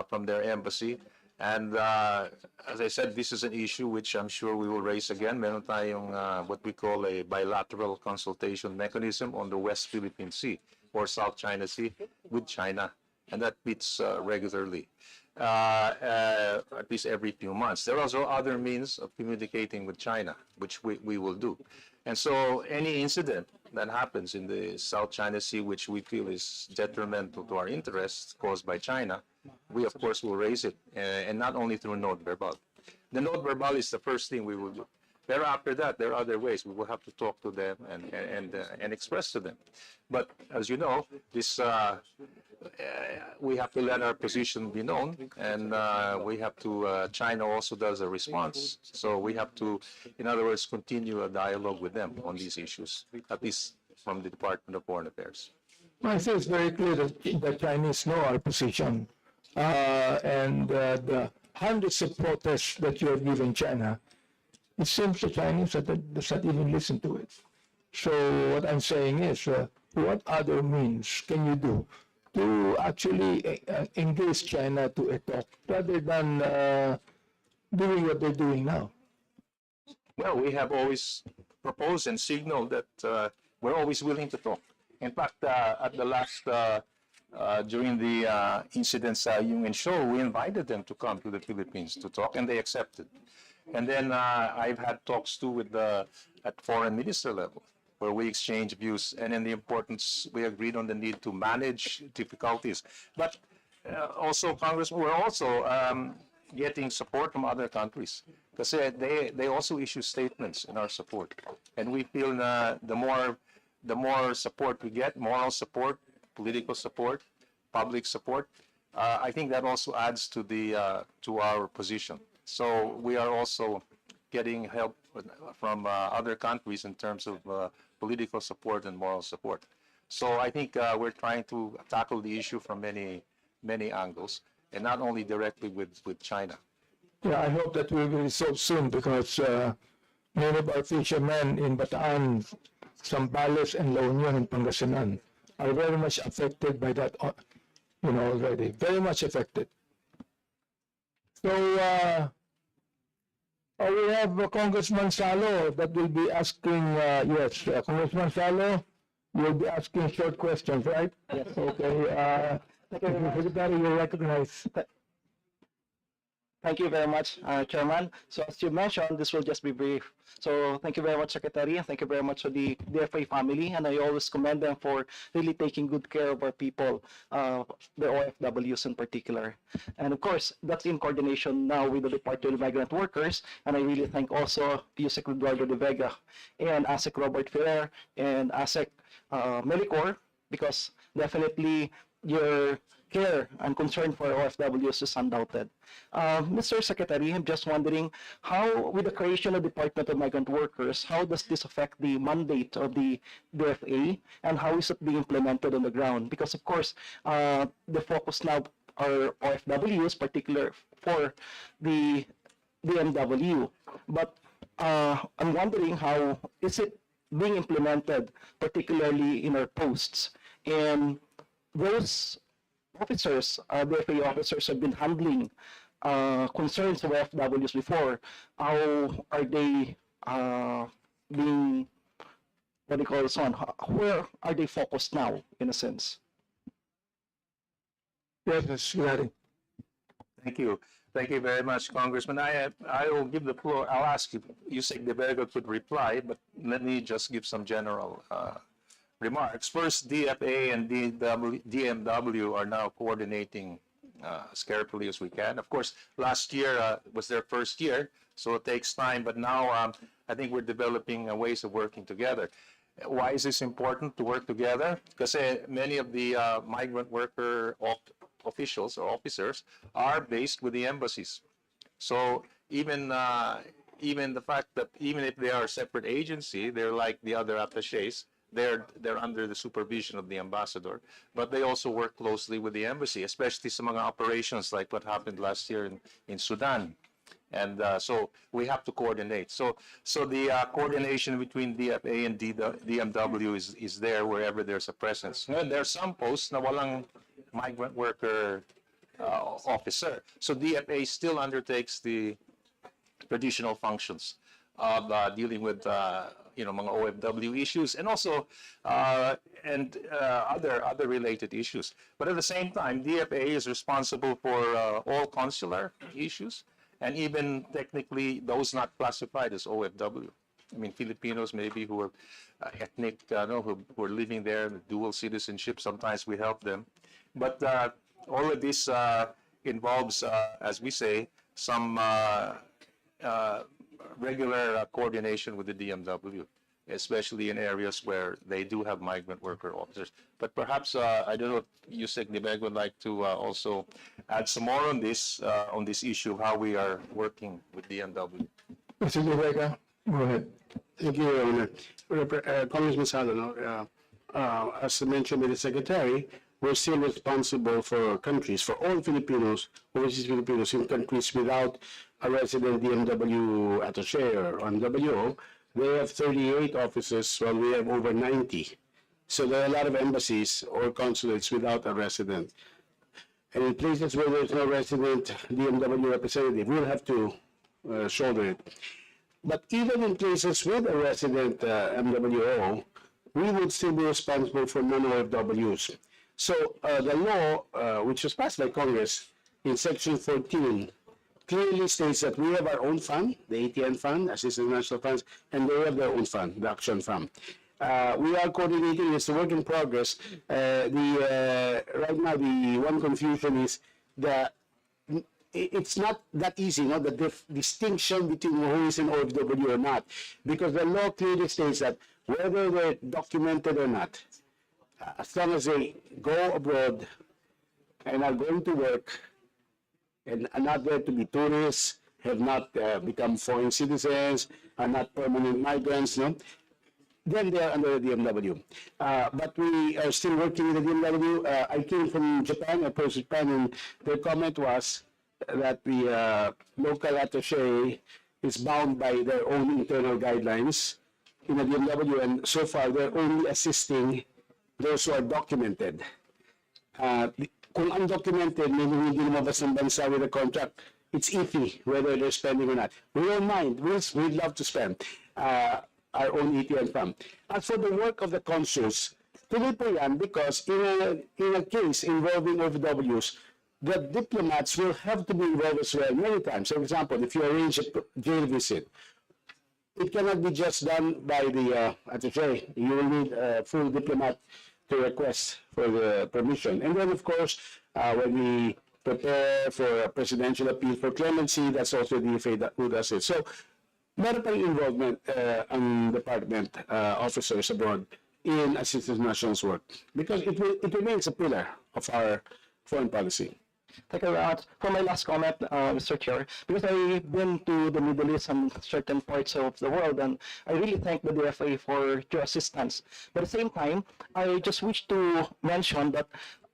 from their embassy. And as I said, this is an issue which I'm sure we will raise again. Meron tayong what we call a bilateral consultation mechanism on the West Philippine Sea or South China Sea with China. And that meets regularly, at least every few months. There are also other means of communicating with China, which we will do. And so any incident that happens in the South China Sea, which we feel is detrimental to our interests caused by China, we of course will raise it, and not only through note verbal. The note verbal is the first thing we will do. Thereafter that, there are other ways. We will have to talk to them and express to them. But as you know, this we have to let our position be known, and we have to. China also does a response, so we have to, in other words, continue a dialogue with them on these issues, at least from the Department of Foreign Affairs. I think it's very clear that the Chinese know our position, and the hundreds of protests that you have given China, it seems the Chinese does not even listen to it. So what I'm saying is, what other means can you do to actually engage China to a talk rather than doing what they're doing now? Well, we have always proposed and signaled that we're always willing to talk. In fact, at the last, during the incidents Yung and Show, we invited them to come to the Philippines to talk, and they accepted. And then I've had talks too with at foreign minister level, where we exchange views, and in the importance, we agreed on the need to manage difficulties. But also, Congressman, we're also getting support from other countries, because they also issue statements in our support. And we feel the more support we get, moral support, political support, public support, I think that also adds to to our position. So we are also getting help from other countries in terms of political support and moral support. So I think we're trying to tackle the issue from many angles, and not only directly with China. Yeah, I hope that will be resolved soon, because many of our fishermen in Bataan, Zambales, and La Union and Pangasinan are very much affected by that, already. Very much affected. So, we have Congressman Salo that will be asking, yes, Congressman Salo, you'll be asking short questions, right? Yes. Okay, Secretary, you recognize. Thank you very much, Chairman. So as you mentioned, this will just be brief. So thank you very much, Secretary, and thank you very much to the DFA family, and I always commend them for really taking good care of our people, the OFWs in particular. And of course, that's in coordination now with the Department of Migrant Workers, and I really thank also Yusek Eduardo de Vega and ASEC Robert Ferrer and ASEC Melicor, because definitely your care and concern for OFWs is undoubted. Mr. Secretary, I'm just wondering how, with the creation of the Department of Migrant Workers, how does this affect the mandate of the DFA, and how is it being implemented on the ground? Because of course, the focus now are OFWs, particular for the DMW. But I'm wondering how is it being implemented, particularly in our posts, and those officers, DFA officers have been handling concerns of FWs before. How are they being, what do you call this one? Where are they focused now, in a sense? Yes, Larry. Thank you. Thank you very much, Congressman. I will give the floor. I'll ask if Yusek de Vega could reply, but let me just give some general remarks. First, DFA and DMW are now coordinating as carefully as we can. Of course, last year was their first year, so it takes time, but now I think we're developing ways of working together. Why is this important to work together? Because many of the migrant worker officials or officers are based with the embassies. So even the fact that even if they are a separate agency, they're like the other attachés. They're under the supervision of the ambassador, but they also work closely with the embassy, especially some operations like what happened last year in Sudan. And so we have to coordinate. So the coordination between DFA and DMW is there wherever there's a presence. And there are some posts na walang migrant worker officer. So DFA still undertakes the traditional functions of dealing with mga OFW issues and also other related issues. But at the same time, DFA is responsible for all consular issues and even technically those not classified as OFW. I mean, Filipinos maybe who are ethnic, who are living there, dual citizenship, sometimes we help them. But all of this involves, as we say, some regular coordination with the DMW, especially in areas where they do have migrant worker officers. But perhaps, I don't know if Yusek Nibeg would like to also add some more on this issue of how we are working with DMW. Mr. Nibeg, go ahead. Thank you, Your Honor. Congressman Salo, as mentioned by the Secretary, we're still responsible for countries, for all Filipinos, overseas Filipinos in countries without a resident DMW attaché or on WO. They have 38 offices, while we have over 90. So there are a lot of embassies or consulates without a resident. And in places where there's no resident DMW representative, we'll have to shoulder it. But even in places with a resident MWO, we would still be responsible for non-OFWs. So the law, which was passed by Congress in Section 14, clearly states that we have our own fund, the ATN fund, Assistance National Funds, and they have their own fund, the Action Fund. We are coordinating, it's a work in progress. Right now, the one confusion is that it's not that easy, the distinction between who is an OFW or not, because the law clearly states that whether they're documented or not, as long as they go abroad and are going to work and are not there to be tourists, have not become foreign citizens, are not permanent migrants, then they are under the DMW. But we are still working with the DMW. I came from Japan, I approached Japan, and their comment was that the local attaché is bound by their own internal guidelines in the DMW, and so far they're only assisting those who are documented. Kung undocumented, meaning hindi lumabas ng bansa with a contract, it's iffy whether they're spending or not. We don't mind. We'd love to spend our own ETN fund. As for the work of the consuls, tuloy po yan because in a case involving OFWs, the diplomats will have to be involved as well many times. For example, if you arrange a jail visit, it cannot be just done by the attaché. You will need a full diplomat to request for the permission. And then, of course, when we prepare for a presidential appeal for clemency, that's also the DFA who does it. So, meron pa rin involvement ang department officers abroad in Assistance National's work because it remains a pillar of our foreign policy. Thank you very much. For my last comment, Mr. Chair, because I've been to the Middle East and certain parts of the world, and I really thank the DFA for your assistance. But at the same time, I just wish to mention that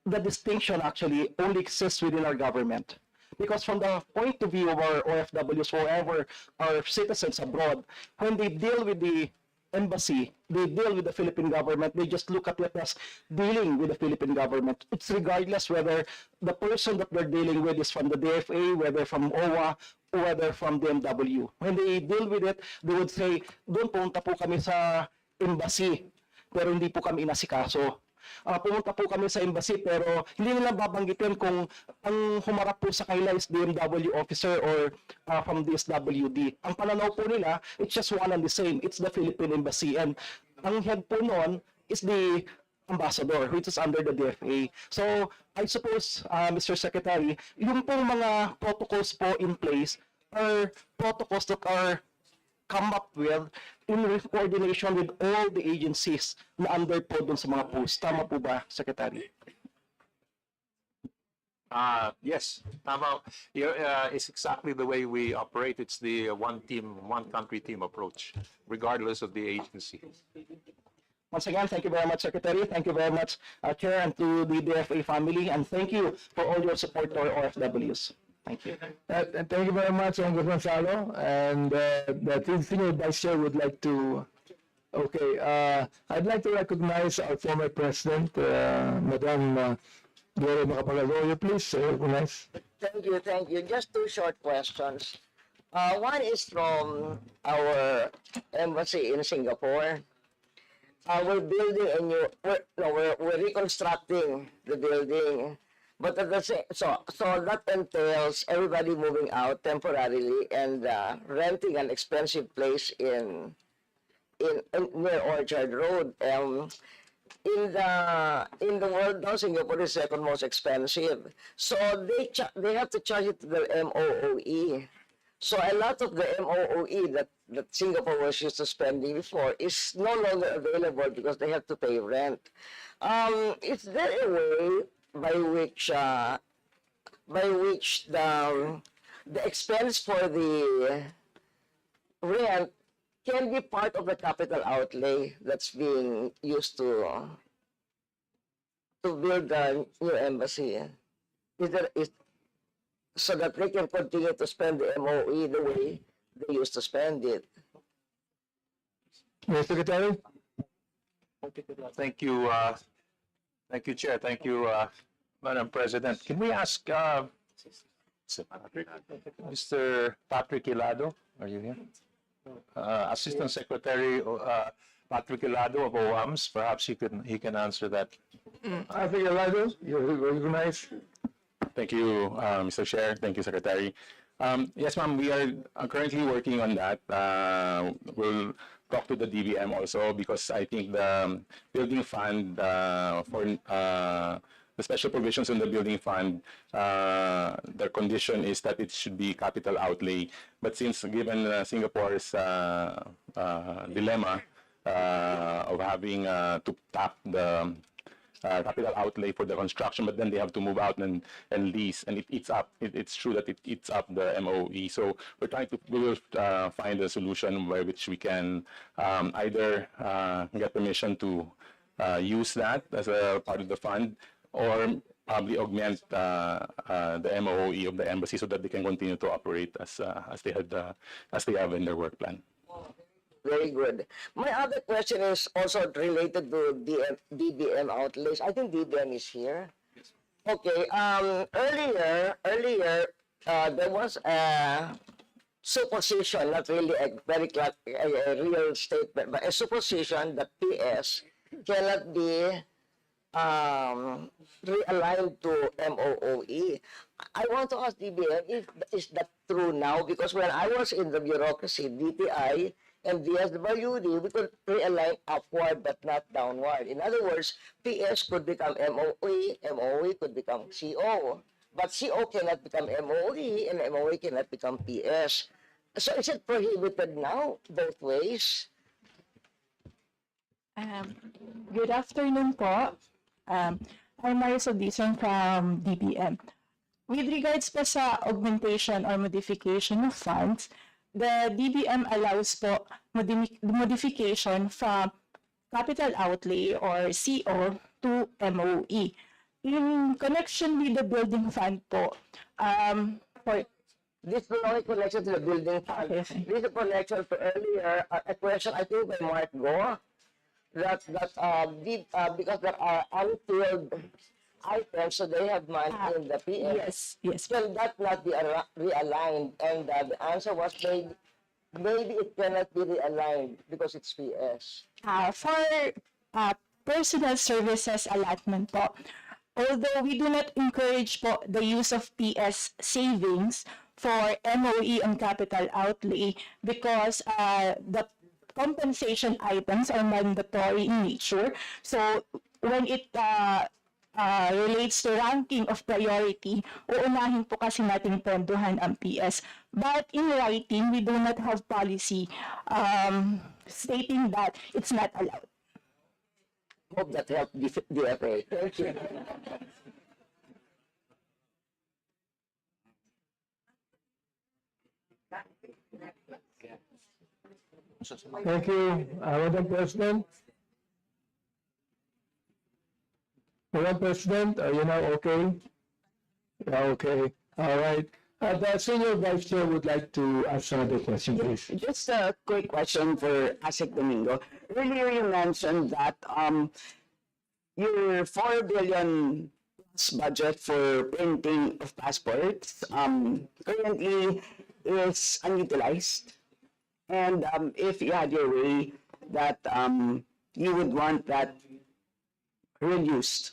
the distinction actually only exists within our government. Because from the point of view of our OFWs, wherever our citizens abroad, when they deal with the embassy, they deal with the Philippine government, they just look at it as dealing with the Philippine government. It's regardless whether the person that they're dealing with is from the DFA, whether from OWA, or whether from the MW. When they deal with it, they would say, doon punta po kami sa embassy, pero hindi po kami inasikaso. Pumunta po kami sa embassy pero hindi nila babanggitin kung ang humarap po sa kanila is DMW officer or from the SWD. Ang pananaw po nila, it's just one and the same. It's the Philippine Embassy. And ang head po noon is the ambassador, which is under the DFA. So, I suppose, Mr. Secretary, yung pong mga protocols po in place are protocols that are come up with in coordination with all the agencies na under po dun sa mga posts. Tama po ba, Secretary? Yes, tama. It's exactly the way we operate. It's the one team, one country team approach, regardless of the agency. Once again, thank you very much, Secretary. Thank you very much, Chair, and to the DFA family. And thank you for all your support to our OFWs. Thank you. And thank you very much, Congressman Gonzalo. And the Senior Vice Chair would like to, I'd like to recognize our former President, Madam Gloria Macapagal-Arroyo, please, recognize. Thank you. Just two short questions. One is from our embassy in Singapore. We're building a new, we're reconstructing the building, but at the same, so that entails everybody moving out temporarily and renting an expensive place in near Orchard Road. In the world now, Singapore is second most expensive. So they have to charge it to the MOOE. So a lot of the MOOE that Singapore was used to spending before is no longer available because they have to pay rent. Is there a way by which the expense for the rent can be part of the capital outlay that's being used to build the new embassy? So that they can continue to spend the MOE the way they used to spend it. Mr. Secretary? Thank you, Chair. Thank you, Madam President. Can we ask Mr. Patrick Hilado, are you here? Assistant Secretary Patrick Hilado of OAMS, perhaps he can answer that. Patrick Hilado, you recognize. Thank you, Mr. Chair. Thank you, Secretary. Yes, ma'am, we are currently working on that. We'll talk to the DBM also because I think the building fund for the special provisions in the building fund, the condition is that it should be capital outlay. But since given Singapore's dilemma of having to tap the capital outlay for the construction, but then they have to move out and lease, and it eats up. It's true that it eats up the MOE. So we will find a solution by which we can either get permission to use that as a part of the fund, or probably augment the MOE of the embassy so that they can continue to operate as they have in their work plan. Very good. My other question is also related to DBM outlays. I think DBM is here. Okay. Earlier, there was a supposition, not really a real statement, but a supposition that PS cannot be realigned to MOOE. I want to ask DBM, is that true now? Because when I was in the bureaucracy, DTI and DSWD, we could realign upward but not downward. In other words, PS could become MOE, MOE could become CO, but CO cannot become MOE, and MOE cannot become PS. So is it prohibited now, both ways? Good afternoon po. I'm Marisa Dizon from DBM. With regards pa sa augmentation or modification of funds, the DBM allows po modification from capital outlay or CO to MOE. In connection with the building fund po, this is not a connection to the building fund. This is a connection to earlier, a question I think by Mark Gore, that because there are unfilled items, so they have money in the PS. Yes. Will that not be realigned? And the answer was maybe it cannot be realigned because it's PS. For personal services allotment po, although we do not encourage po the use of PS savings for MOE on capital outlay because the compensation items are mandatory in nature. So when it relates to ranking of priority, uunahin po kasi natin pondohan ang PS. But in writing, we do not have policy stating that it's not allowed. Hope that helped DFA. Thank you. Thank you, Madam President. Madam President, are you now okay? Okay, all right. The Senior Vice Chair would like to ask another question, please. Just a quick question for Asik Domingo. Earlier you mentioned that your 4 billion plus budget for printing of passports currently is unutilized. And if you had your way, that you would want that reduced.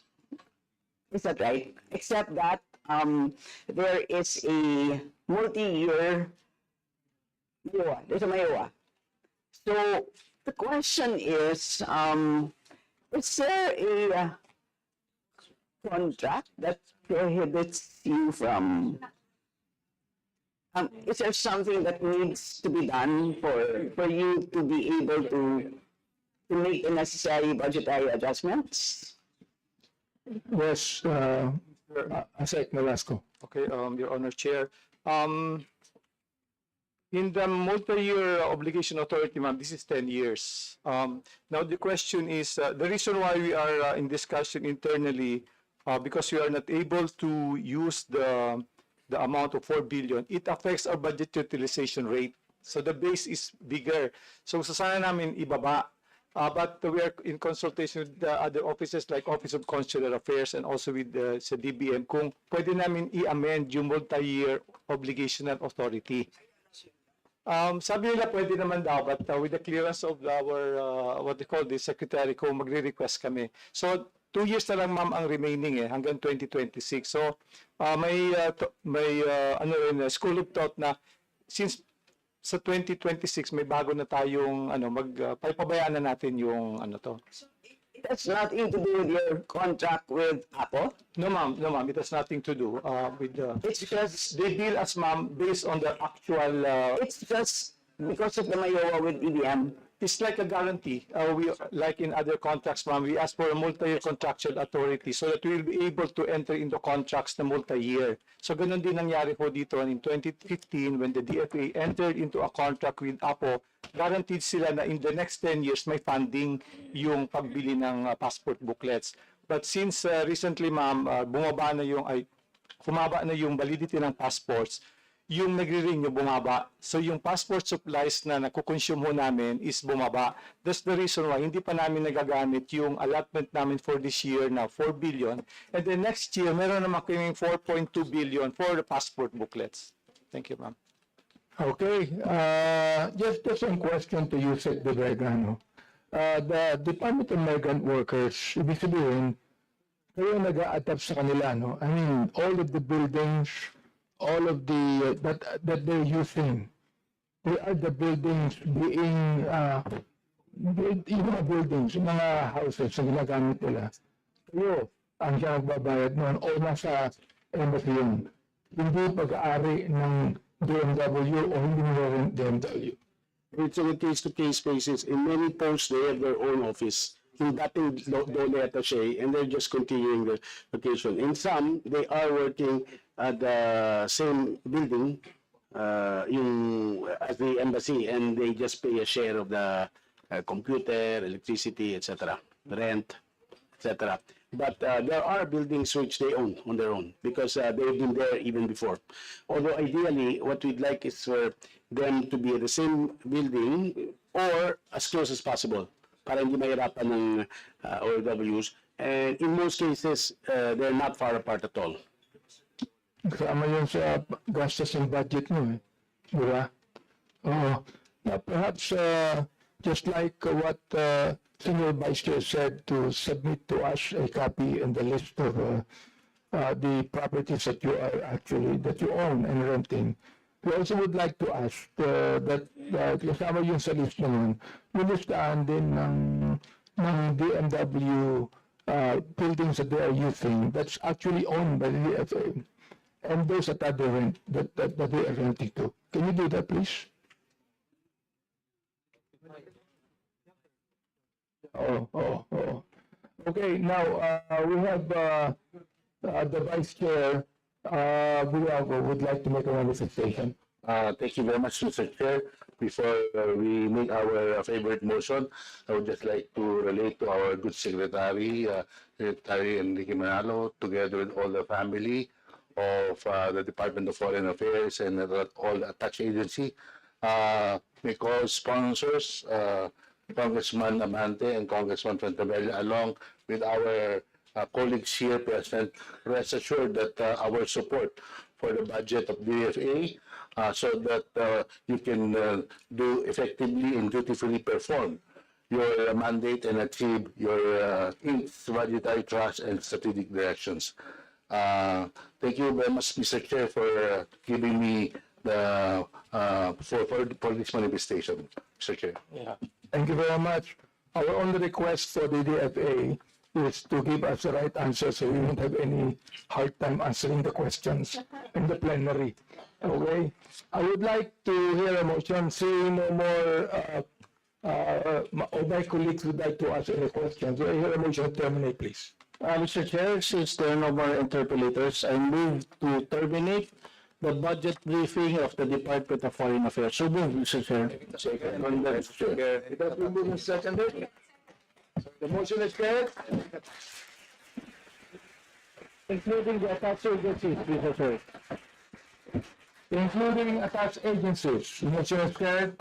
Is that right? Except that there is a multi-year MIOA. There's a MIOA. So the question is there a contract that prohibits you from is there something that needs to be done for you to be able to make the necessary budgetary adjustments? Yes, Asek Nolasco. Okay, Your Honor, Chair. In the multi-year obligation authority, ma'am, this is 10 years. Now the question is, the reason why we are in discussion internally, because we are not able to use the amount of 4 billion, it affects our budget utilization rate. So the base is bigger. So sana namin ibaba. But we are in consultation with the other offices like Office of Consular Affairs and also with sa DBM kung pwede namin i-amend yung multi-year obligational authority. Sabi nila pwede naman daw, but with the clearance of our, what they call the secretary, kung magre-request kami. So, 2 years na lang ma'am ang remaining hanggang 2026. So, may school of thought na since sa 2026 may bago na tayong papabayaan na natin yung to. It has nothing to do with your contract with Apple? No ma'am, it has nothing to do with it's just they bill us ma'am based on the actual it's just because of the MIOA with EBM. It's like a guarantee. We, like in other contracts, ma'am, we ask for a multi-year contractual authority so that we will be able to enter into contracts na multi-year. So ganun din nangyari po dito in 2015 when the DFA entered into a contract with Apple, guaranteed sila na in the next 10 years may funding yung pagbili ng passport booklets. But since recently, ma'am, humaba na yung validity ng passports, yung nagre-renew bumaba. So yung passport supplies na nakukonsume namin is bumaba. That's the reason why hindi pa namin nagagamit yung allotment namin for this year na 4 billion. And then next year, meron naman kaming 4.2 billion for the passport booklets. Thank you, ma'am. Okay, just one question to you, Sec. De Vega. The Department of Migrant Workers, ibig sabihin, kayo nag-a-adapt sa kanila, no? I mean, all of the buildings, all of the that they're using, they are the buildings being yung mga buildings, yung mga houses na ginagamit nila. Kayo ang siya nagbabayad noon o nasa embassy yun. Hindi pag-aari ng DMW o hindi nila rin DMW. It's on a case-to-case basis. In many posts, they have their own office. Yung dating Dole Attaché, and they're just continuing the location. In some, they are working at the same building as the embassy, and they just pay a share of the computer, electricity, etc., rent, etc. But there are buildings which they own on their own because they've been there even before. Although ideally, what we'd like is for them to be at the same building or as close as possible para hindi mahirapan ng OFWs. And in most cases, they're not far apart at all. Kasama yun sa gastos ng budget mo, di ba? Perhaps just like what Senior Vice Chair said, to submit to us a copy and the list of the properties that you own and renting. We also would like to ask that kasama yun sa list naman, yung listahan din ng DMW buildings that they are using that's actually owned by the DFA and those that are the rent that they are renting to. Can you do that, please? Oh. Okay, now we have the Vice Chair. Would like to make a manifestation. Thank you very much, Mr. Chair. Before we make our favorite motion, I would just like to relate to our good Secretary, Secretary Enrique Manalo, together with all the family of the Department of Foreign Affairs and all the attached agency, may co-sponsors, Congressman Amante and Congressman Fantabella, along with our colleagues here present, rest assured that our support for the budget of DFA so that you can do effectively and dutifully perform your mandate and achieve your budgetary trust and strategic directions. Thank you very much, Mr. Chair, for giving me the for this manifestation, Mr. Chair. Yeah. Thank you very much. Our only request for the DFA is to give us the right answer so we won't have any hard time answering the questions in the plenary. Okay? I would like to hear a motion. Seeing no more all my colleagues would like to ask any questions. I hear a motion to terminate, please. Mr. Chair, since there are no more interpellators, I move to terminate the budget briefing of the Department of Foreign Affairs. So move, Mr. Chair. Second. Mr. Chair. It has been moved and seconded. The motion is carried. Including the attached agencies, Mr. Chair. Including attached agencies. The motion is carried.